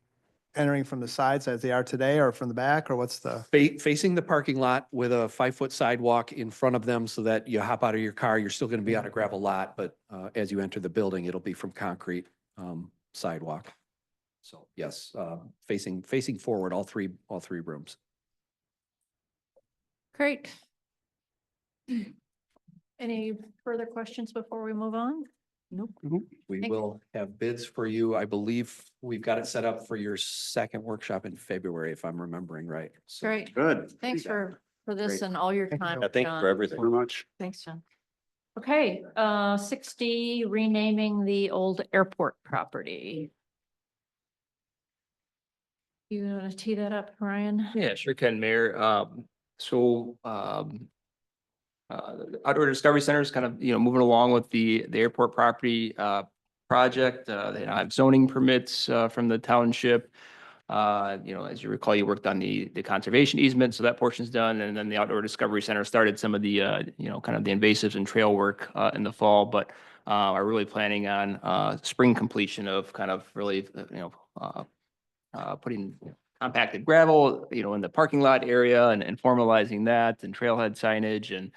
entering from the sides as they are today or from the back, or what's the? Facing the parking lot with a 5-foot sidewalk in front of them so that you hop out of your car, you're still going to be on a gravel lot, but as you enter the building, it'll be from concrete sidewalk. So yes, facing forward, all three rooms. Great. Any further questions before we move on? Nope. We Thank- will have bids for you. I believe we've got it set up for your second workshop in February, if I'm remembering right. So Great. Good. Thanks for this Great. and all your Thank you. time. Yeah, thank you John. for everything. Very much. Thanks, John. Okay, 60, renaming the old airport property. You want to tee that up, Ryan? Yeah, sure can, Mayor. The Outdoor Discovery Center is kind of, moving along with the airport property project. They now have zoning permits from the township. As you recall, you worked on the conservation easement, so that portion's done. And then the Outdoor Discovery Center started some of the, kind of the invasives and trail work in the fall, but are really planning on spring completion of kind of really, putting compacted gravel, in the parking lot area and formalizing that and trailhead signage and,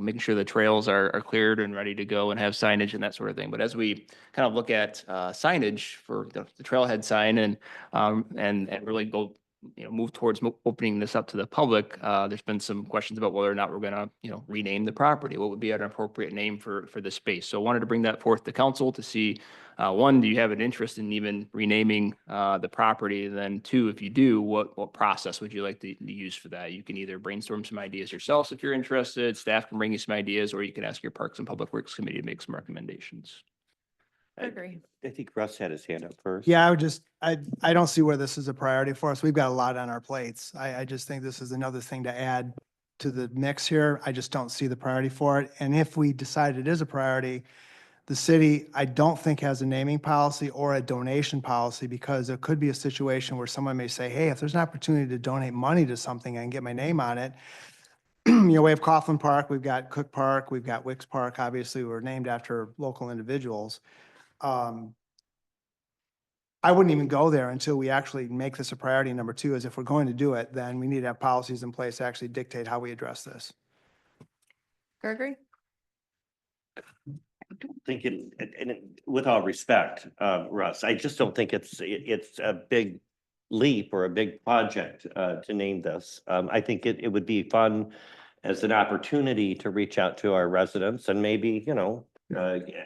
making sure the trails are cleared and ready to go and have signage and that sort of thing. But as we kind of look at signage for the trailhead sign and really go, move towards opening this up to the public, there's been some questions about whether or not we're gonna, rename the property. What would be an appropriate name for the space? So I wanted to bring that forth to council to see, one, do you have an interest in even renaming the property? And then two, if you do, what process would you like to use for that? You can either brainstorm some ideas yourselves if you're interested, staff can bring you some ideas, or you can ask your Parks and Public Works Committee to make some recommendations. I agree. I think Russ had his hand up first. Yeah, I don't see where this is a priority for us. We've got a lot on our plates. I just think this is another thing to add to the mix here. I just don't see the priority for it. And if we decide it is a priority, the city, I don't think has a naming policy or a donation policy, because there could be a situation where someone may say, hey, if there's an opportunity to donate money to something and get my name on it. We have Coughlin Park, we've got Cook Park, we've got Wicks Park, obviously were named after local individuals. I wouldn't even go there until we actually make this a priority. Number two is if we're going to do it, then we need to have policies in place to actually dictate how we address this. Gregory? I don't think with all respect, Russ, I just don't think it's a big leap or a big project to name this. I think it would be fun as an opportunity to reach out to our residents and maybe,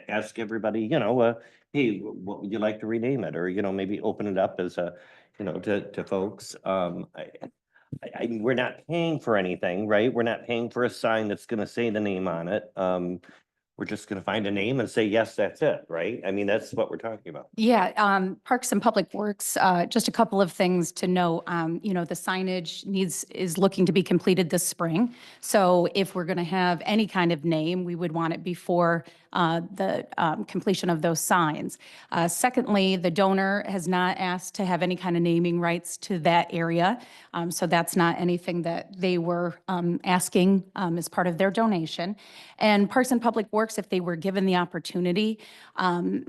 ask everybody, hey, what would you like to rename it? Or, maybe open it up as a, to folks. We're not paying for anything, right? We're not paying for a sign that's going to say the name on it. we're just gonna find a name and say, yes, that's it, right? I mean, that's what we're talking about. Yeah, Parks and Public Works, just a couple of things to note. You know, the signage is looking to be completed this spring. So if we're going to have any kind of name, we would want it before the completion of those signs. Secondly, the donor has not asked to have any kind of naming rights to that area. So that's not anything that they were asking as part of their donation. And Parks and Public Works, if they were given the opportunity,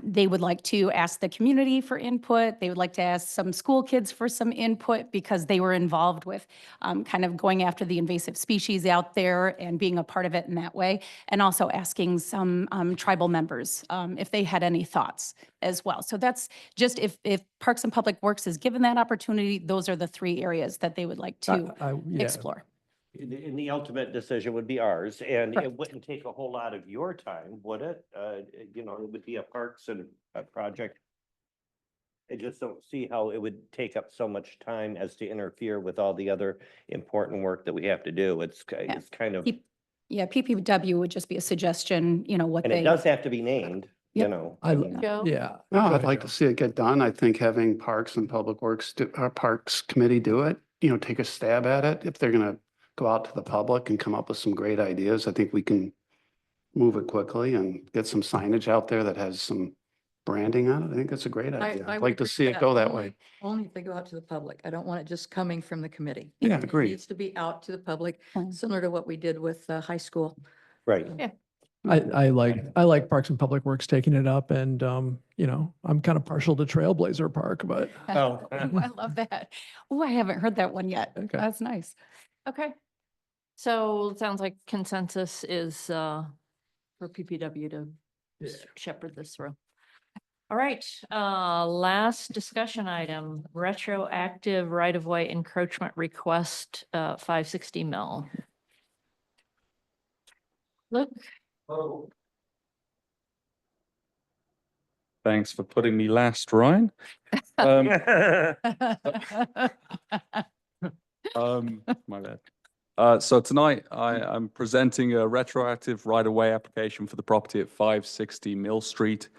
they would like to ask the community for input. They would like to ask some school kids for some input because they were involved with kind of going after the invasive species out there and being a part of it in that way. And also asking some tribal members if they had any thoughts as well. So that's just if Parks and Public Works is given that opportunity, those are the three areas that they would like to Yeah. explore. And the ultimate decision would be ours, and it wouldn't take a whole lot of your time, would it? You know, it would be a parks and a project. I just don't see how it would take up so much time as to interfere with all the other important work that we have to do. It's kind of, Yeah, PPW would just be a suggestion, you know, what and they. it does have to be named, you Yep. know. Joe? Yeah. No, Go I'd ahead, like Joe. to see it get done. I think having Parks and Public Works, Parks Committee do it, you know, take a stab at it. If they're gonna go out to the public and come up with some great ideas, I think we can move it quickly and get some signage out there that has some branding on it. I think that's a great idea. I'd would like to agree see with it go that only- way. Only if they go out to the public. I don't want it just coming from the committee. Yeah, It agreed. needs to be out to the public, Mm. similar to what we did with high school. Right. I like Parks and Public Works taking it up and, you know, I'm kind of partial to Trailblazer Park, but Oh. I love that. Oh, I haven't heard that one yet. Okay. That's nice. Okay. So it sounds like consensus is for PPW to shepherd this through. All right, last discussion item, retroactive right-of-way encroachment request, 560 Mill. Look, Thanks for putting me last, Ryan. My bad. So tonight I'm presenting a retroactive right-of-way application for the property at 560 Mill Street.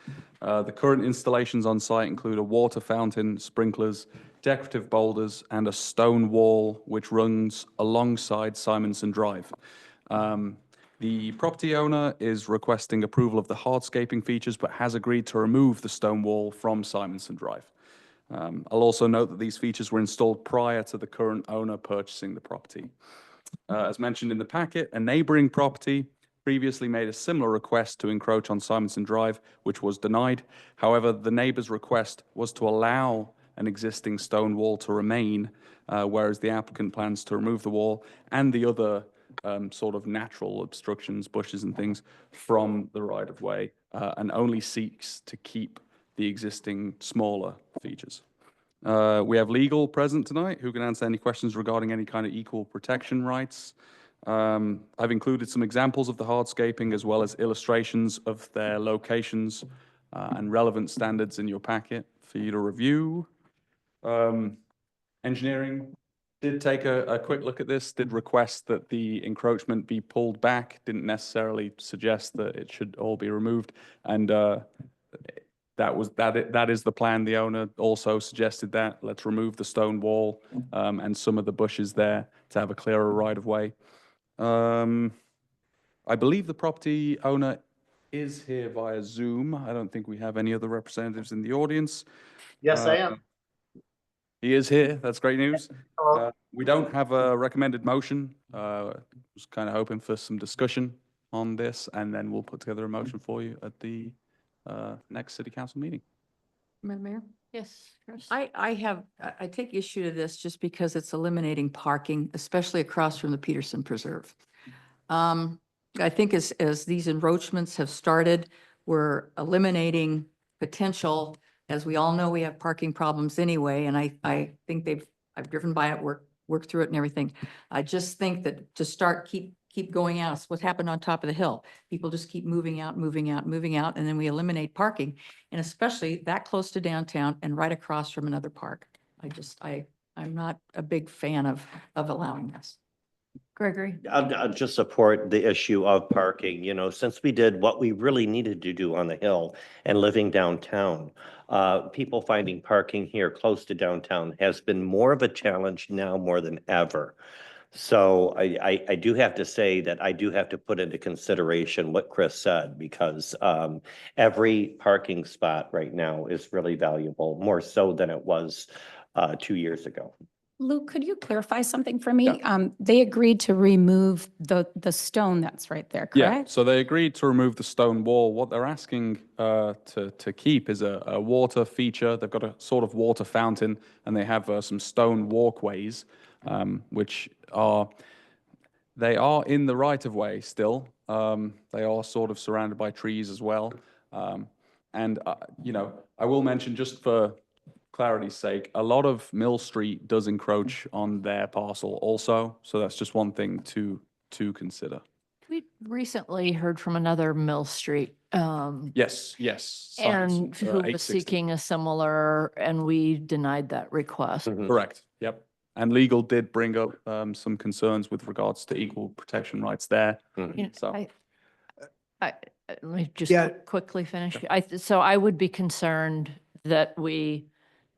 The current installations on site include a water fountain, sprinklers, decorative boulders, and a stone wall which runs alongside Simonson Drive. The property owner is requesting approval of the hardscaping features, but has agreed to remove the stone wall from Simonson Drive. I'll also note that these features were installed prior to the current owner purchasing the property. As mentioned in the packet, a neighboring property previously made a similar request to encroach on Simonson Drive, which was denied. However, the neighbor's request was to allow an existing stone wall to remain, whereas the applicant plans to remove the wall and the other sort of natural obstructions, bushes and things from the right-of-way, and only seeks to keep the existing smaller features. We have legal present tonight who can answer any questions regarding any kind of equal protection rights. I've included some examples of the hardscaping as well as illustrations of their locations and relevant standards in your packet for you to review. Engineering did take a quick look at this, did request that the encroachment be pulled back, didn't necessarily suggest that it should all be removed. And that is the plan. The owner also suggested that. Let's remove the stone wall and some of the bushes there to have a clearer right of way. I believe the property owner is here via Zoom. I don't think we have any other representatives in the audience. Yes, I am. He is here. That's great news. We don't have a recommended motion. Was kind of hoping for some discussion on this, and then we'll put together a motion for you at the next city council meeting. Madam Mayor? yes, Chris. I take issue to this just because it's eliminating parking, especially across from the Peterson Preserve. I think as these encroachments have started, we're eliminating potential. As we all know, we have parking problems anyway, and I think I've driven by it, worked through it and everything. I just think that to start, keep going out, it's what happened on top of the hill. People just keep moving out, and then we eliminate parking. And especially that close to downtown and right across from another park. I'm not a big fan of allowing this. Gregory? I'll just support the issue of parking, you know, since we did what we really needed to do on the Hill and living downtown. People finding parking here close to downtown has been more of a challenge now more than ever. So I do have to say that I do have to put into consideration what Chris said, because every parking spot right now is really valuable, more so than it was 2 years ago. Luke, could you clarify something for me? They agreed to remove the stone that's right there, Yeah, correct? so they agreed to remove the stone wall. What they're asking to keep is a water feature. They've got a sort of water fountain, and they have some stone walkways, which they are in the right of way still. They are sort of surrounded by trees as well. You know, I will mention, just for clarity's sake, a lot of Mill Street does encroach on their parcel also. So that's just one thing to consider. We recently heard from another Mill Street. Yes, yes. sites, And who was 860. seeking a similar, and we denied that request. Correct, yep. And legal did bring up some concerns with regards to equal protection rights there. You know, So, let me just Yeah. quickly finish. So I would be concerned that we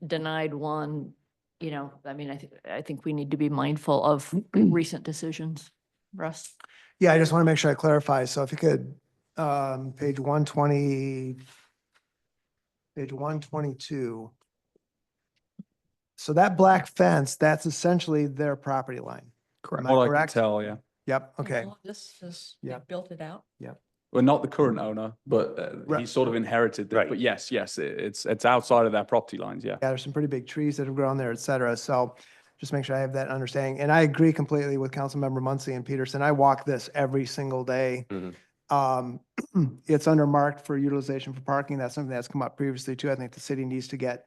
denied one, you know, I mean, I think we need to be mindful of recent decisions. Russ? Yeah, I just want to make sure I clarify. So if you could, page 120, page 122. So that black fence, that's essentially their property line. Am what I can correct? tell, yeah. Yep, okay. This is, Yeah. built it out. Well, not the current owner, but he sort of inherited it. Right. But yes, it's outside of their property lines, yeah. Yeah, there's some pretty big trees that have grown there, et cetera. So just make sure I have that understanding. And I agree completely with Councilmember Muncy and Peterson. I walk this every single day. It's undermarked for utilization for parking. That's something that's come up previously too. I think the city needs to get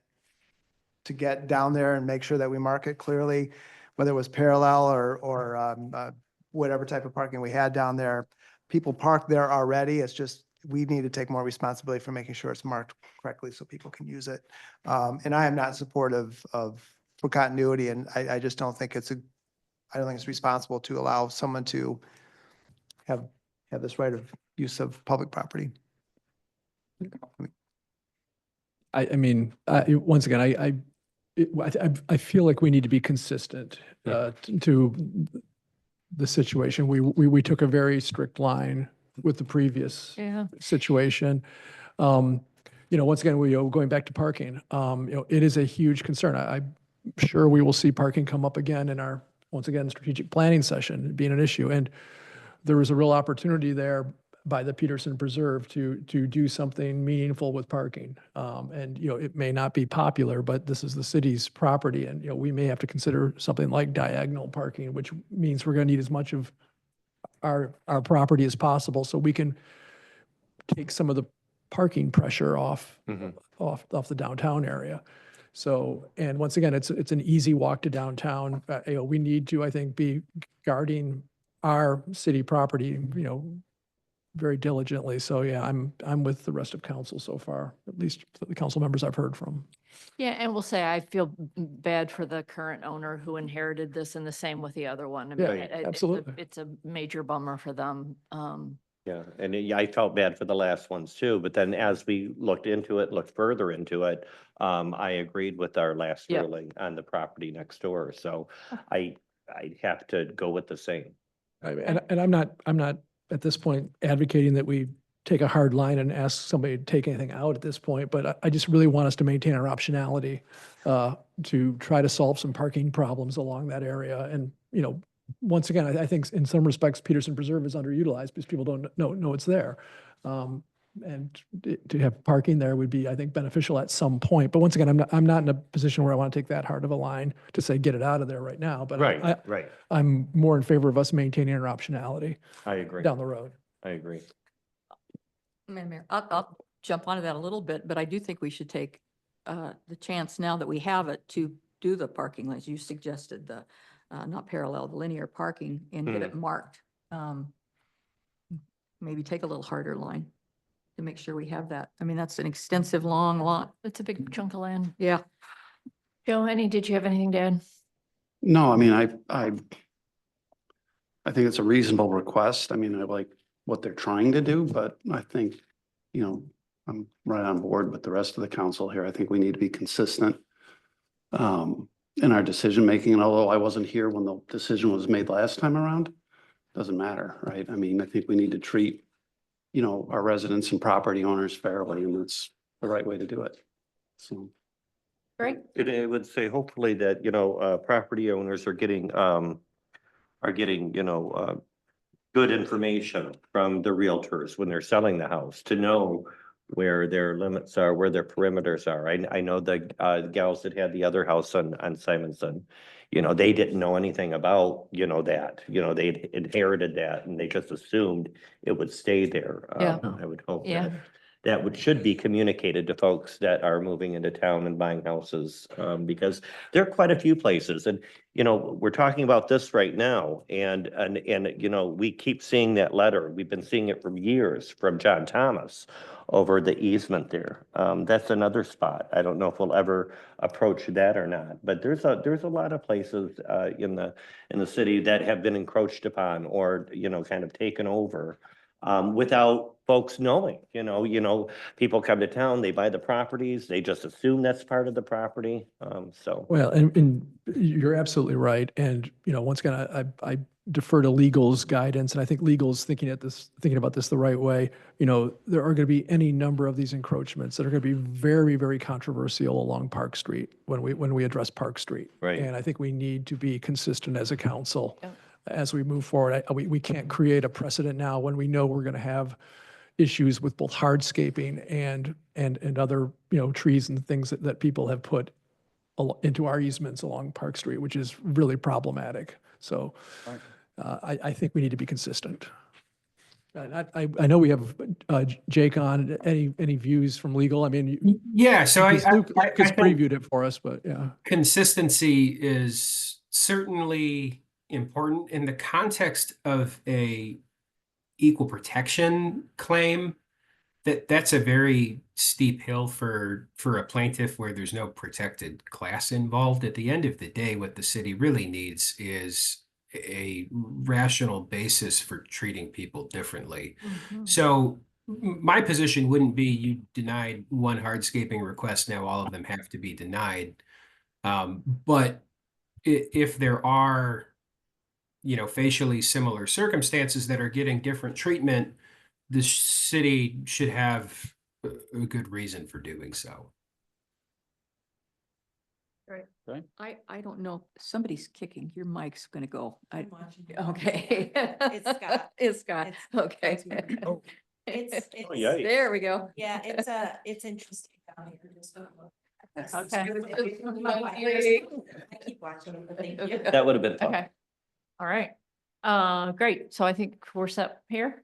down there and make sure that we mark it clearly, whether it was parallel or whatever type of parking we had down there. People park there already. It's just, we need to take more responsibility for making sure it's marked correctly so people can use it. And I am not supportive for continuity, and I just don't think I don't think it's responsible to allow someone to have this right of use of public property. I mean, once again, I feel like we need to be consistent to the situation. We took a very strict line with the previous situation. You know, once again, going back to parking, you know, it is a huge concern. I'm sure we will see parking come up again in our, once again, strategic planning session being an issue. And there was a real opportunity there by the Peterson Preserve to do something meaningful with parking. And, you know, it may not be popular, but this is the city's property, and, you know, we may have to consider something like diagonal parking, which means we're going to need as much of our property as possible so we can take some of the parking pressure off the downtown area. So, and once again, it's an easy walk to downtown. You know, we need to, I think, be guarding our city property, you know, very diligently. So yeah, I'm with the rest of council so far, at least the council members I've heard from. Yeah, and we'll say I feel bad for the current owner who inherited this, and the same with the other one. I mean, Yeah, absolutely. It's a major bummer for them. Yeah, and I felt bad for the last ones too, but then as we looked further into it, I agreed with our last Yeah. ruling on the property next door, so I have to go with the same. And I'm not at this point advocating that we take a hard line and ask somebody to take anything out at this point, but I just really want us to maintain our optionality to try to solve some parking problems along that area. And, you know, once again, I think in some respects, Peterson Preserve is underutilized because people don't know it's there. And to have parking there would be, I think, beneficial at some point. But once again, I'm not in a position where I want to take that hard of a line to say, get it out of there right now. But Right. I'm more in favor of us maintaining our optionality I agree. down the road. I agree. Madam Mayor, I'll jump onto that a little bit, but I do think we should take the chance now that we have it to do the parking lanes. You suggested the not parallel, the linear parking, and get it marked. Maybe take a little harder line to make sure we have that. I mean, that's an extensive, long lot. It's a big chunk of land. Yeah. Joe, did you have anything to add? No, I mean, I think it's a reasonable request. I mean, I like what they're trying to do, but I think, you know, I'm right on board with the rest of the council here. I think we need to be consistent in our decision making. And although I wasn't here when the decision was made last time around, doesn't matter, right? I mean, I think we need to treat, you know, our residents and property owners fairly, and that's the right way to do it. So. Great. And I would say hopefully that, you know, property owners are getting, you know, good information from the realtors when they're selling the house to know where their limits are, where their perimeters are. I know the gals that had the other house on Simonson, you know, they didn't know anything about, you know, that, you know, they'd inherited that and they just assumed it would stay there. Yeah. I would hope Yeah. that should be communicated to folks that are moving into town and buying houses, because there are quite a few places, and, you know, we're talking about this right now, and, you know, we keep seeing that letter, we've been seeing it for years from John Thomas over the easement there. That's another spot. I don't know if we'll ever approach that or not, but there's a lot of places, in the city that have been encroached upon or, you know, kind of taken over. Without folks knowing, you know, people come to town, they buy the properties, they just assume that's part of the property. So. Well, and you're absolutely right. And, you know, once again, I defer to legal's guidance, and I think legal's thinking about this the right way. You know, there are going to be any number of these encroachments that are going to be very, very controversial along Park Street when we address Park Street. Right. And I think we need to be consistent as a council. Yep. As we move forward. We can't create a precedent now when we know we're going to have issues with both hardscaping and other, you know, trees and things that people have put into our easements along Park Street, which is really problematic. So I think we need to be consistent. And I know we have Jake on. Any views from legal? I mean, yeah. So Luke I has think previewed it for us, but yeah, consistency is certainly important in the context of a equal protection claim. That's a very steep hill for a plaintiff where there's no protected class involved. At the end of the day, what the city really needs is a rational basis for treating people differently. So my position wouldn't be you denied one hardscaping request, now all of them have to be denied. But if there are, you know, facially similar circumstances that are getting different treatment, the city should have a good reason for doing so. Right. Okay. I don't know. Somebody's kicking. Your mic's gonna go. I'm watching. Okay. It's Scott. It's Scott. Okay. It's, yikes. There we go. yeah, it's interesting down here. Just don't look. Okay. I keep watching, but thank you. That would have been fun. Okay. All right. Great. So I think we're set here.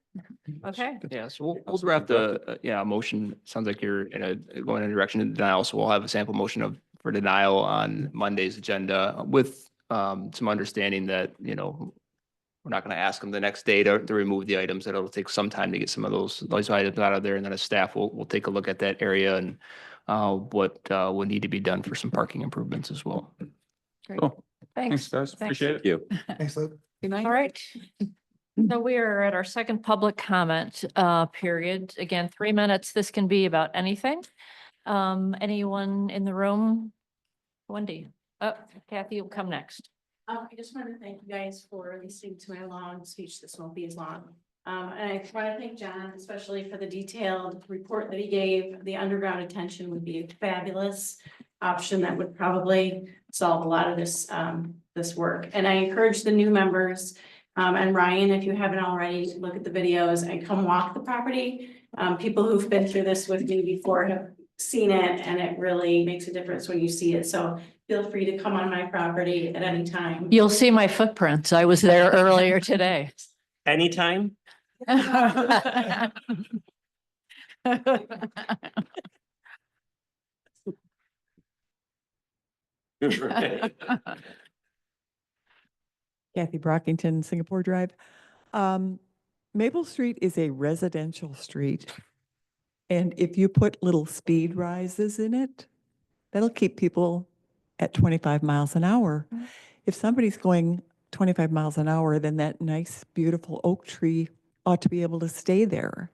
Okay. Yeah, so we'll draft a motion. Sounds like you're going in a direction of denial. So we'll have a sample motion for denial on Monday's agenda with some understanding that, you know, we're not going to ask them the next day to remove the items, that it'll take some time to get some of those items out of there. And then as staff, we'll take a look at that area and what will need to be done for some parking improvements as well. Great. Cool. Thanks. Guys. Thanks. Appreciate it. Thanks, Luke. Good night. All right. So we are at our second public comment period. Again, 3 minutes. This can be about anything. Anyone in the room? Wendy. Oh, Kathy will come next. I just want to thank you guys for listening to my long speech. This won't be as long. And I want to thank John, especially for the detailed report that he gave. The underground detention would be a fabulous option that would probably solve a lot of this work. And I encourage the new members, and Ryan, if you haven't already, look at the videos and come walk the property. People who've been through this with me before have seen it, and it really makes a difference when you see it. So feel free to come on my property at any time. You'll see my footprints. I was there earlier today. Anytime. Kathy Brockington, Singapore Drive. Maple Street is a residential street. And if you put little speed rises in it, that'll keep people at 25 miles an hour. If somebody's going 25 miles an hour, then that nice, beautiful oak tree ought to be able to stay there.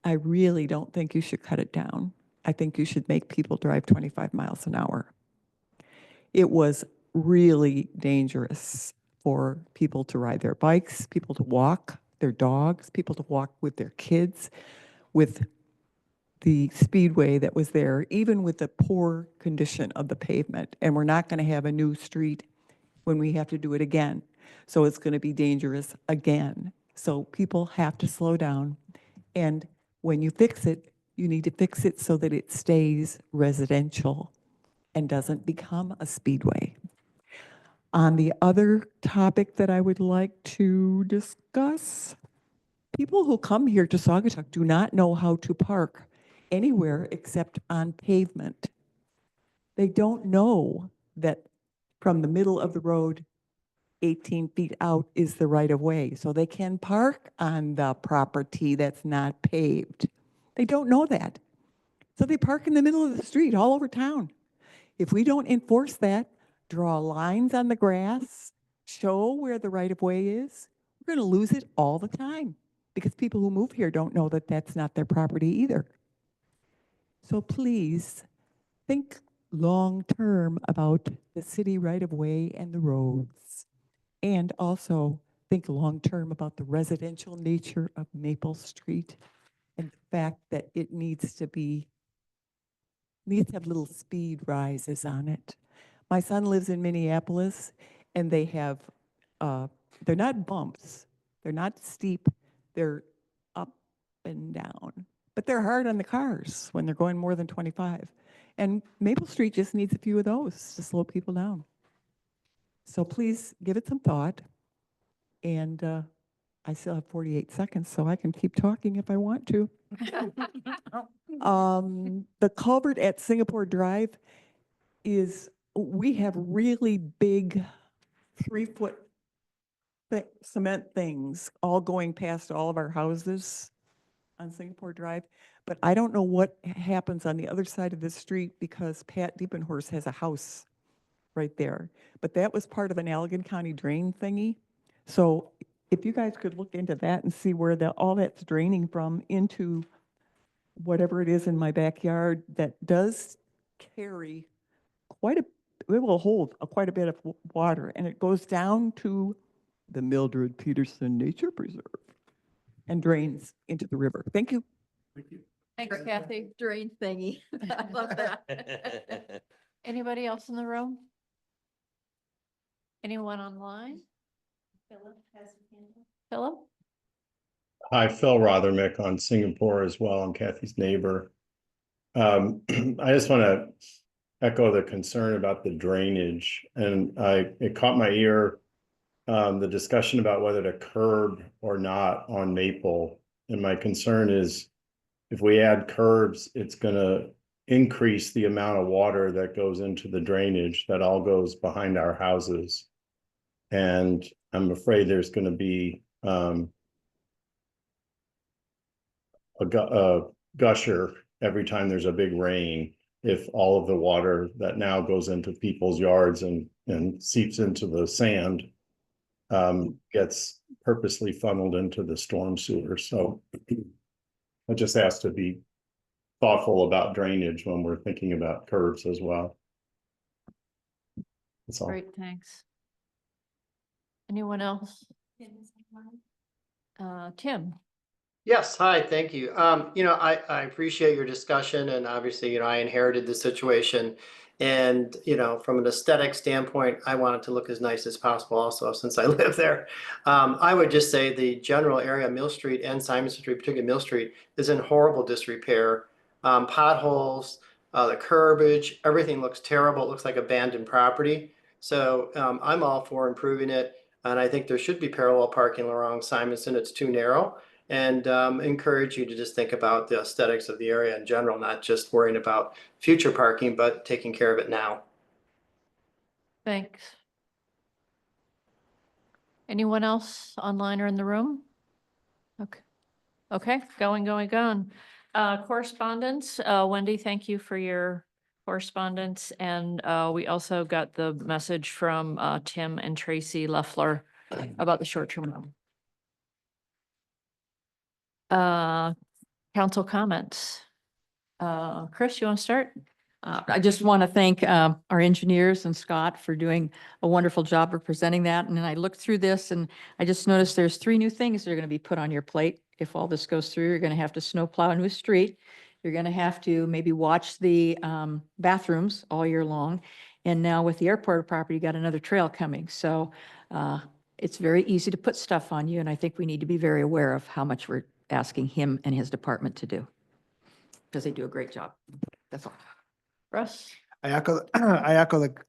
I really don't think you should cut it down. I think you should make people drive 25 miles an hour. It was really dangerous for people to ride their bikes, people to walk their dogs, people to walk with their kids, with the speedway that was there, even with the poor condition of the pavement. And we're not going to have a new street when we have to do it again. So it's going to be dangerous again. So people have to slow down. And when you fix it, you need to fix it so that it stays residential and doesn't become a speedway. On the other topic that I would like to discuss, people who come here to Saugatuck do not know how to park anywhere except on pavement. They don't know that from the middle of the road, 18 feet out is the right of way. So they can park on the property that's not paved. They don't know that. So they park in the middle of the street all over town. If we don't enforce that, draw lines on the grass, show where the right of way is, we're going to lose it all the time because people who move here don't know that that's not their property either. So please think long-term about the city right-of-way and the roads. And also think long-term about the residential nature of Maple Street and the fact that it needs to have little speed rises on it. My son lives in Minneapolis and they have, they're not bumps, they're not steep, they're up and down. But they're hard on the cars when they're going more than 25. And Maple Street just needs a few of those to slow people down. So please give it some thought. And I still have 48 seconds, so I can keep talking if I want to. The culvert at Singapore Drive we have really big 3-foot thick cement things all going past all of our houses on Singapore Drive, but I don't know what happens on the other side of the street because Pat Diepenhorst has a house right there. But that was part of an Allegan County drain thingy. So if you guys could look into that and see where all that's draining from into whatever it is in my backyard that does carry it will hold quite a bit of water, and it goes down to the Mildred Peterson Nature Preserve and drains into the river. Thank you. Thank you. Thanks, Kathy. Drain thingy. I love that. Anybody else in the room? Anyone online? Philip has a hand up. Philip? Hi, Phil Rothermick on Singapore as well. I'm Kathy's neighbor. I just want to echo the concern about the drainage, and it caught my ear, the discussion about whether to curb or not on Maple. And my concern is if we add curbs, it's going to increase the amount of water that goes into the drainage that all goes behind our houses. And I'm afraid there's going to be a gusher every time there's a big rain if all of the water that now goes into people's yards and seeps into the sand gets purposely funneled into the storm sewer. So I just asked to be thoughtful about drainage when we're thinking about curbs as well. That's all. Great, thanks. Anyone else? Tim? Yes, hi, thank you. I appreciate your discussion, and obviously, I inherited the situation. And, from an aesthetic standpoint, I want it to look as nice as possible also, since I live there. I would just say the general area, Mill Street and Simon Street, particularly Mill Street, is in horrible disrepair. Potholes, the curbage, everything looks terrible. It looks like abandoned property. So I'm all for improving it. And I think there should be parallel parking along Simonson. It's too narrow. And encourage you to just think about the aesthetics of the area in general, not just worrying about future parking, but taking care of it now. Thanks. Anyone else online or in the room? Okay. Okay, going. Correspondence. Wendy, thank you for your correspondence, and we also got the message from Tim and Tracy Leffler about the short-term rental. Council comments. Chris, you want to start? I just want to thank our engineers and Scott for doing a wonderful job of presenting that. And then I looked through this and I just noticed there's 3 new things that are going to be put on your plate. If all this goes through, you're going to have to snowplow a new street. You're going to have to maybe watch the bathrooms all year long. And now with the airport property, you got another trail coming. So it's very easy to put stuff on you. And I think we need to be very aware of how much we're asking him and his department to do, because they do a great job. That's all. Russ? I echo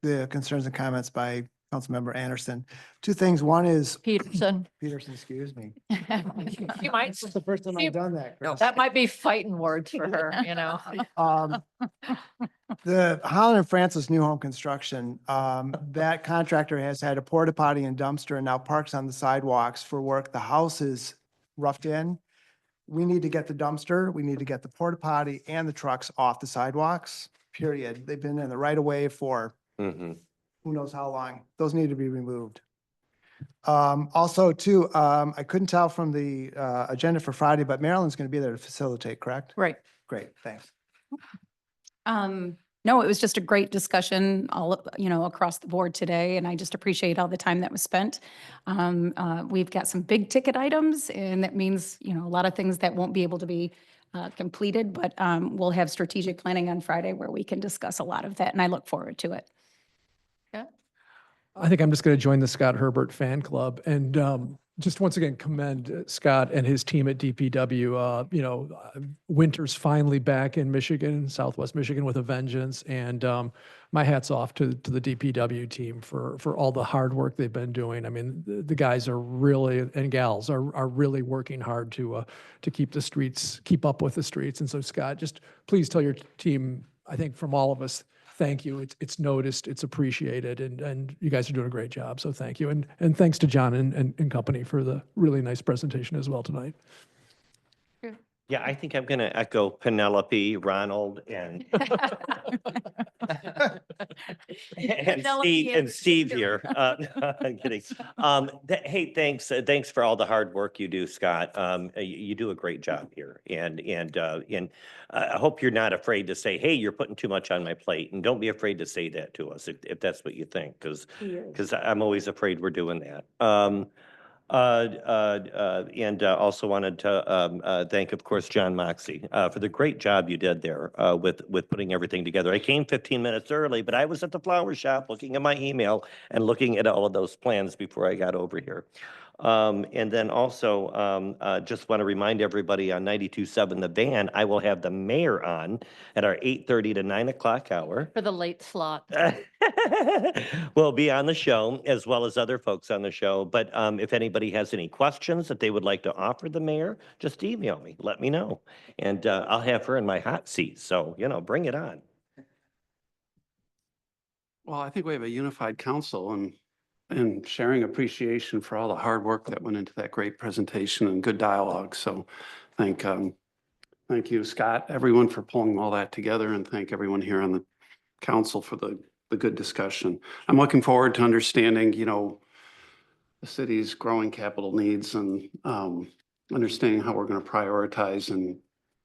the concerns and comments by Councilmember Anderson. 2 things. One is Peterson. Peterson, excuse me. You might. It's the first time I've done that. Chris. That might be fighting words for her, you know. The Holland and Francis new home construction, that contractor has had a porta potty and dumpster and now parks on the sidewalks for work. The house is roughed in. We need to get the dumpster, we need to get the porta potty and the trucks off the sidewalks, period. They've been in the right of way for who knows how long. Those need to be removed. Also too, I couldn't tell from the agenda for Friday, but Marilyn's going to be there to facilitate, correct? Right. Great, thanks. No, it was just a great discussion across the board today, and I just appreciate all the time that was spent. We've got some big ticket items, and that means, a lot of things that won't be able to be completed, but we'll have strategic planning on Friday where we can discuss a lot of that, and I look forward to it. I think I'm just going to join the Scott Herbert fan club and just once again commend Scott and his team at DPW. Winter's finally back in Michigan, Southwest Michigan with a vengeance. And my hat's off to the DPW team for all the hard work they've been doing. I mean, the guys are really, and gals are really working hard to keep up with the streets. And so Scott, just please tell your team, I think from all of us, thank you. It's noticed, it's appreciated, and you guys are doing a great job. So thank you. And thanks to John and company for the really nice presentation as well tonight. Yeah, I think I'm going to echo Penelope, Ronald, and Steve here. I'm kidding. Hey, thanks for all the hard work you do, Scott. You do a great job here, and I hope you're not afraid to say, "Hey, you're putting too much on my plate," and don't be afraid to say that to us if that's what you think, because I'm always afraid we're doing that. And also wanted to thank, of course, John Moxie for the great job you did there with putting everything together. I came 15 minutes early, but I was at the flower shop looking at my email and looking at all of those plans before I got over here. And then also just want to remind everybody on 92.7 The Van, I will have the mayor on at our 8:30 to 9 o'clock hour. For the late slot. Will be on the show as well as other folks on the show. But if anybody has any questions that they would like to offer the mayor, just email me, let me know. And I'll have her in my hot seat. So, bring it on. Well, I think we have a unified council and sharing appreciation for all the hard work that went into that great presentation and good dialogue. So thank you, Scott, everyone for pulling all that together, and thank everyone here on the council for the good discussion. I'm looking forward to understanding, the city's growing capital needs and understanding how we're going to prioritize and,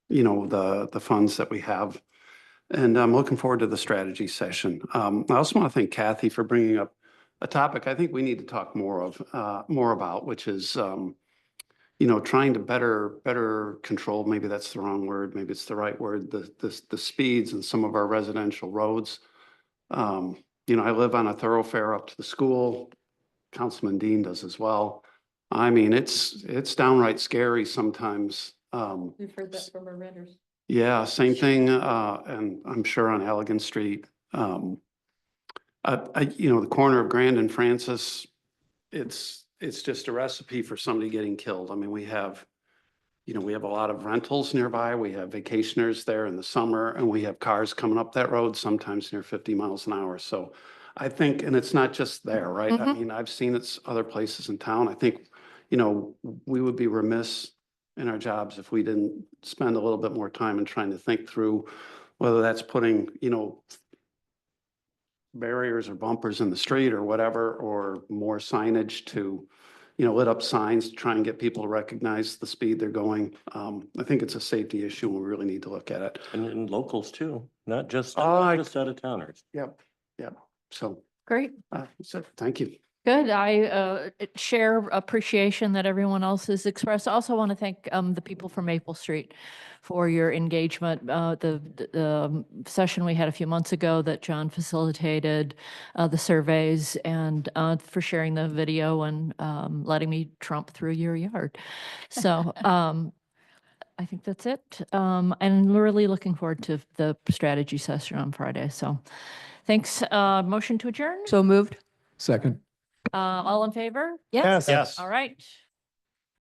the funds that we have. And I'm looking forward to the strategy session. I also want to thank Kathy for bringing up a topic I think we need to talk more about, which is, trying to better control, maybe that's the wrong word, maybe it's the right word, the speeds in some of our residential roads. I live on a thoroughfare up to the school. Councilman Dean does as well. I mean, it's downright scary sometimes. We've heard that from our renters. Yeah, same thing. And I'm sure on Allegan Street. The corner of Grand and Francis, it's just a recipe for somebody getting killed. I mean, we have a lot of rentals nearby. We have vacationers there in the summer, and we have cars coming up that road, sometimes near 50 miles an hour. So I think, and it's not just there, right? I mean, I've seen it's other places in town. I think, we would be remiss in our jobs if we didn't spend a little bit more time in trying to think through whether that's putting, barriers or bumpers in the street or whatever, or more signage to, lit up signs to try and get people to recognize the speed they're going. I think it's a safety issue and we really need to look at it. And locals too, not just I- out of towners. Yep, yep. So, Great. so thank you. Good. I share appreciation that everyone else has expressed. I also want to thank the people from Maple Street for your engagement. The session we had a few months ago that John facilitated, the surveys, and for sharing the video and letting me tromp through your yard. So I think that's it. And we're really looking forward to the strategy session on Friday. So thanks. Motion to adjourn? So moved. Second. All in favor? Yes. All right.